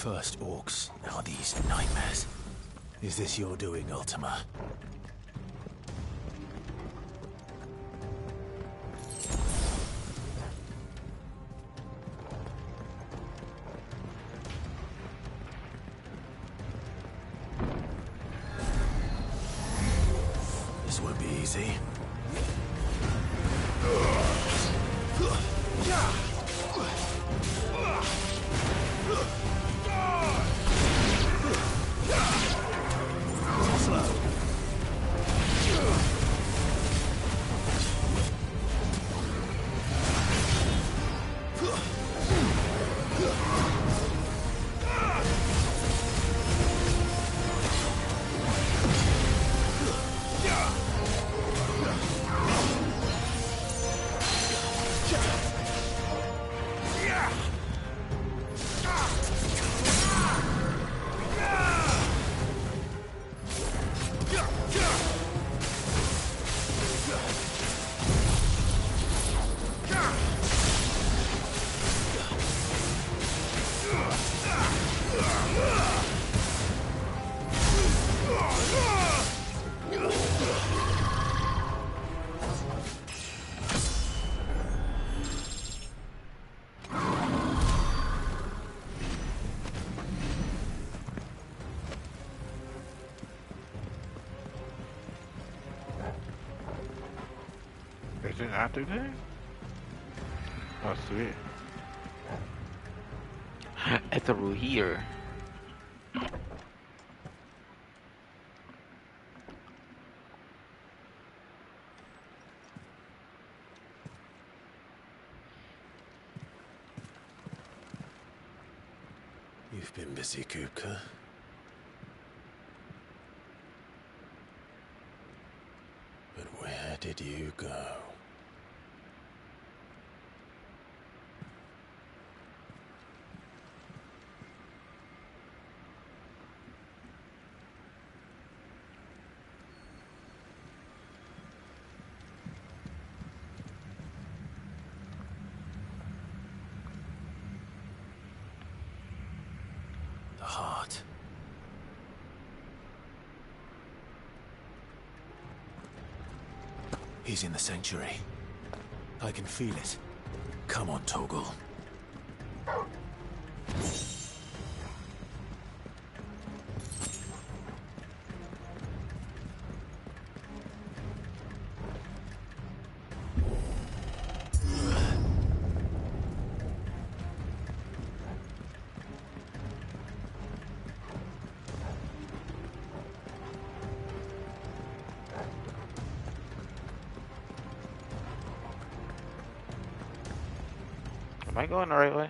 First orcs, now these nightmares. Is this your doing, Ultima? This won't be easy. Is it after that? Oh, sweet. It's a rule here. You've been busy, Kupka. But where did you go? The heart. He's in the sanctuary. I can feel it. Come on, Toggle. Am I going the right way?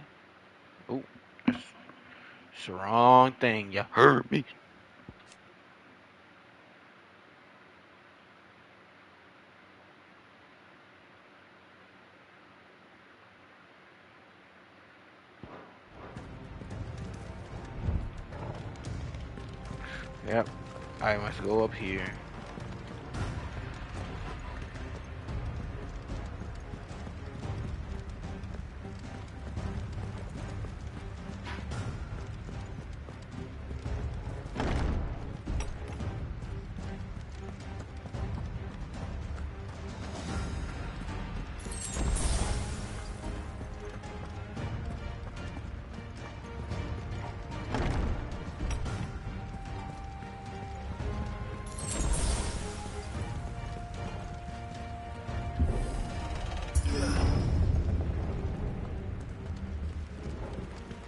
Ooh, it's the wrong thing. You heard me. Yep, I must go up here.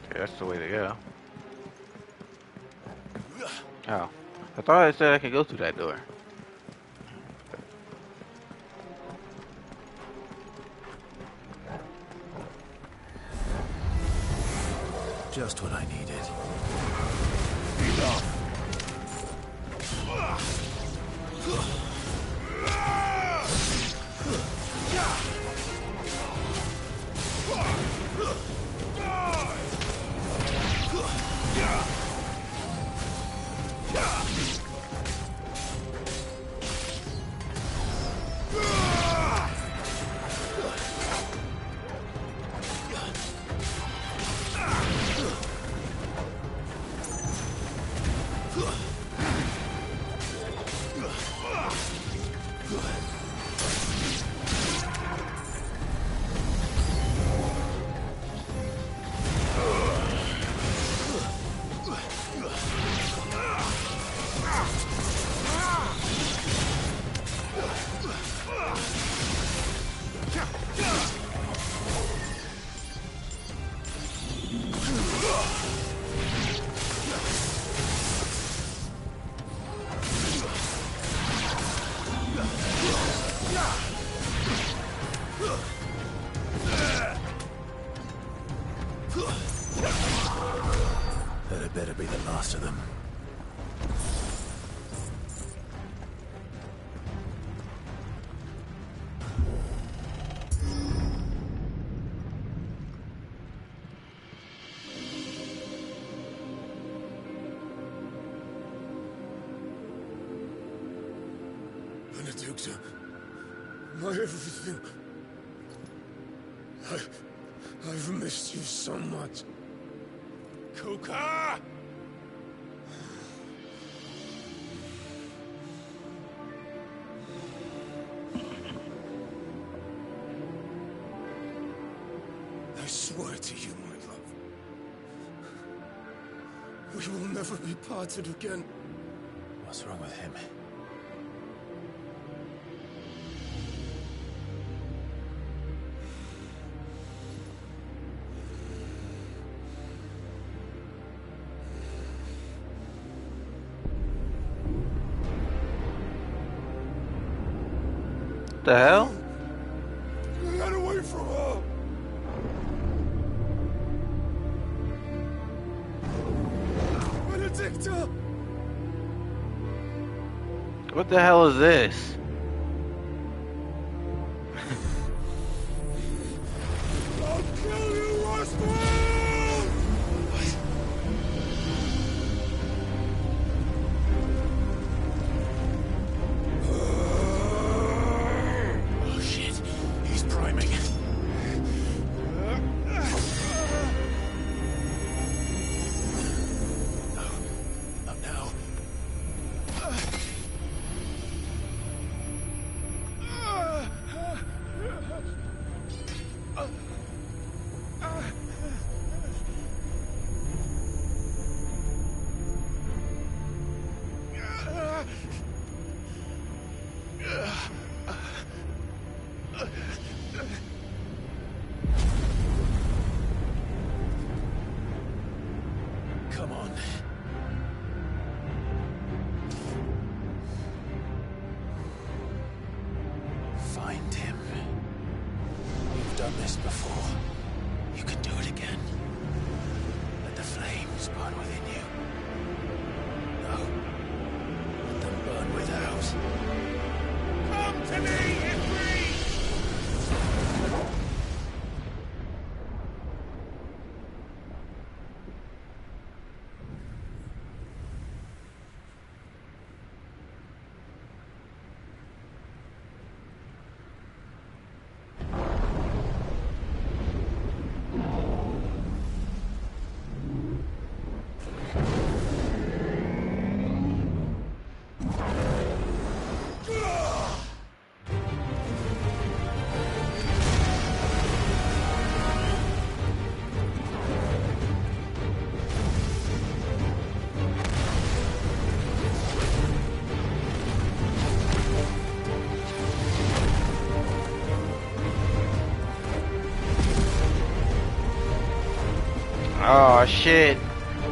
Okay, that's the way to go. Oh, I thought it said I could go through that door. Just what I needed. after them. Benedicta, my everything. I've missed you so much. Kuka! I swear to you, my love, we will never be parted again. What's wrong with him? The hell? Get away from her! Benedicta! What the hell is this? I'll kill you, Roswell! Oh shit, he's priming. No, not now. Come on. Find him. You've done this before. You can do it again. Let the flames burn within you. No. Let them burn without. Come to me, Ifrit! Oh shit.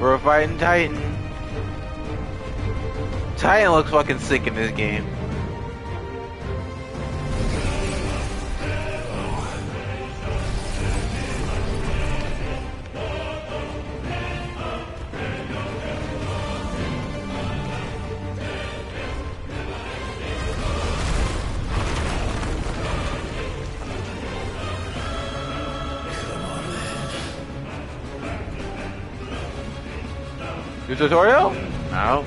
We're fighting Titan. Titan looks fucking sick in this game. New tutorial? No.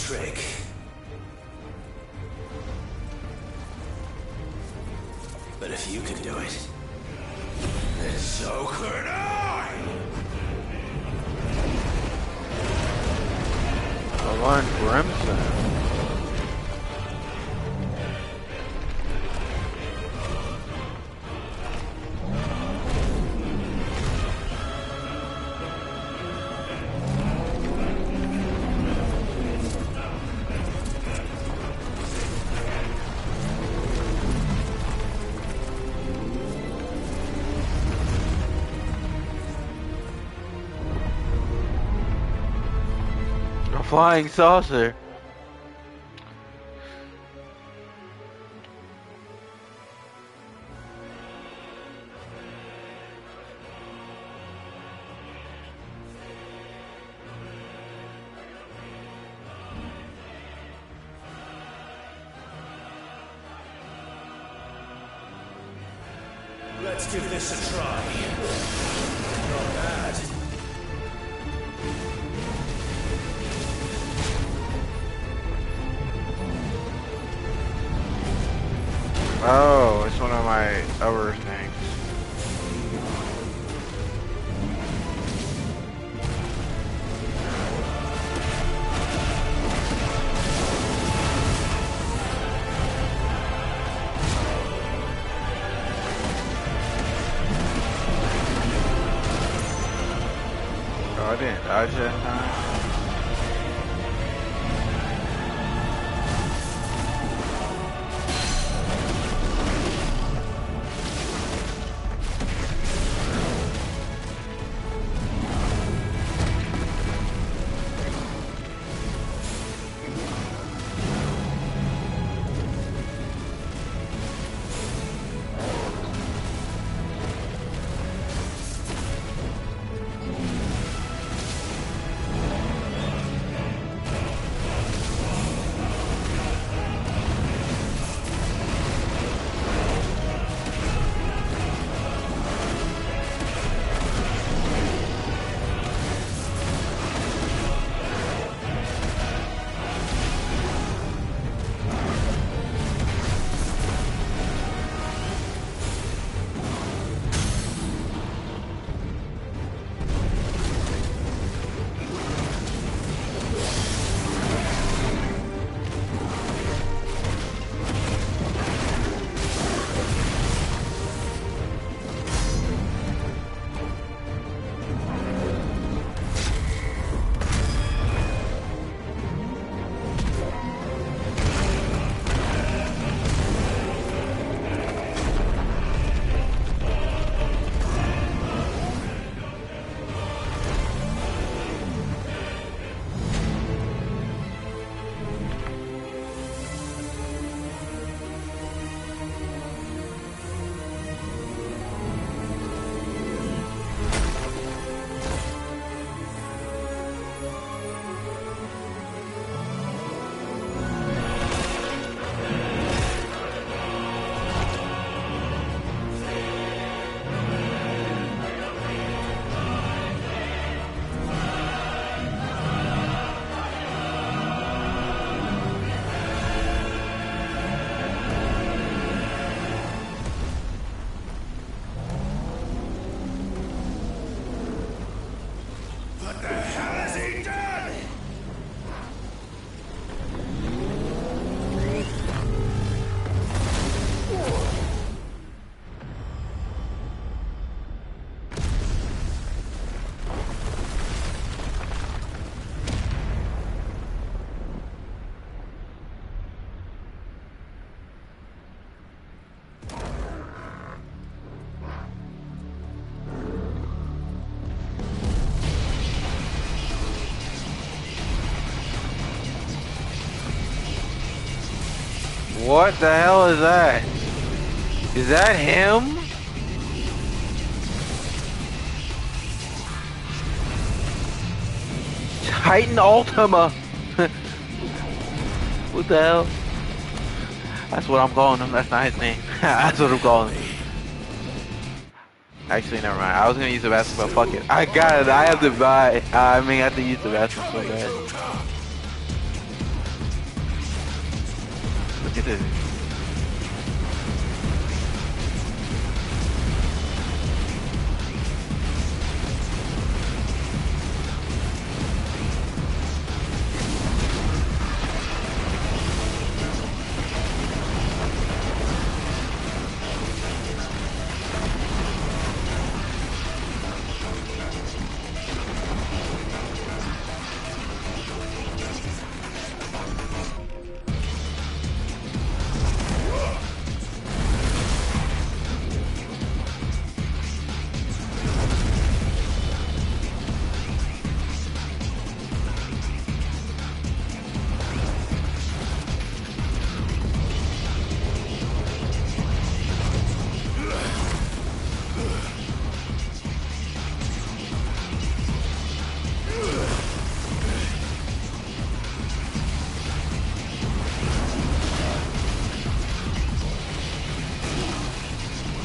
trick. But if you can do it, then so could I! I learned Crimson. A flying saucer. Let's give this a try. Not bad. Oh, it's one of my other things. Oh, I didn't dodge that time. What the hell is that? Is that him? Titan Ultima. What the hell? That's what I'm calling him. That's not his name. That's what I'm calling him. Actually, never mind. I was gonna use the basketball. Fuck it. I got it. I have to buy. I have to use the basketball so bad. It is.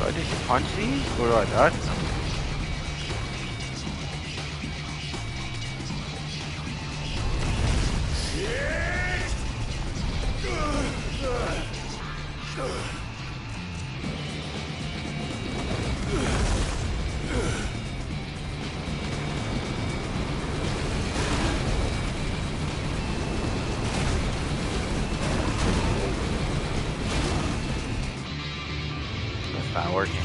Do I just punch these or do I dodge them? That's not working.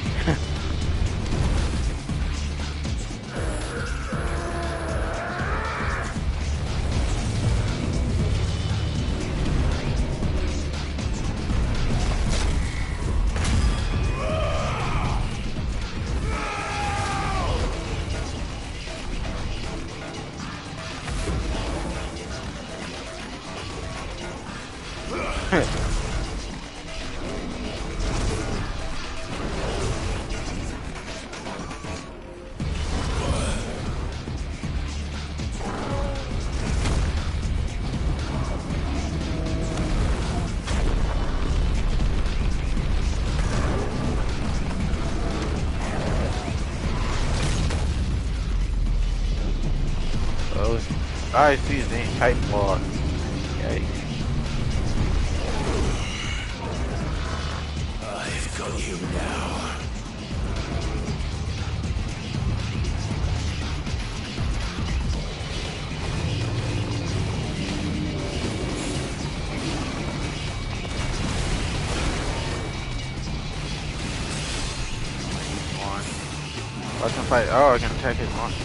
I see his name type block. Yikes. I've got you now. I can fight. Oh, I can attack his monster.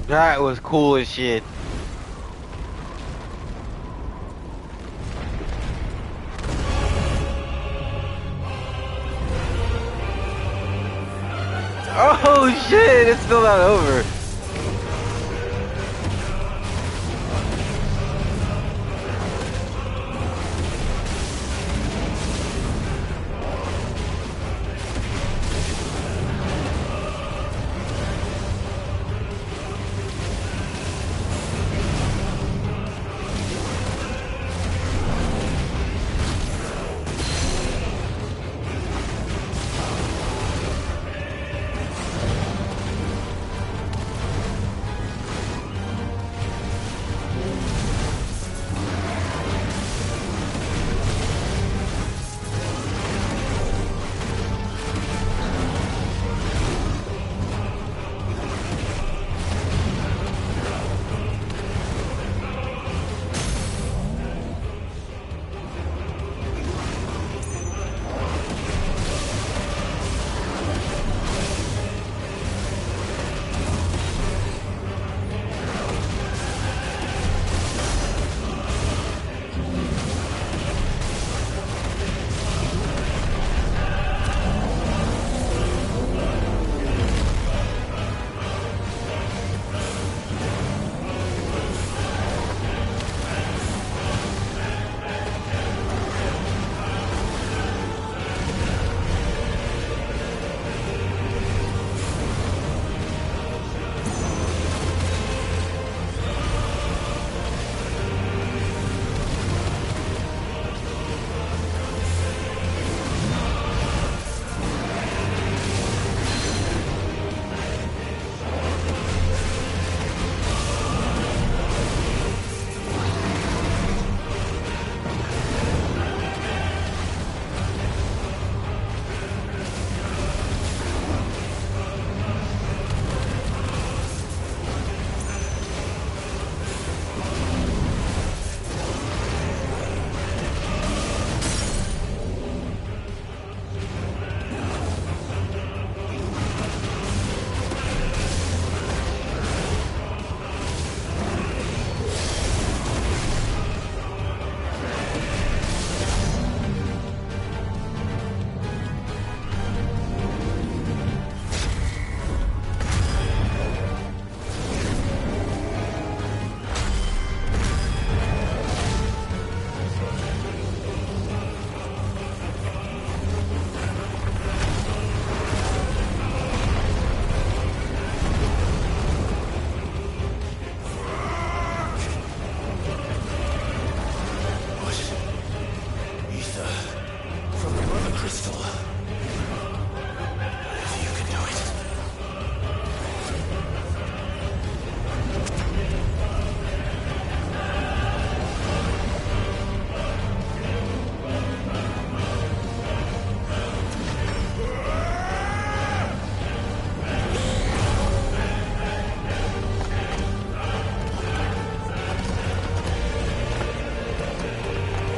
That was cool as shit. Oh shit, it's still not over.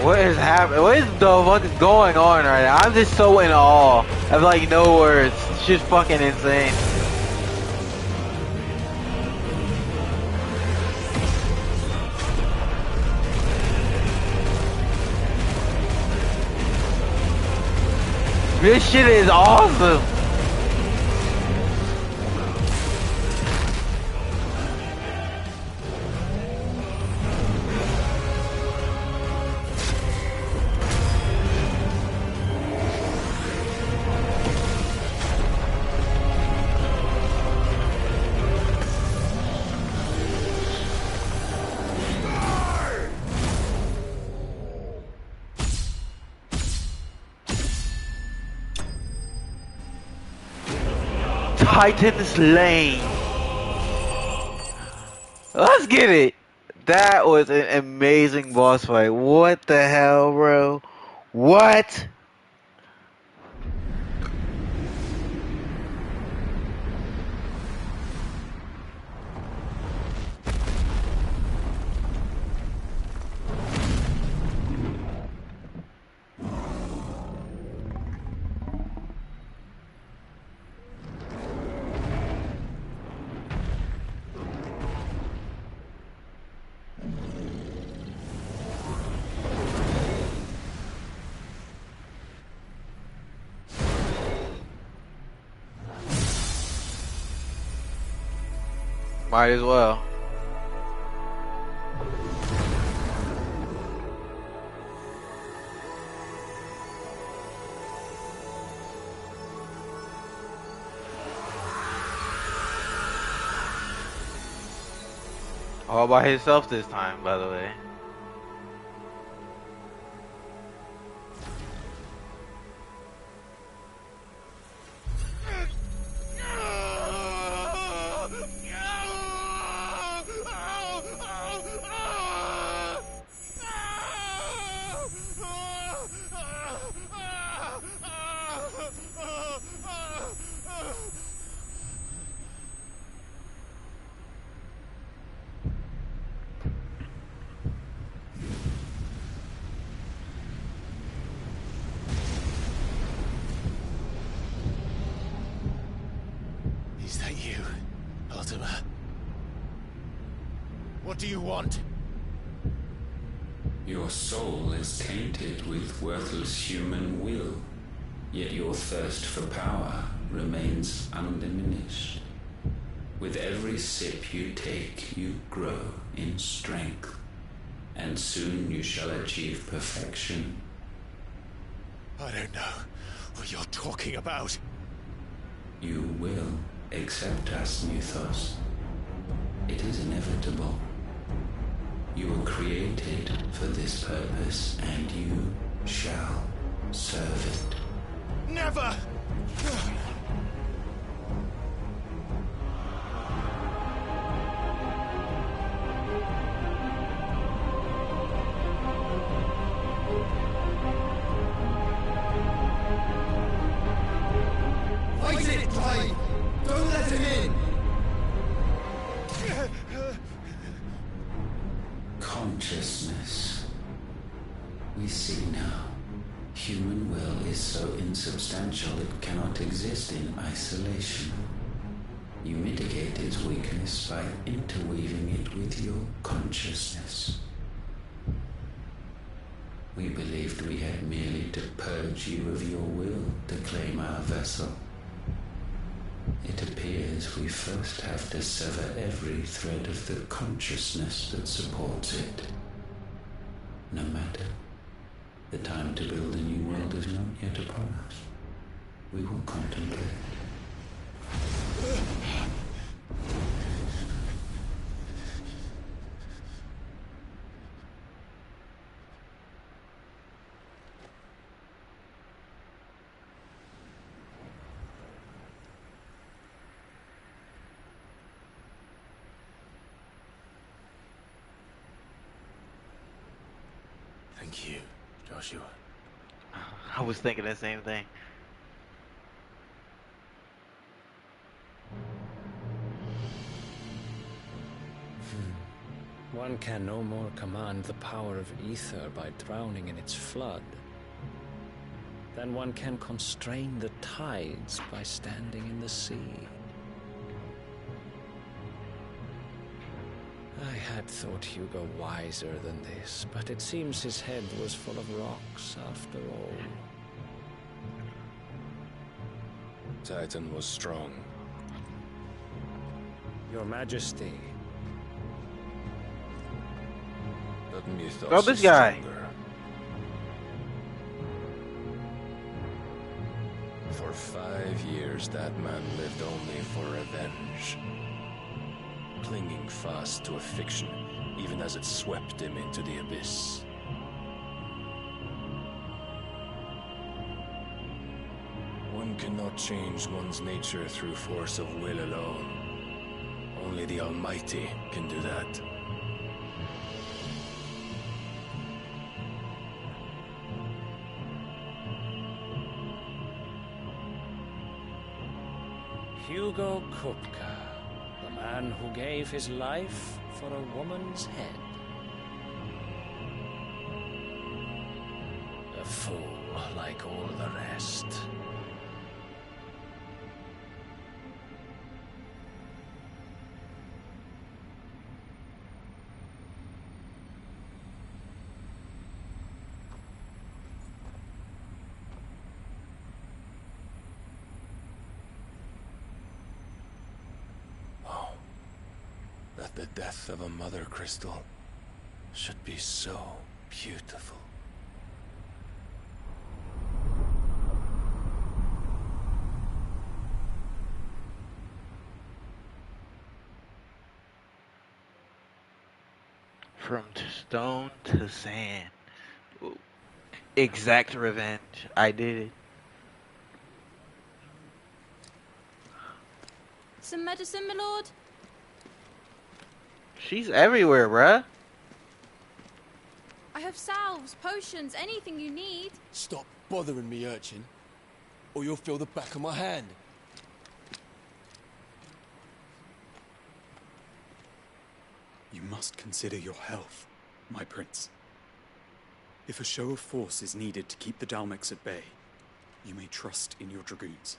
What is happening? What is the fuck is going on right now? I'm just so in awe. I have like no words. It's just fucking insane. This shit is awesome. Titan's Lane. Let's get it. That was an amazing boss fight. What the hell, bro? What? Might as well. All by himself this time, by the way. Is that you, Ultima? What do you want? Your soul is tainted with worthless human will, yet your thirst for power remains undiminished. With every sip you take, you grow in strength, and soon you shall achieve perfection. I don't know what you're talking about. You will accept us, Muthos. It is inevitable. You were created for this purpose, and you shall serve it. Never! Fight it, Pride! Don't let him in! Consciousness. We see now. Human will is so insubstantial it cannot exist in isolation. You mitigate its weakness by interweaving it with your consciousness. We believed we had merely to purge you of your will to claim our vessel. It appears we first have to sever every thread of the consciousness that supports it. No matter. The time to build a new world is not yet upon us. We will contemplate. Thank you, Joshua. I was thinking the same thing. One can no more command the power of ether by drowning in its flood than one can constrain the tides by standing in the sea. I had thought Hugo wiser than this, but it seems his head was full of rocks after all. Titan was strong. Your Majesty. But Mythos Grab this is guy. stronger. For 5 years, that man lived only for revenge. Clinging fast to a fiction, even as it swept him into the abyss. One One cannot change one's nature through force of will alone. Only the Almighty can do that. Hugo Kupka, the man who gave his life for a woman's head. A fool like all the rest. That the death of a mother crystal should be so beautiful. From stone to sand. Ooh. Exact revenge. I did it. Some medicine, my lord? She's everywhere, bruh. I have salves, potions, anything you need. Stop bothering me, urchin, or you'll feel the back of my hand. You must consider your health, my prince. If a show of force is needed to keep the Dalmex at bay, you may trust in your dragoons.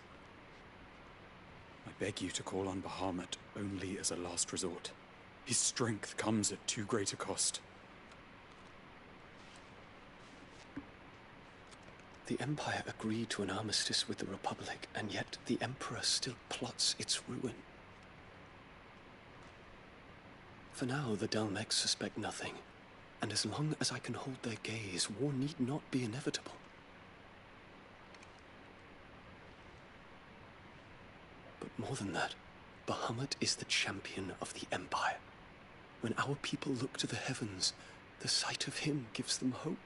I beg you to call on Bahamut only as a last resort. His strength comes at too great a cost. The Empire agreed to an armistice with the Republic, and yet the Emperor still plots its ruin. For now, the Dalmex suspect nothing, and as long as I can hold their gaze, war need not be inevitable. But more than that, Bahamut is the champion of the Empire. When our people look to the heavens, the sight of him gives them hope.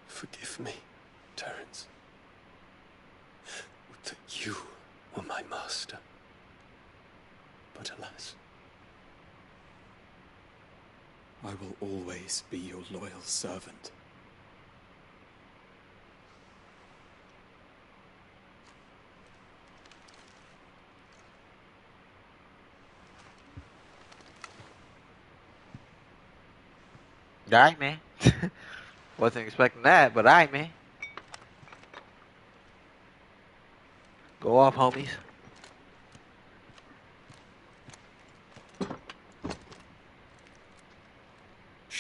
Forgive me, Terence. Would that you were my master. But alas, I will always be your loyal servant. Alright, man. Wasn't expecting that, but alright, man. Go off, homies.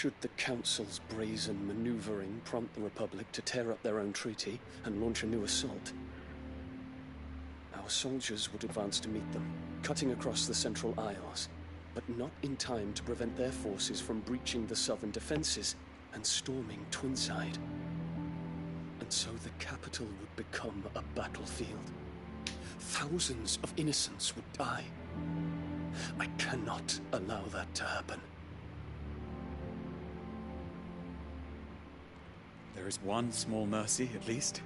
should the Council's brazen maneuvering prompt the Republic to tear up their own treaty and launch a new assault, our soldiers would advance to meet them, cutting across the Central Isles, but not in time to prevent their forces from breaching the southern defenses and storming Twinside. And so the capital would become a battlefield. Thousands of innocents would die. I cannot allow that to happen. There is one small mercy, at least.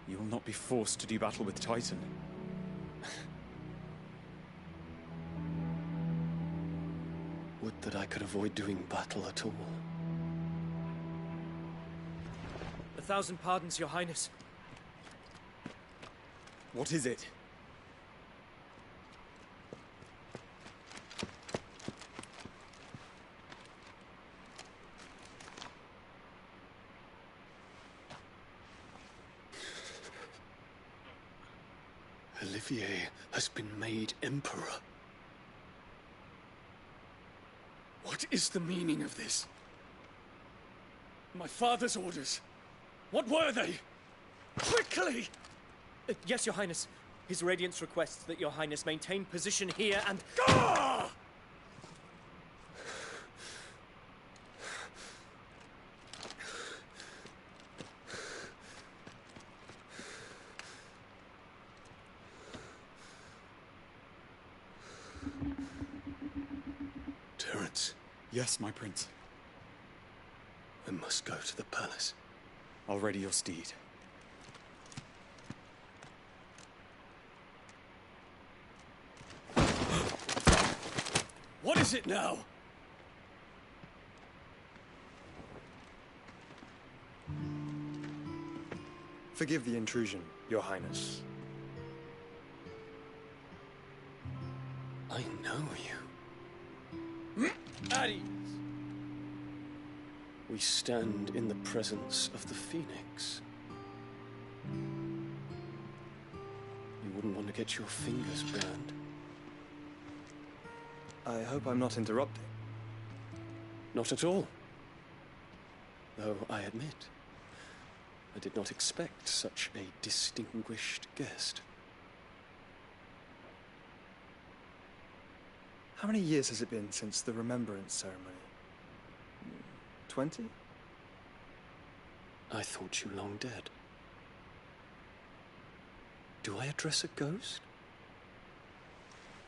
You will not be forced to do battle with Titan. Would that I could avoid doing battle at all. 1,000 pardons, Your Highness. What is it? Olivier has been made Emperor. What is the meaning of this? My father's orders. What were they? Quickly! Yes, Your Highness. His Radiance requests that Your Highness maintain position here and... Gah! Yes, my prince. I must go to the palace. I'll ready your steed. What is it now? Forgive the intrusion, Your Highness. I know you. At ease. We stand in the presence of the Phoenix. You wouldn't want to get your fingers burned. I hope I'm not interrupting. Not at all. Though I admit, I did not expect such a distinguished guest. How many years has it been since the Remembrance ceremony? 20? I thought you long dead. Do I address a ghost?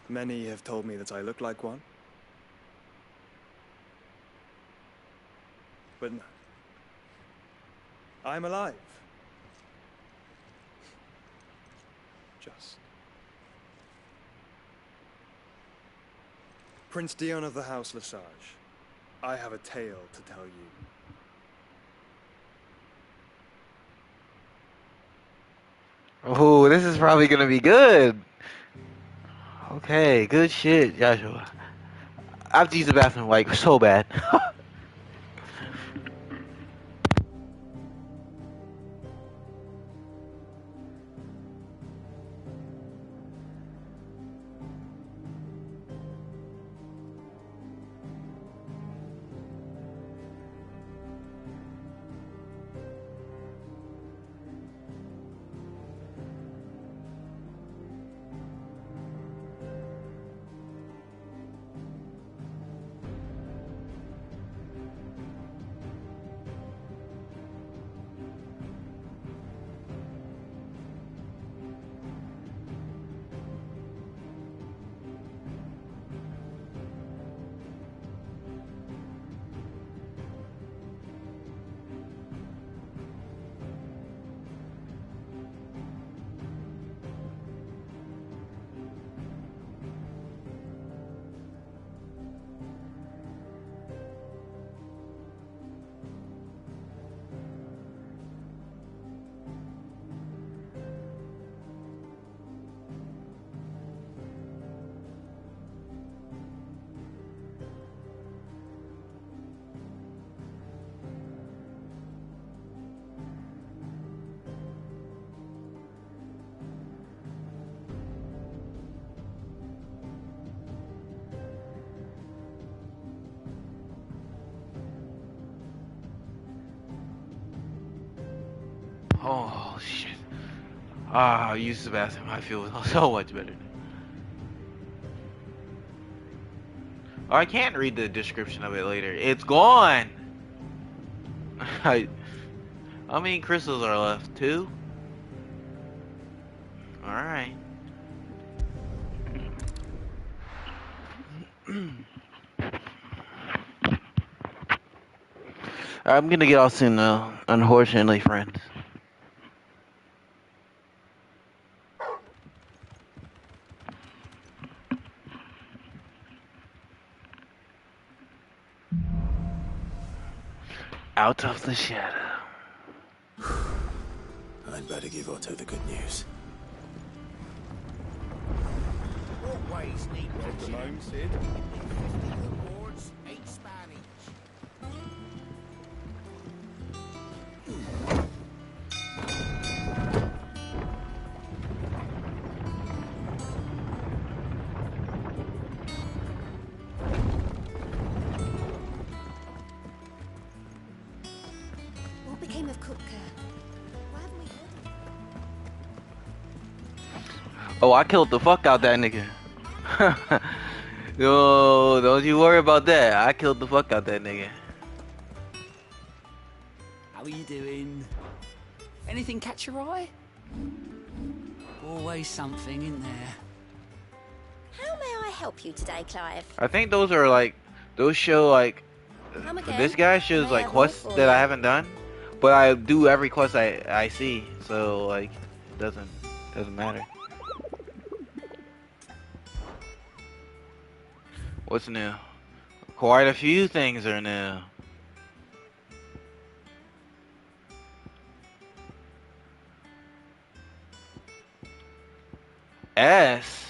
Many have told me that I look like one. But no. I'm alive. Just. Prince Dion of the House Lesage, I have a tale to tell you. Oh, this is probably gonna be good. Okay, good shit, Joshua. I have to use the bathroom like so bad. Oh shit. Ah, I used the bathroom. I feel so much better. Oh, I can't read the description of it later. It's gone. How many crystals are left? 2? Alright. I'm gonna get off soon though, unfortunately, friends. Out of the shadow. I'd better give Otto the good news. Always need Welcome home, Sid. 50 rewards, 8 Spanish. What became of Kupka? Why haven't we heard? Oh, I killed the fuck out that nigga. No, don't you worry about that. I killed the fuck out that nigga. How are you doing? Anything catch your eye? Always something in there. How may I help you today, Clive? I think those are like Those show like Come for again? this guy shows May I like have more quests for that I you? haven't done, but I do every quest I see, so like it doesn't matter. What's new? Quite a few things are new. S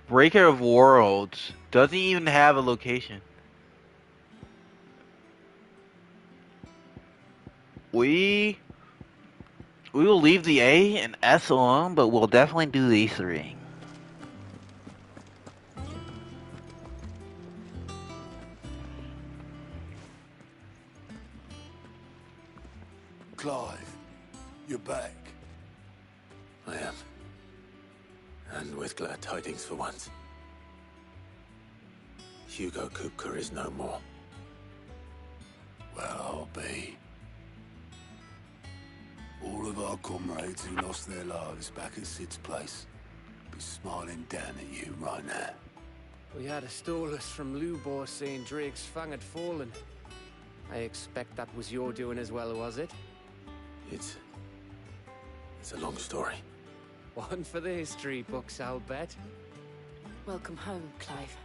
Breaker of Worlds doesn't even have a location. We will leave the A and S alone, but we'll definitely do these three. Clive, you're back. I am. And with glad tidings for once. Hugo Kupka is no more. Well, I'll be. All of our comrades who lost their lives back at Sid's place be smiling down at you right now. We had a stolus from Lubor saying Drake's Fang had fallen. I expect that was your doing as well, was it? It's a long story. One for the history books, I'll bet. Welcome home, Clive.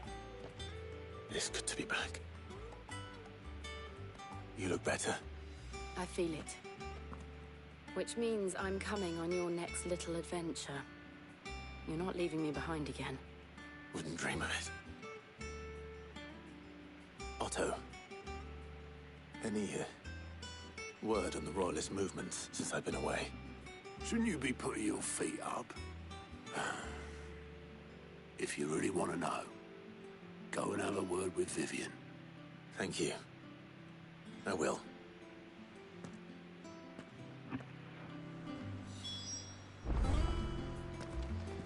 It's good to be back. You look better. I feel it. Which means I'm coming on your next little adventure. You're not leaving me behind again. Wouldn't dream of it. Otto, any word on the Royalist movements since I've been away? Shouldn't you be putting your feet up? If you really want to know, go and have a word with Vivian. Thank you. I will.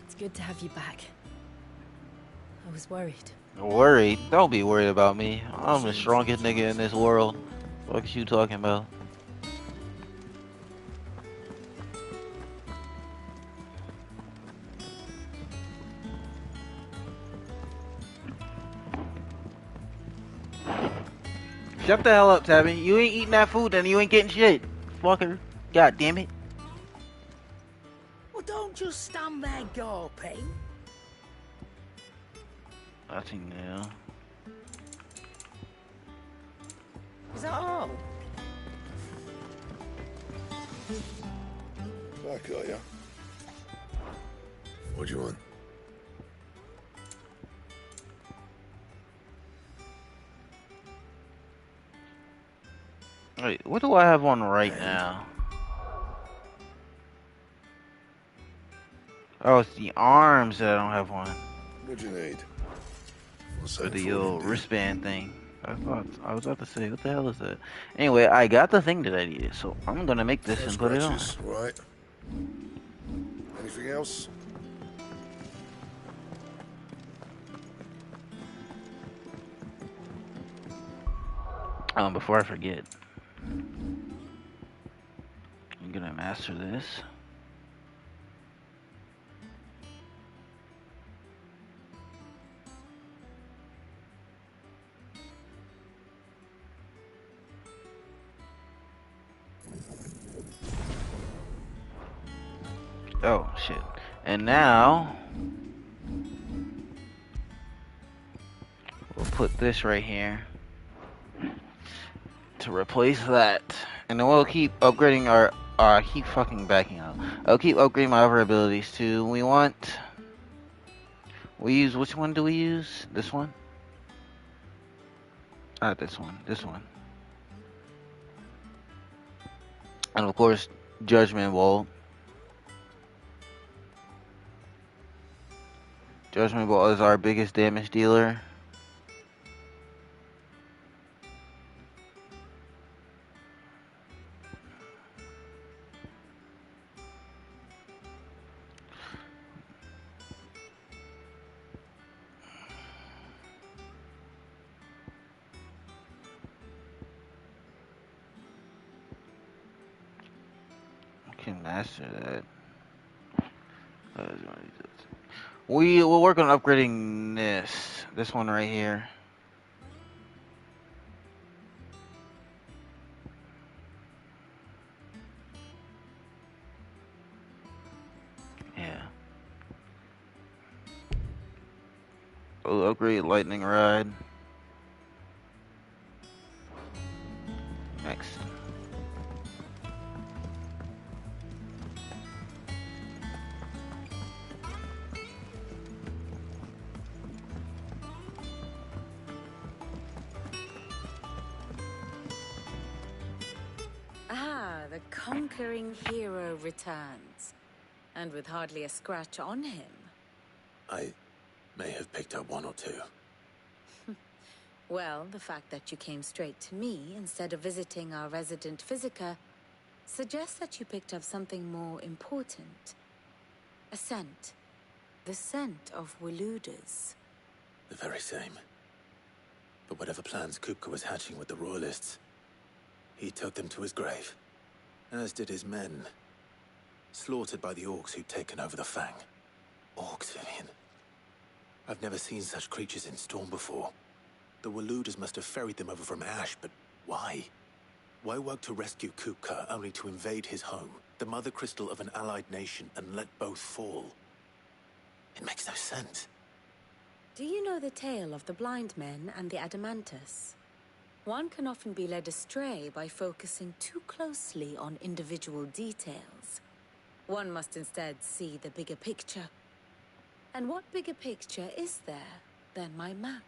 It's good to have you back. I was worried. Worried? Don't be worried about me. I'm the strongest nigga in this world. What is you talking about? Shut the hell up, Tabby. You ain't eating that food, then you ain't getting shit. Fucker. God damn it. Well, don't just stand there gawping. Nothing new. Is that all? Back, are ya? What do you want? Wait, what do I have on right now? Oh, it's the arms that I don't have on. What do you need? For the old wristband thing. I was about to say, what the hell is that? Anyway, I got the thing that I needed, so I'm gonna make this and put it on. Right. Anything else? Before I forget, I'm gonna master this. Oh shit. And now we'll put this right here to replace that. And then we'll keep upgrading our I keep fucking backing up. I'll keep upgrading my other abilities too. We use which one do we use? This one? Not this one. This one. And of course, Judgment Bolt. Judgment Bolt is our biggest damage dealer. I can master that. We'll work on upgrading this one right here. Oh, upgrade lightning rod. Next. Ah, the conquering hero returns. And with hardly a scratch on him. I may have picked up one or two. Well, the fact that you came straight to me instead of visiting our resident physiker suggests that you picked up something more important. A scent. The scent of Waludas. The very same. But whatever plans Kupka was hatching with the Royalists, he took them to his grave. As did his men. Slaughtered by the orcs who'd taken over the Fang. Orcs, Vivian. I've never seen such creatures in Storm before. The Waludas must have ferried them over from Ash, but why? Why work to rescue Kupka only to invade his home, the mother crystal of an allied nation, and let both fall? It makes no sense. Do you know the tale of the blind men and the Adamantus? One can often be led astray by focusing too closely on individual details. One must instead see the bigger picture. And what bigger picture is there than my map?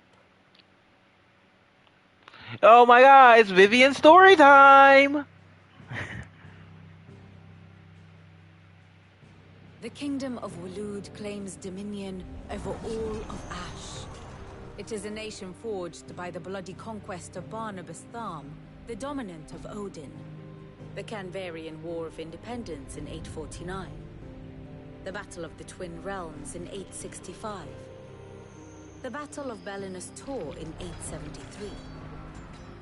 Oh my god, it's Vivian story time! The kingdom of Waloed claims dominion over all of Ash. It is a nation forged by the bloody conquest of Barnabas Tharm, the dominant of Odin. The Canvarian War of Independence in 849. The Battle of the Twin Realms in 865. The Battle of Belinus Tor in 873.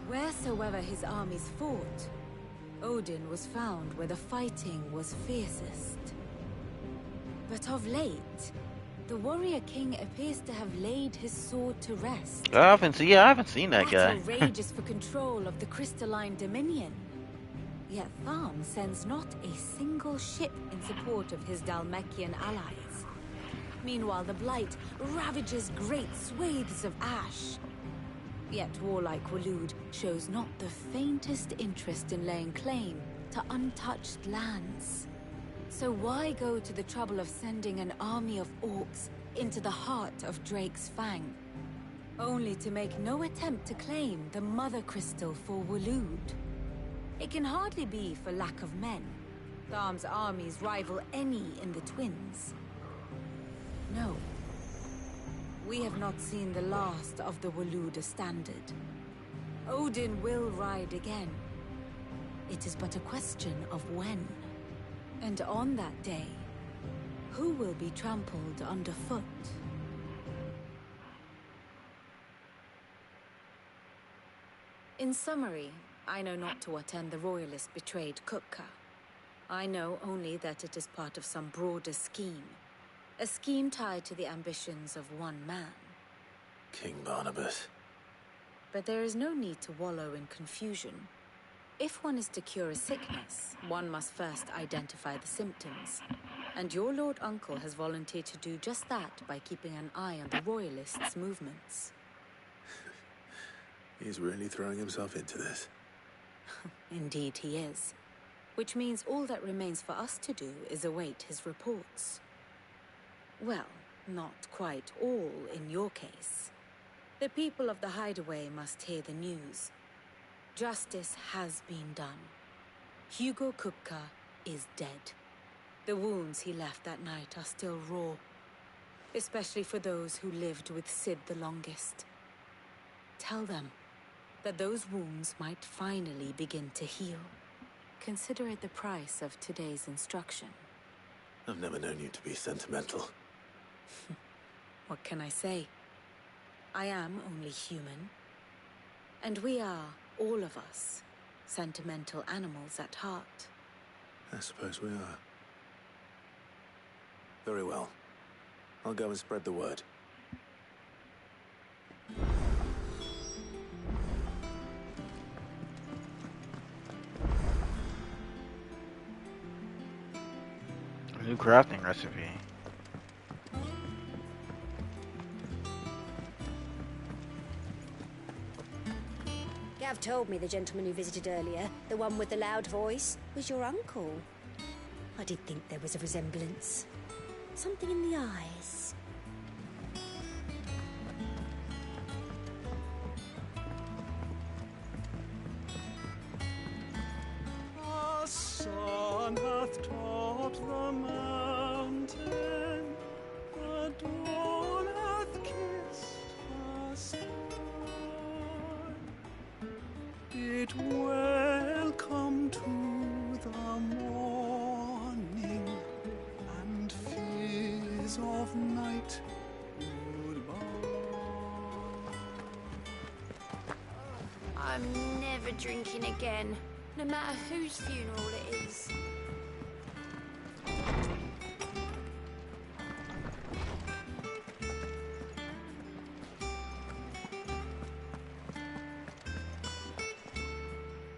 Wheresoever his armies fought, Odin was found where the fighting was fiercest. But of late, the warrior king appears to have laid his sword to rest. I haven't seen that guy. Battle rages for control of the crystalline dominion. Yet Tharm sends not a single ship in support of his Dhalmekian allies. Meanwhile, the Blight ravages great swathes of Ash. Yet warlike Waloed shows not the faintest interest in laying claim to untouched lands. So why go to the trouble of sending an army of orcs into the heart of Drake's Fang, only to make no attempt to claim the Mother Crystal for Waloed? It can hardly be for lack of men. Tharm's armies rival any in the Twins. No. We have not seen the last of the Waluda standard. Odin will ride again. It is but a question of when. And on that day, who will be trampled underfoot? In summary, I know not to what end the Royalists betrayed Kupka. I know only that it is part of some broader scheme. A scheme tied to the ambitions of one man. King Barnabas. But there is no need to wallow in confusion. If one is to cure a sickness, one must first identify the symptoms. And your Lord Uncle has volunteered to do just that by keeping an eye on the Royalists' movements. He's really throwing himself into this. Indeed he is. Which means all that remains for us to do is await his reports. Well, not quite all in your case. The people of the Hideaway must hear the news. Justice has been done. Hugo Kupka is dead. The wounds he left that night are still raw, especially for those who lived with Sid the longest. Tell them that those wounds might finally begin to heal. Consider it the price of today's instruction. I've never known you to be sentimental. What can I say? I am only human. And we are, all of us, sentimental animals at heart. I suppose we are. Very well. I'll go and spread the word. New crafting recipe. Gav told me the gentleman who visited earlier, the one with the loud voice, was your uncle. I did think there was a resemblance. Something in the eyes. The sun hath topped the mountain, the dawn hath kissed the sky. Bid welcome to the morning, and fears of night goodbye. I'm never drinking again, no matter whose funeral it is.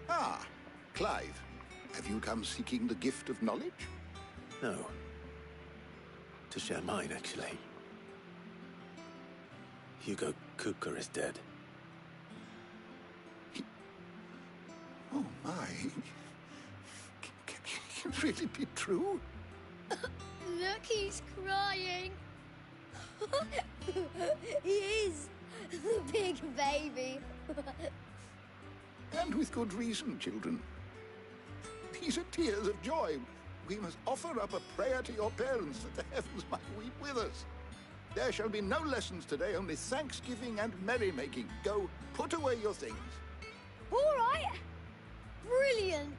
Ah, Clive. Have you come seeking the gift of knowledge? No. To share mine, actually. Hugo Kupka is dead. Oh, my. Can it really be true? Look, he's crying. He is. The big baby. And with good reason, children. These are tears of joy. We must offer up a prayer to your parents that the heavens might weep with us. There shall be no lessons today, only thanksgiving and merrymaking. Go, put away your things. All right. Brilliant.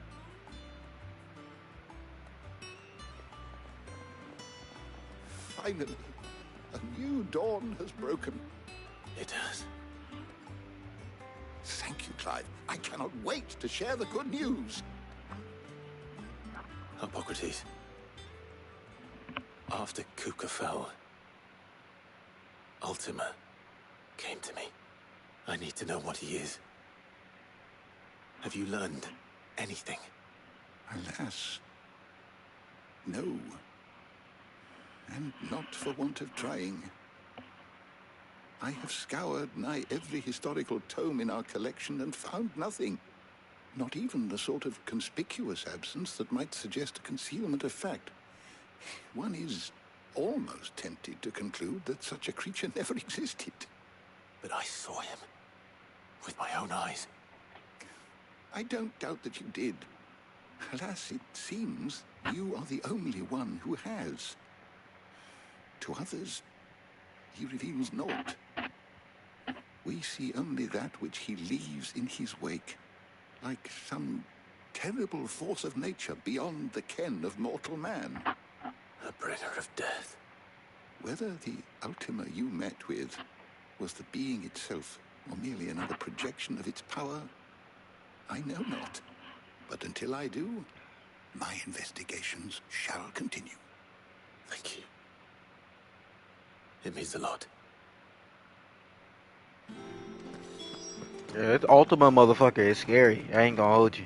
Finally, a new dawn has broken. It has. Thank you, Clive. I cannot wait to share the good news. Hippocrates. After Kupka fell, Ultima came to me. I need to know what he is. Have you learned anything? Alas, no. And not for want of trying. I have scoured nigh every historical tome in our collection and found nothing. Not even the sort of conspicuous absence that might suggest a concealment of fact. One is almost tempted to conclude that such a creature never existed. But I saw him. With my own eyes. I don't doubt that you did. Alas, it seems you are the only one who has. To others, he reveals naught. We see only that which he leaves in his wake, like some terrible force of nature beyond the ken of mortal man. A bringer of death. Whether the Ultima you met with was the being itself, or merely another projection of its power, I know not. But until I do, my investigations shall continue. Thank you. It means a lot. Yeah, that Ultima motherfucker is scary. I ain't gonna hold you.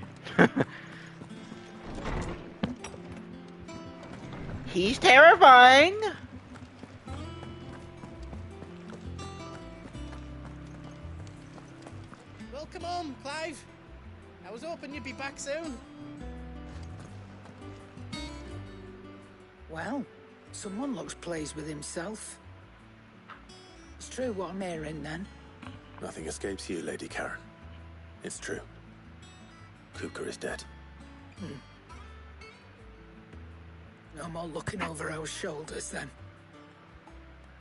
He's terrifying. Welcome home, Clive. I was hoping you'd be back soon. Well, someone looks pleased with himself. It's true what I'm hearing, then. Nothing escapes you, Lady Karen. It's true. Kupka is dead. No more looking over our shoulders, then.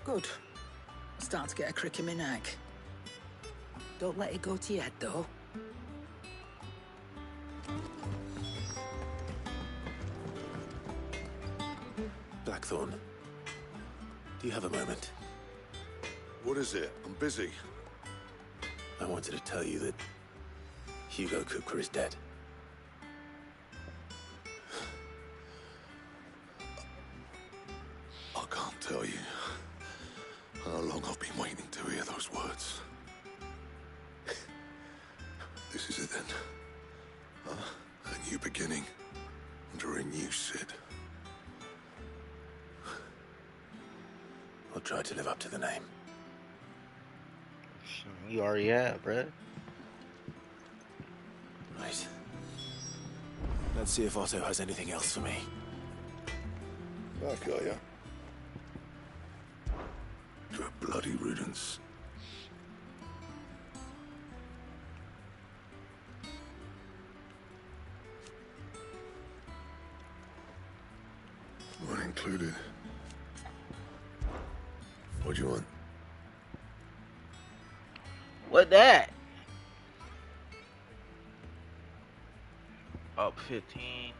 Good. I'm starting to get a crick in my neck. Don't let it go to your head, though. Blackthorn, do you have a moment? What is it? I'm busy. I wanted to tell you that Hugo Kupka is dead. I can't tell you how long I've been waiting to hear those words. This is it then. A new beginning under a new Sid. I'll try to live up to the name. You already have, bruh. Right. Let's see if Otto has anything else for me. Back, are ya? To a bloody riddance. One included. What do you want? What that? Up 15.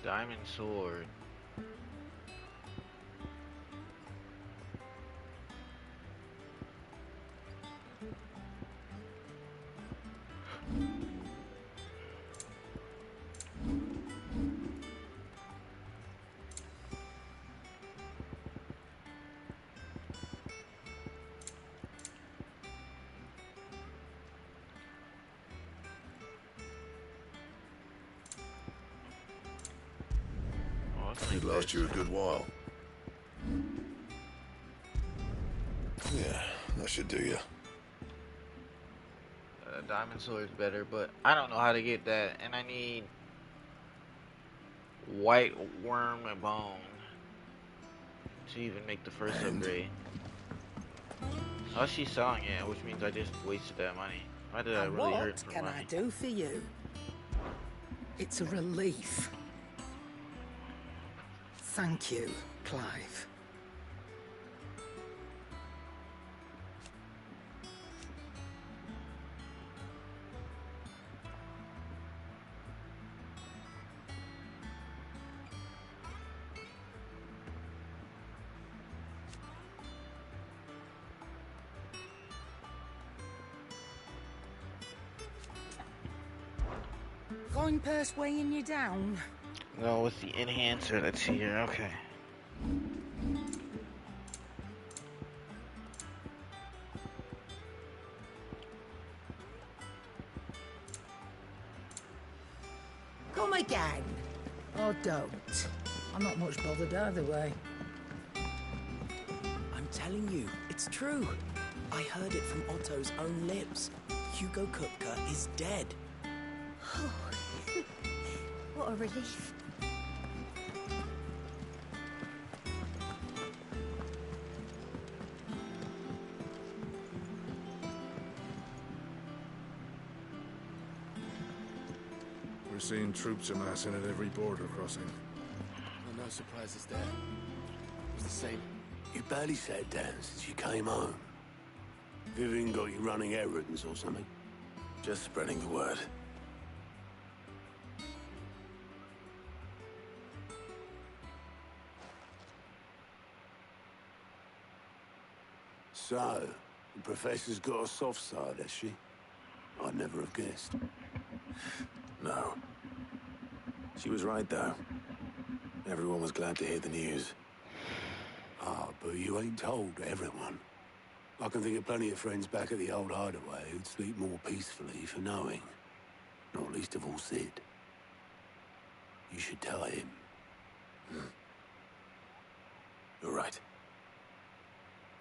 Diamond sword. It last you a good while. Yeah, that should do you. Diamond sword is better, but I don't know how to get that, and I need white worm and bone to even make the first upgrade. Oh, she's selling it, which means I just wasted that money. Why did I And really what hurt for can money? I do for you? It's a relief. Thank you, Clive. Coin purse weighing you down? No, it's the enhancer that's here. Okay. Come again. Or don't. I'm not much bothered either way. I'm telling you, it's true. I heard it from Otto's own lips. Hugo Kupka is dead. What a relief. We're seeing troops amassing at every border crossing. Well, no surprises there. It was the same. You barely sat down since you came home. Vivian got you running errands or something? Just spreading the word. So, the Professor's got a soft side, has she? I'd never have guessed. No. She was right, though. Everyone was glad to hear the news. Ah, but you ain't told everyone. I can think of plenty of friends back at the old hideaway who'd sleep more peacefully for knowing. Not least of all Sid. You should tell him. You're right.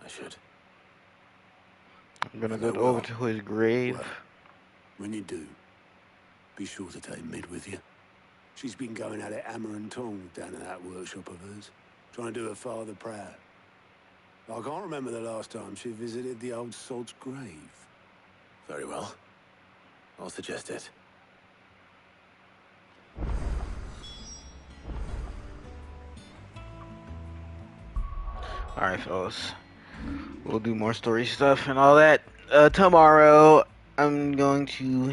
I should. I'm gonna go over to his grave. Well, when you do, be sure to take Mid with you. She's been going at it hammer and tongs down in that workshop of hers, trying to do her father proud. I can't remember the last time she visited the old sod's grave. Very well. I'll suggest it. Alright, fellas. We'll do more story stuff and all that tomorrow. I'm going to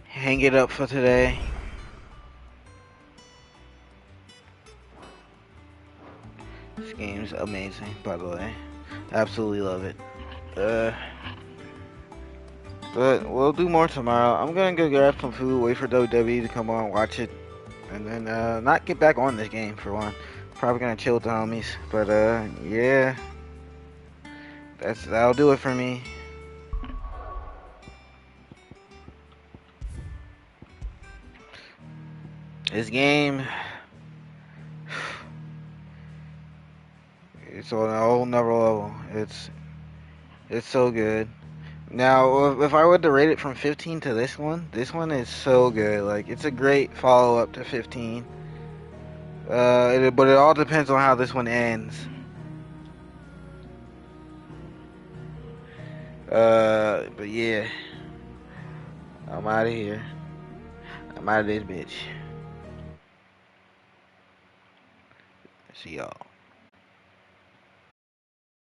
hang it up for today. This game's amazing, by the way. Absolutely love it. But we'll do more tomorrow. I'm gonna go grab some food, wait for WWE to come on, watch it, and then not get back on this game for one. Probably gonna chill with the homies. But yeah. That'll do it for me. This game, it's on a whole nother level. It's It's so good. Now, if I were to rate it from 15 to this one is so good. Like, it's a great follow up to 15. But it all depends on how this one ends. But yeah, I'm out of here. I'm out of this bitch. See y'all.